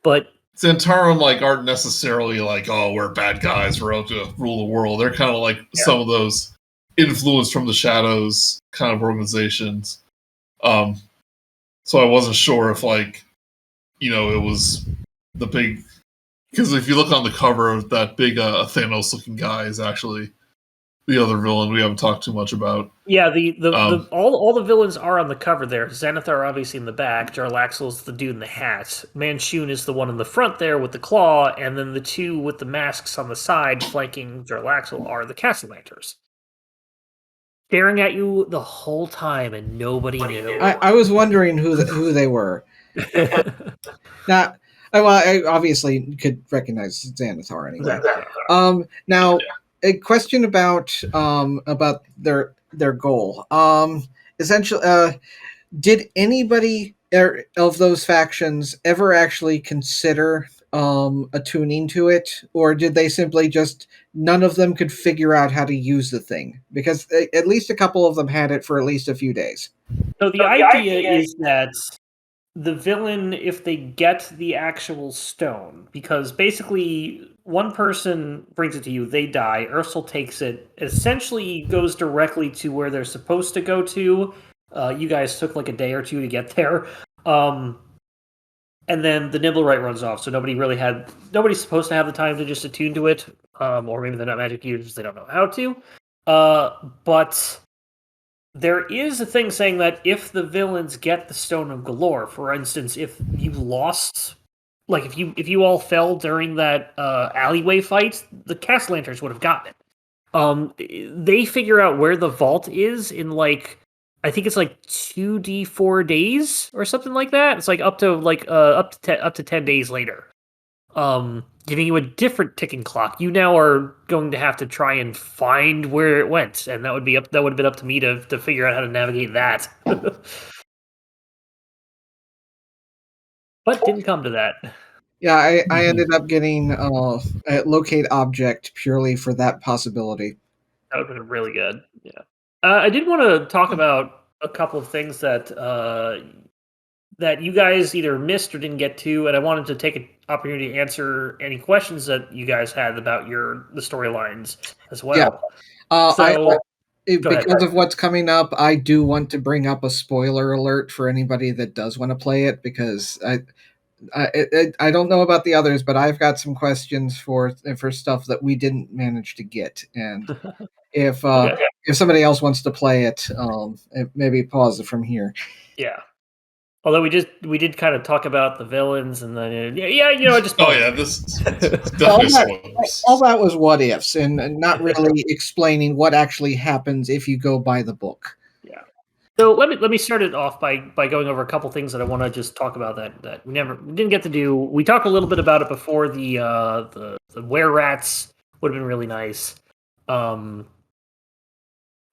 but Zentarum like aren't necessarily like, oh, we're bad guys, we're out to rule the world. They're kind of like some of those influence from the shadows kind of organizations. So I wasn't sure if like, it was the big, because if you look on the cover of that big Thanos looking guy is actually the other villain we haven't talked too much about. Yeah, all the villains are on the cover there. Xanathar obviously in the back. Jarlaxle's the dude in the hat. Manchun is the one in the front there with the claw, and then the two with the masks on the side flanking Jarlaxle are the Castellanters. Staring at you the whole time, and nobody knew. I was wondering who they were. Now, I obviously could recognize Xanathar anyway. Now, a question about their goal. Essentially, did anybody of those factions ever actually consider attuning to it, or did they simply just none of them could figure out how to use the thing? Because at least a couple of them had it for at least a few days. So the idea is that the villain, if they get the actual stone, because basically one person brings it to you, they die, Ursel takes it, essentially goes directly to where they're supposed to go to. You guys took like a day or two to get there. And then the Nibblerite runs off, so nobody's supposed to have the time to just attune to it, or maybe they're not magic users, they don't know how to. But there is a thing saying that if the villains get the Stone of Galore, for instance, if you lost, like if you all fell during that alleyway fight, the Castellanters would have gotten it. They figure out where the vault is in I think it's 2d4 days or something like that. It's up to 10 days later. Giving you a different ticking clock. You now are going to have to try and find where it went, and that would have been up to me to figure out how to navigate that. But didn't come to that. Yeah, I ended up getting a locate object purely for that possibility. That would have been really good. Yeah. I did want to talk about a couple of things that you guys either missed or didn't get to, and I wanted to take an opportunity to answer any questions that you guys had about the storylines as well. Yeah. Because of what's coming up, I do want to bring up a spoiler alert for anybody that does want to play it, because I don't know about the others, but I've got some questions for stuff that we didn't manage to get, and if somebody else wants to play it, maybe pause it from here. Yeah. Although we did kind of talk about the villains, and then just this definitely spoilers. All that was what ifs, and not really explaining what actually happens if you go by the book. Yeah. So let me start it off by going over a couple things that I want to just talk about that we didn't get to do. We talked a little bit about it before the were rats would have been really nice.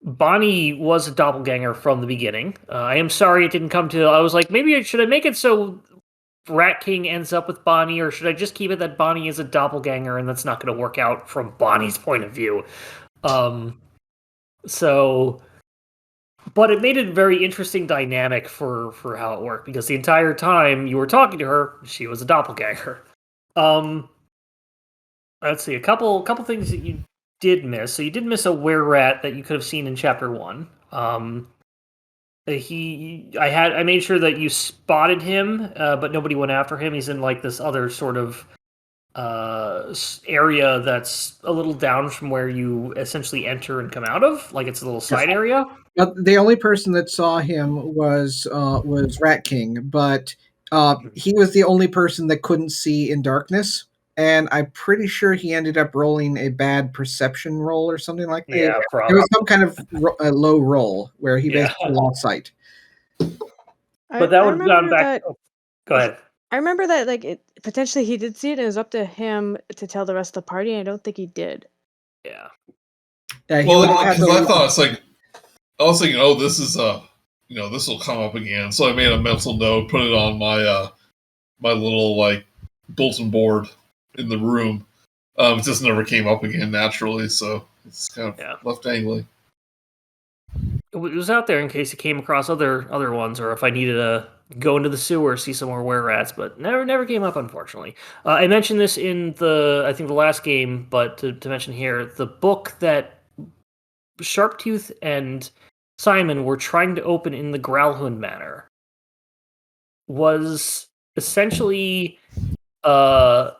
Bonnie was a doppelganger from the beginning. I am sorry it didn't come to. I was like, maybe should I make it so Rat King ends up with Bonnie, or should I just keep it that Bonnie is a doppelganger and that's not going to work out from Bonnie's point of view? So, but it made it a very interesting dynamic for how it worked, because the entire time you were talking to her, she was a doppelganger. Let's see, a couple things that you did miss. So you did miss a were-rat that you could have seen in chapter 1. I made sure that you spotted him, but nobody went after him. He's in like this other sort of area that's a little down from where you essentially enter and come out of. Like it's a little side area. The only person that saw him was Rat King, but he was the only person that couldn't see in darkness. And I'm pretty sure he ended up rolling a bad perception roll or something like that. Yeah, It was some kind of a low roll where he basically lost sight. But that would have gone back. Go ahead. I remember that potentially he did see it, and it was up to him to tell the rest of the party, and I don't think he did. Yeah. Well, because I thought it's like, I was thinking, oh, this is this will come up again. So I made a mental note, put it on my my little like bulletin board in the room. It just never came up again naturally, so it's kind of left dangling. It was out there in case you came across other ones, or if I needed to go into the sewer, see some more were-rats, but never came up, unfortunately. I mentioned this in the last game, but to mention here, the book that Sharptooth and Simon were trying to open in the Growlhund Manor was essentially a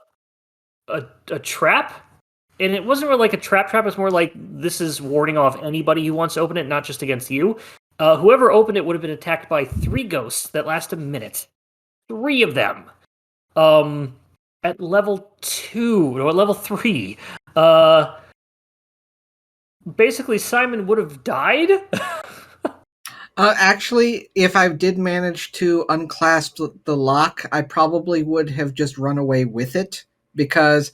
trap. And it wasn't really like a trap. It's more like this is warding off anybody who wants to open it, not just against you. Whoever opened it would have been attacked by 3 ghosts that last a minute. 3 of them. At level 2, or level 3. Basically, Simon would have died. Actually, if I did manage to unclasp the lock, I probably would have just run away with it, because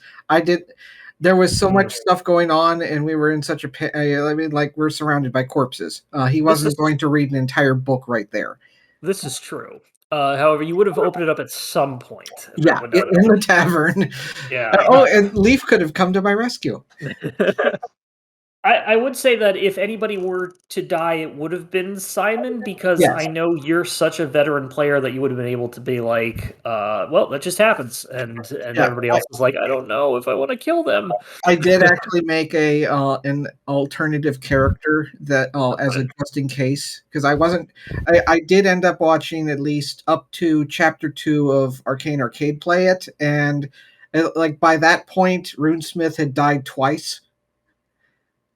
there was so much stuff going on, and we were in such a we're surrounded by corpses. He wasn't going to read an entire book right there. This is true. However, you would have opened it up at some point. Yeah, in the tavern. Yeah. And Leaf could have come to my rescue. I would say that if anybody were to die, it would have been Simon, because I know you're such a veteran player that you would have been able to be like, well, that just happens. And everybody else was like, I don't know if I want to kill them. I did actually make an alternative character that as a just in case, because I did end up watching at least up to chapter 2 of Arcane Arcade play it, and like by that point, Runesmith had died twice.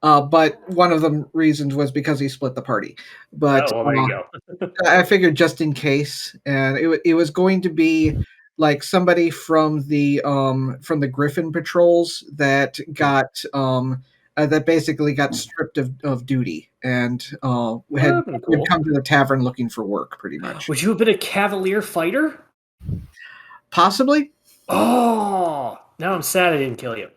But one of the reasons was because he split the party. But there you go. I figured just in case, and it was going to be like somebody from the Griffin patrols that got that basically got stripped of duty and had come to the tavern looking for work, pretty much. Would you have been a Cavalier fighter? Possibly. Oh, now I'm sad I didn't kill you.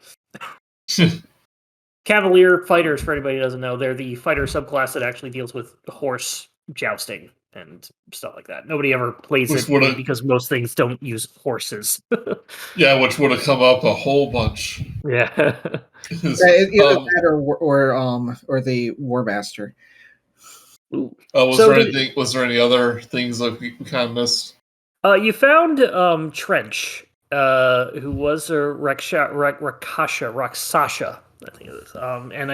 Cavalier fighters, for anybody who doesn't know, they're the fighter subclass that actually deals with horse jousting and stuff like that. Nobody ever plays it because most things don't use horses. Yeah, which would have come up a whole bunch. Yeah. Either that or the War Master. Was there any other things that we kind of missed? You found Trench, who was a Raksasha, I think it is. And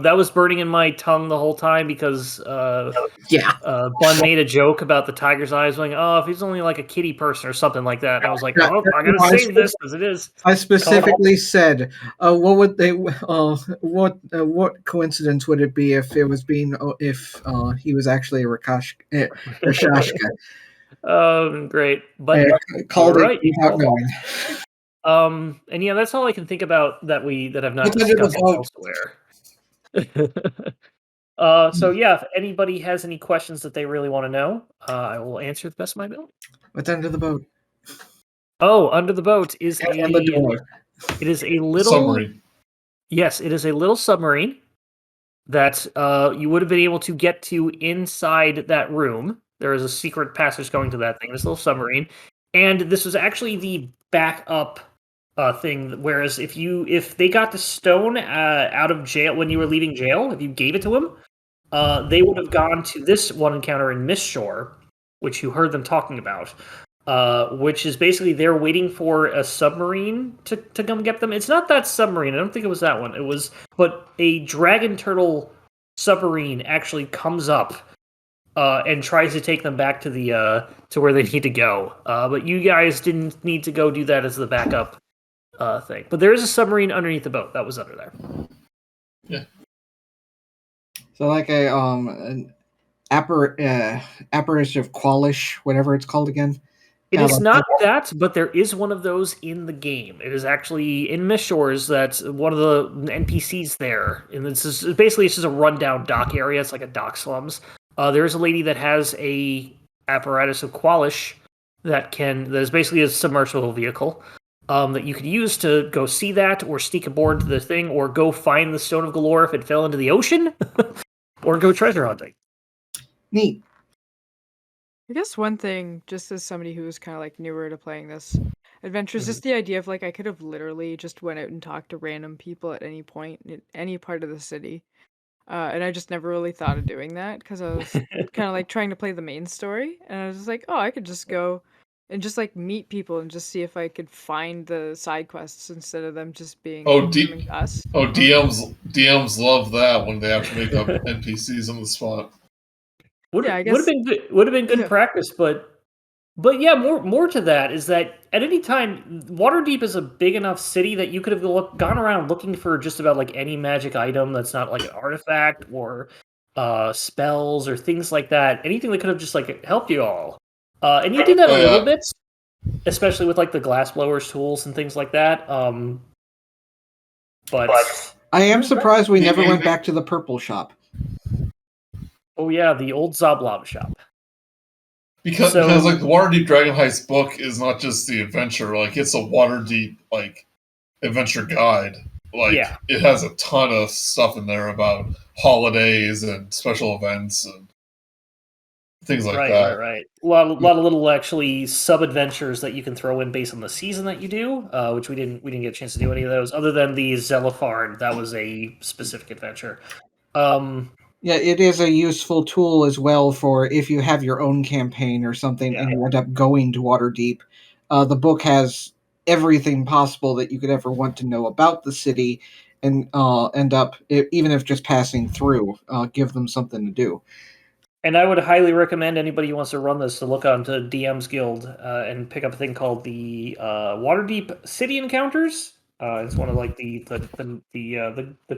that was burning in my tongue the whole time, because Bun made a joke about the tiger's eyes, going, oh, if he's only like a kitty person or something like that. And I was like, oh, I gotta save this because it is. I specifically said, what coincidence would it be if it was he was actually a Rakashka? Great. But I called it without knowing. And yeah, that's all I can think about that I've not discussed elsewhere. So yeah, if anybody has any questions that they really want to know, I will answer the best of my ability. What's under the boat? Oh, under the boat is it is a little Summary. Yes, it is a little submarine that you would have been able to get to inside that room. There is a secret passage going to that thing, this little submarine. And this was actually the backup thing. Whereas if they got the stone out of jail when you were leaving jail, if you gave it to them, they would have gone to this one encounter in Mistshore, which you heard them talking about. Which is basically they're waiting for a submarine to come get them. It's not that submarine. I don't think it was that one. But a dragon turtle submarine actually comes up and tries to take them back to the to where they need to go. But you guys didn't need to go do that as the backup thing. But there is a submarine underneath the boat that was under there. Yeah. So like an apparition of Qualish, whatever it's called again. It Yeah, is like not that, but there is one of those in the game. It is actually in Mistshores. That's one of the NPCs there, and this is basically it's just a rundown dock area. It's like a dock slums. There is a lady that has a apparatus of Qualish that is basically a submersible vehicle that you could use to go see that, or sneak aboard to the thing, or go find the Stone of Galore if it fell into the ocean, or go treasure hunting. Neat. I guess one thing, just as somebody who was kind of like newer to playing this adventure, is just the idea of like I could have literally just went out and talked to random people at any point in any part of the city, and I just never really thought of doing that because I was kind of like trying to play the main story, and I was just like, oh, I could just go and just like meet people and just see if I could find the side quests instead of them just being coming to us. DMs love that when they have to make up NPCs on the spot. Would have been good. Would have been good practice, but yeah, more to that is that at any time, Waterdeep is a big enough city that you could have gone around looking for just about like any magic item that's not like an artifact or spells or things like that. Anything that could have just like helped you all, and you did that a little bit, especially with like the glassblowers tools and things like that. But I am surprised we never went back to the purple shop. Oh yeah, the old Zoblob shop. Because like the Waterdeep Dragon Heist book is not just the adventure, like it's a Waterdeep like adventure guide. Like it has a ton of stuff in there about holidays and special events and things like that. Right. A lot of little actually sub adventures that you can throw in based on the season that you do, which we didn't get a chance to do any of those other than the Zelifard. That was a specific adventure. Yeah, it is a useful tool as well for if you have your own campaign or something and you end up going to Waterdeep. The book has everything possible that you could ever want to know about the city and end up, even if just passing through, give them something to do. And I would highly recommend anybody who wants to run this to look onto DM's Guild and pick up a thing called the Waterdeep City Encounters. It's one of like the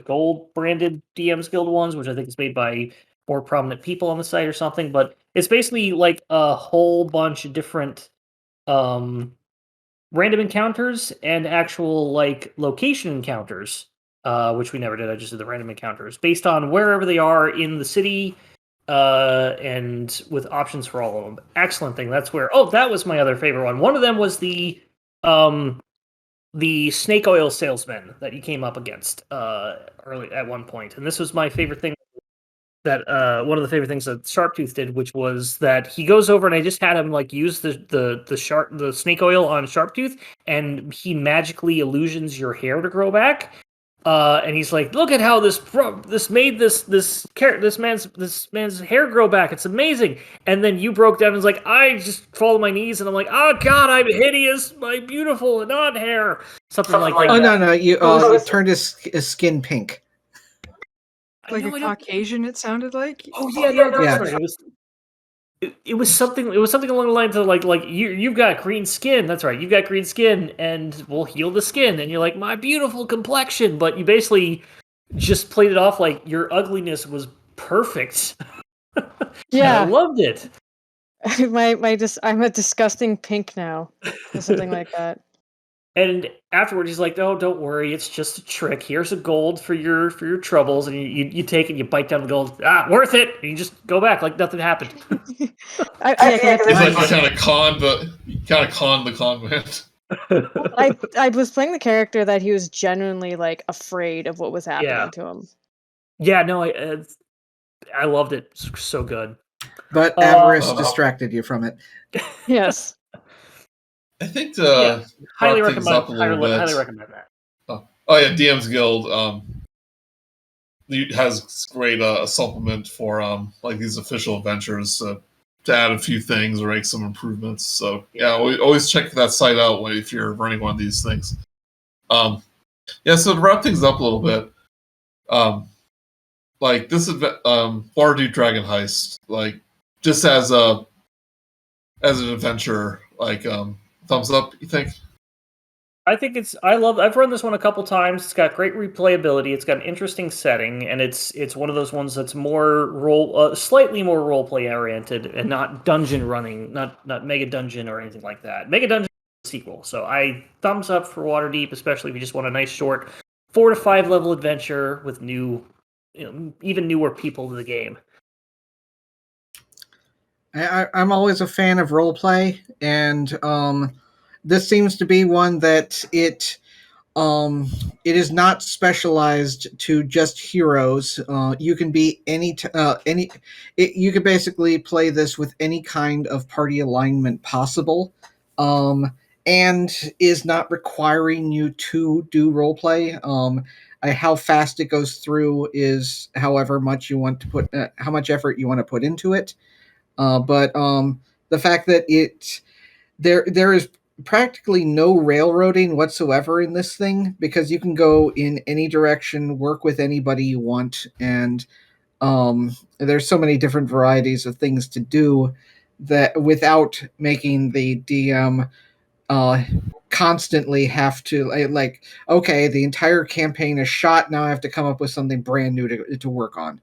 gold branded DM's Guild ones, which I think is made by more prominent people on the site or something. But it's basically like a whole bunch of different random encounters and actual like location encounters, which we never did. I just did the random encounters based on wherever they are in the city, and with options for all of them. Excellent thing. That's where. Oh, that was my other favorite one. One of them was the snake oil salesman that you came up against early at one point, and this was my favorite thing. That one of the favorite things that Sharptooth did, which was that he goes over and I just had him like use the snake oil on Sharptooth, and he magically illusions your hair to grow back. And he's like, "Look at how this made this man's hair grow back. It's amazing." And then you broke down and was like, "I just fall to my knees," and I'm like, "Oh God, I'm hideous, my beautiful not hair." Something like that. Oh no, you turned his skin pink. Like a Caucasian, it sounded like. Oh yeah, that's right. It was something along the lines of like you've got green skin. That's right, you've got green skin, and we'll heal the skin. And you're like, my beautiful complexion, but you basically just played it off like your ugliness was perfect. Yeah, I loved it. I'm a disgusting pink now, or something like that. And afterwards, he's like, "Oh, don't worry, it's just a trick. Here's a gold for your troubles." And you take it, you bite down the gold. Worth it. And you just go back like nothing happened. He's like kind of con the con man. I was playing the character that he was genuinely like afraid of what was happening to him. Yeah, no, I loved it. It's so good. But Uh, avarice distracted you from it. Yes. I think Yeah, to highly wrap things recommend. up a little bit. Highly recommend that. Oh yeah, DM's Guild has great supplement for like these official adventures to add a few things or make some improvements. So yeah, always check that site out if you're running one of these things. Yeah, so to wrap things up a little bit, like this Waterdeep Dragon Heist, like just as an adventure, like thumbs up. You think? I think I've run this one a couple times. It's got great replayability. It's got an interesting setting, and it's one of those ones that's more slightly more roleplay oriented, and not dungeon running, not mega dungeon or anything like that. Mega dungeon is a sequel, so I thumbs up for Waterdeep, especially if you just want a nice short 4 to 5 level adventure with even newer people to the game. I'm always a fan of roleplay, and this seems to be one that it is not specialized to just heroes. You can be you can basically play this with any kind of party alignment possible, and is not requiring you to do roleplay. How fast it goes through is however much you want to how much effort you want to put into it. But the fact that there is practically no railroading whatsoever in this thing, because you can go in any direction, work with anybody you want, and there's so many different varieties of things to do that without making the DM constantly have to okay, the entire campaign is shot, now I have to come up with something brand new to work on.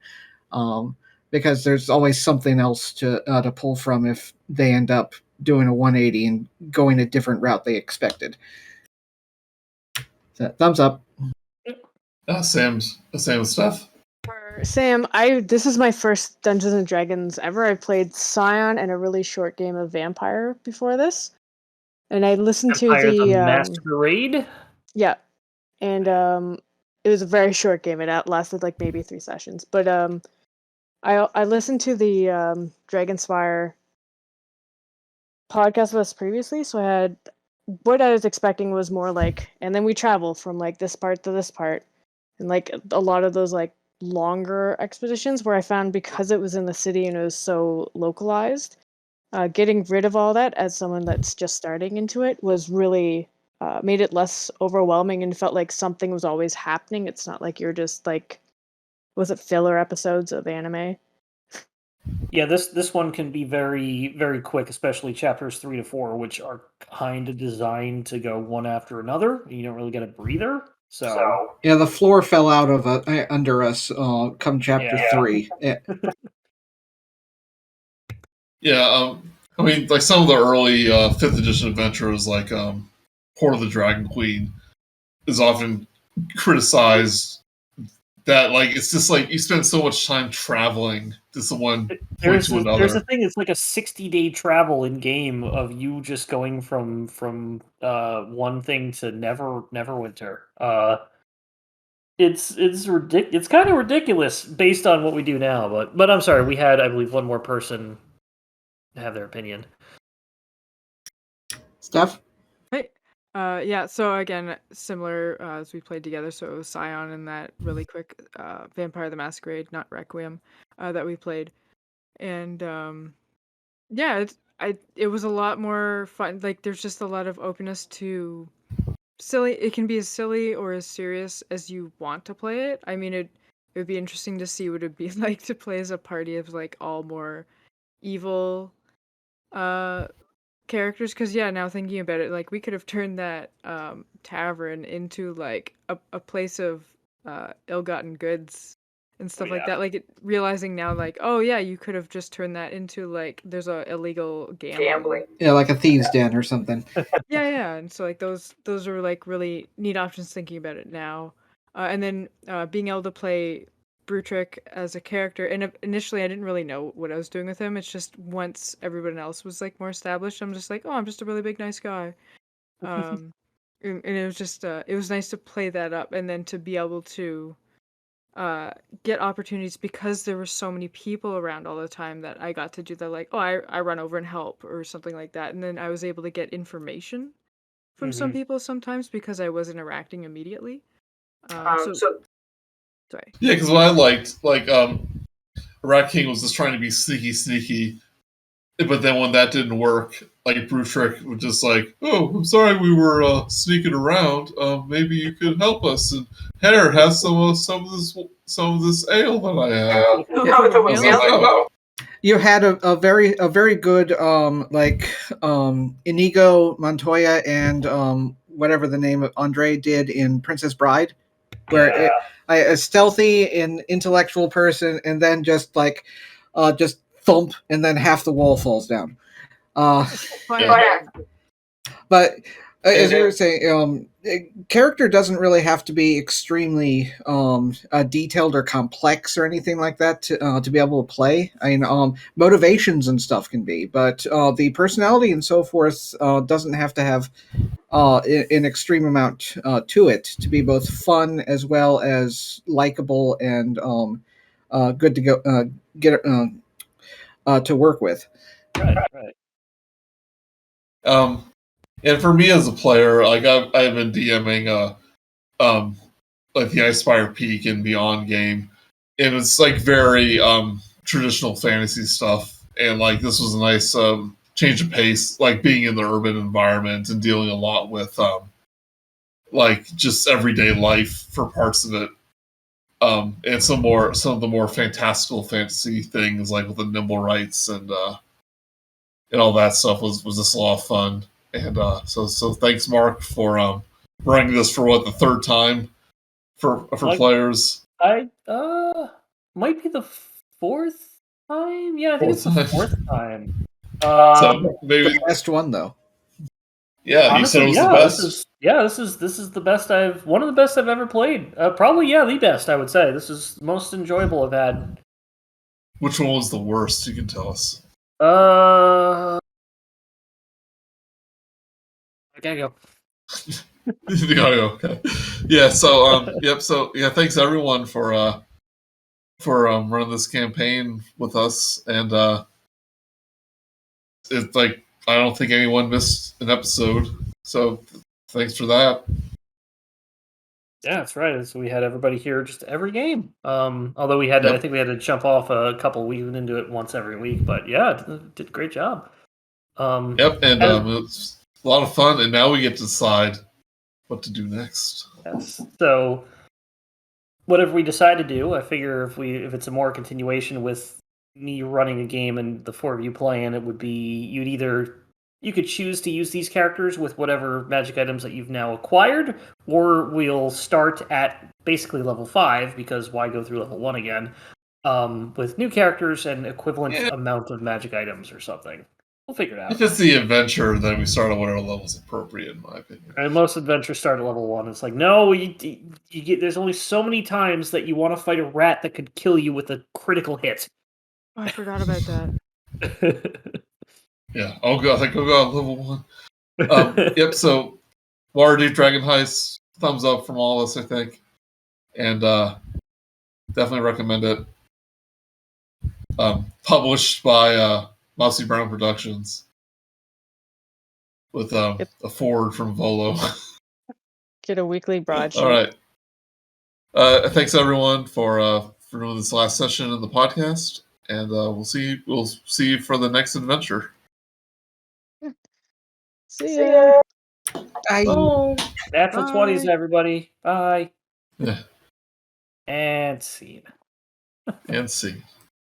Because there's always something else to pull from if they end up doing a 180 and going a different route they expected. So, thumbs up. Same stuff. For Sam, this is my first Dungeons and Dragons ever. I played Scion and a really short game of Vampire before this, and I listened Empire to the Masquerade. Yeah, and it was a very short game. It lasted like maybe 3 sessions, but I listened to the Dragonspire podcast with us previously, so I had what I was expecting was more like, and then we travel from like this part to this part, and like a lot of those like longer expeditions where I found because it was in the city and it was so localized, getting rid of all that as someone that's just starting into it was really made it less overwhelming and felt like something was always happening. It's not like you're just like, was it filler episodes of anime? Yeah, this one can be very, very quick, especially chapters 3 to 4, which are kind of designed to go one after another. You don't really get a breather. So yeah, the floor fell out of under us come chapter 3. Yeah. Yeah, I mean, like some of the early 5th edition adventures, like Port of the Dragon Queen, is often criticized that like it's just like you spend so much time traveling to one point to another. There's a thing. It's like a 60-day travel in game of you just going from one thing to Neverwinter. It's ridiculous. It's kind of ridiculous based on what we do now. But I'm sorry, we had, I believe, one more person have their opinion. Steph? Hey. Yeah, so again, similar as we played together, so it was Scion and that really quick Vampire the Masquerade, not Requiem, that we played. And yeah, it was a lot more fun. Like there's just a lot of openness to silly. It can be as silly or as serious as you want to play it. I mean, it would be interesting to see what it'd be like to play as a party of like all more evil characters, because yeah, now thinking about it, like we could have turned that tavern into like a place of ill-gotten goods and stuff like that, like realizing now like, oh yeah, you could have just turned that into like there's a illegal gambling. Yeah, like a thieves' den or something. Yeah, and so like those are like really neat options thinking about it now. And then being able to play Brutrik as a character, and initially I didn't really know what I was doing with him. It's just once everyone else was like more established, I'm just like, oh, I'm just a really big nice guy. And it was just it was nice to play that up, and then to be able to get opportunities because there were so many people around all the time that I got to do that, like, oh, I run over and help or something like that, and then I was able to get information from some people sometimes because I was interacting immediately. So sorry. Yeah, because what I liked, Rat King was just trying to be sneaky, but then when that didn't work, like Brutrik was just like, "Oh, I'm sorry, we were sneaking around. Maybe you could help us." And Hair has some of this ale that I have. I was like, "Oh, You had a very good Inigo Montoya and whatever the name of Andre did in Princess Bride, where a stealthy and intellectual person, and then just thump, and then half the wall falls down. But as you were saying, character doesn't really have to be extremely detailed or complex or anything like that to be able to play. I mean, motivations and stuff can be, but the personality and so forth doesn't have to have an extreme amount to it to be both fun as well as likable and good to go get to work with. Right. And for me as a player, like I've been DMing like the Icefire Peak and Beyond game, and it's like very traditional fantasy stuff, and like this was a nice change of pace, like being in the urban environment and dealing a lot with like just everyday life for parts of it. And some of the more fantastical fantasy things like with the nimble rights and all that stuff was just a lot of fun. And so thanks, Mark, for running this for the third time for players. I might be the fourth time. Yeah, I think it's the fourth time. So maybe The best one though. Yeah, honestly, you said it was the best. This is the best one of the best I've ever played. Probably the best, I would say. This is the most enjoyable I've had. Which one was the worst? You can tell us. I gotta go. You gotta go. Okay. Yeah. So yep. So yeah. Thanks everyone for running this campaign with us, and it's like I don't think anyone missed an episode. So thanks for that. Yeah, that's right. So we had everybody here just every game. Although we had to, I think we had to jump off a couple. We went into it once every week, but yeah, did a great job. Yep, and it's a lot of fun, and now we get to decide what to do next. Yes. So whatever we decide to do, I figure if it's a more continuation with me running a game and the four of you playing, it would be you could choose to use these characters with whatever magic items that you've now acquired, or we'll start at basically level 5, because why go through level 1 again, with new characters and equivalent amount of magic items or something. We'll figure it out. If it's the adventure, then we start at whatever level is appropriate, in my opinion. And most adventures start at level 1. It's like, no, you get. There's only so many times that you want to fight a rat that could kill you with a critical hit. Oh, I forgot about that. Yeah, I think I'll go on level 1. Yep, so Waterdeep Dragon Heist, thumbs up from all of us, I think. And definitely recommend it. Published by Mousey Brown Productions. With a forward from Volo. Get a weekly broadsheet. All right. Thanks everyone for doing this last session of the podcast. And we'll see you for the next adventure. See ya. Bye. Natural 20s, everybody. Bye. Yeah. And scene. And see.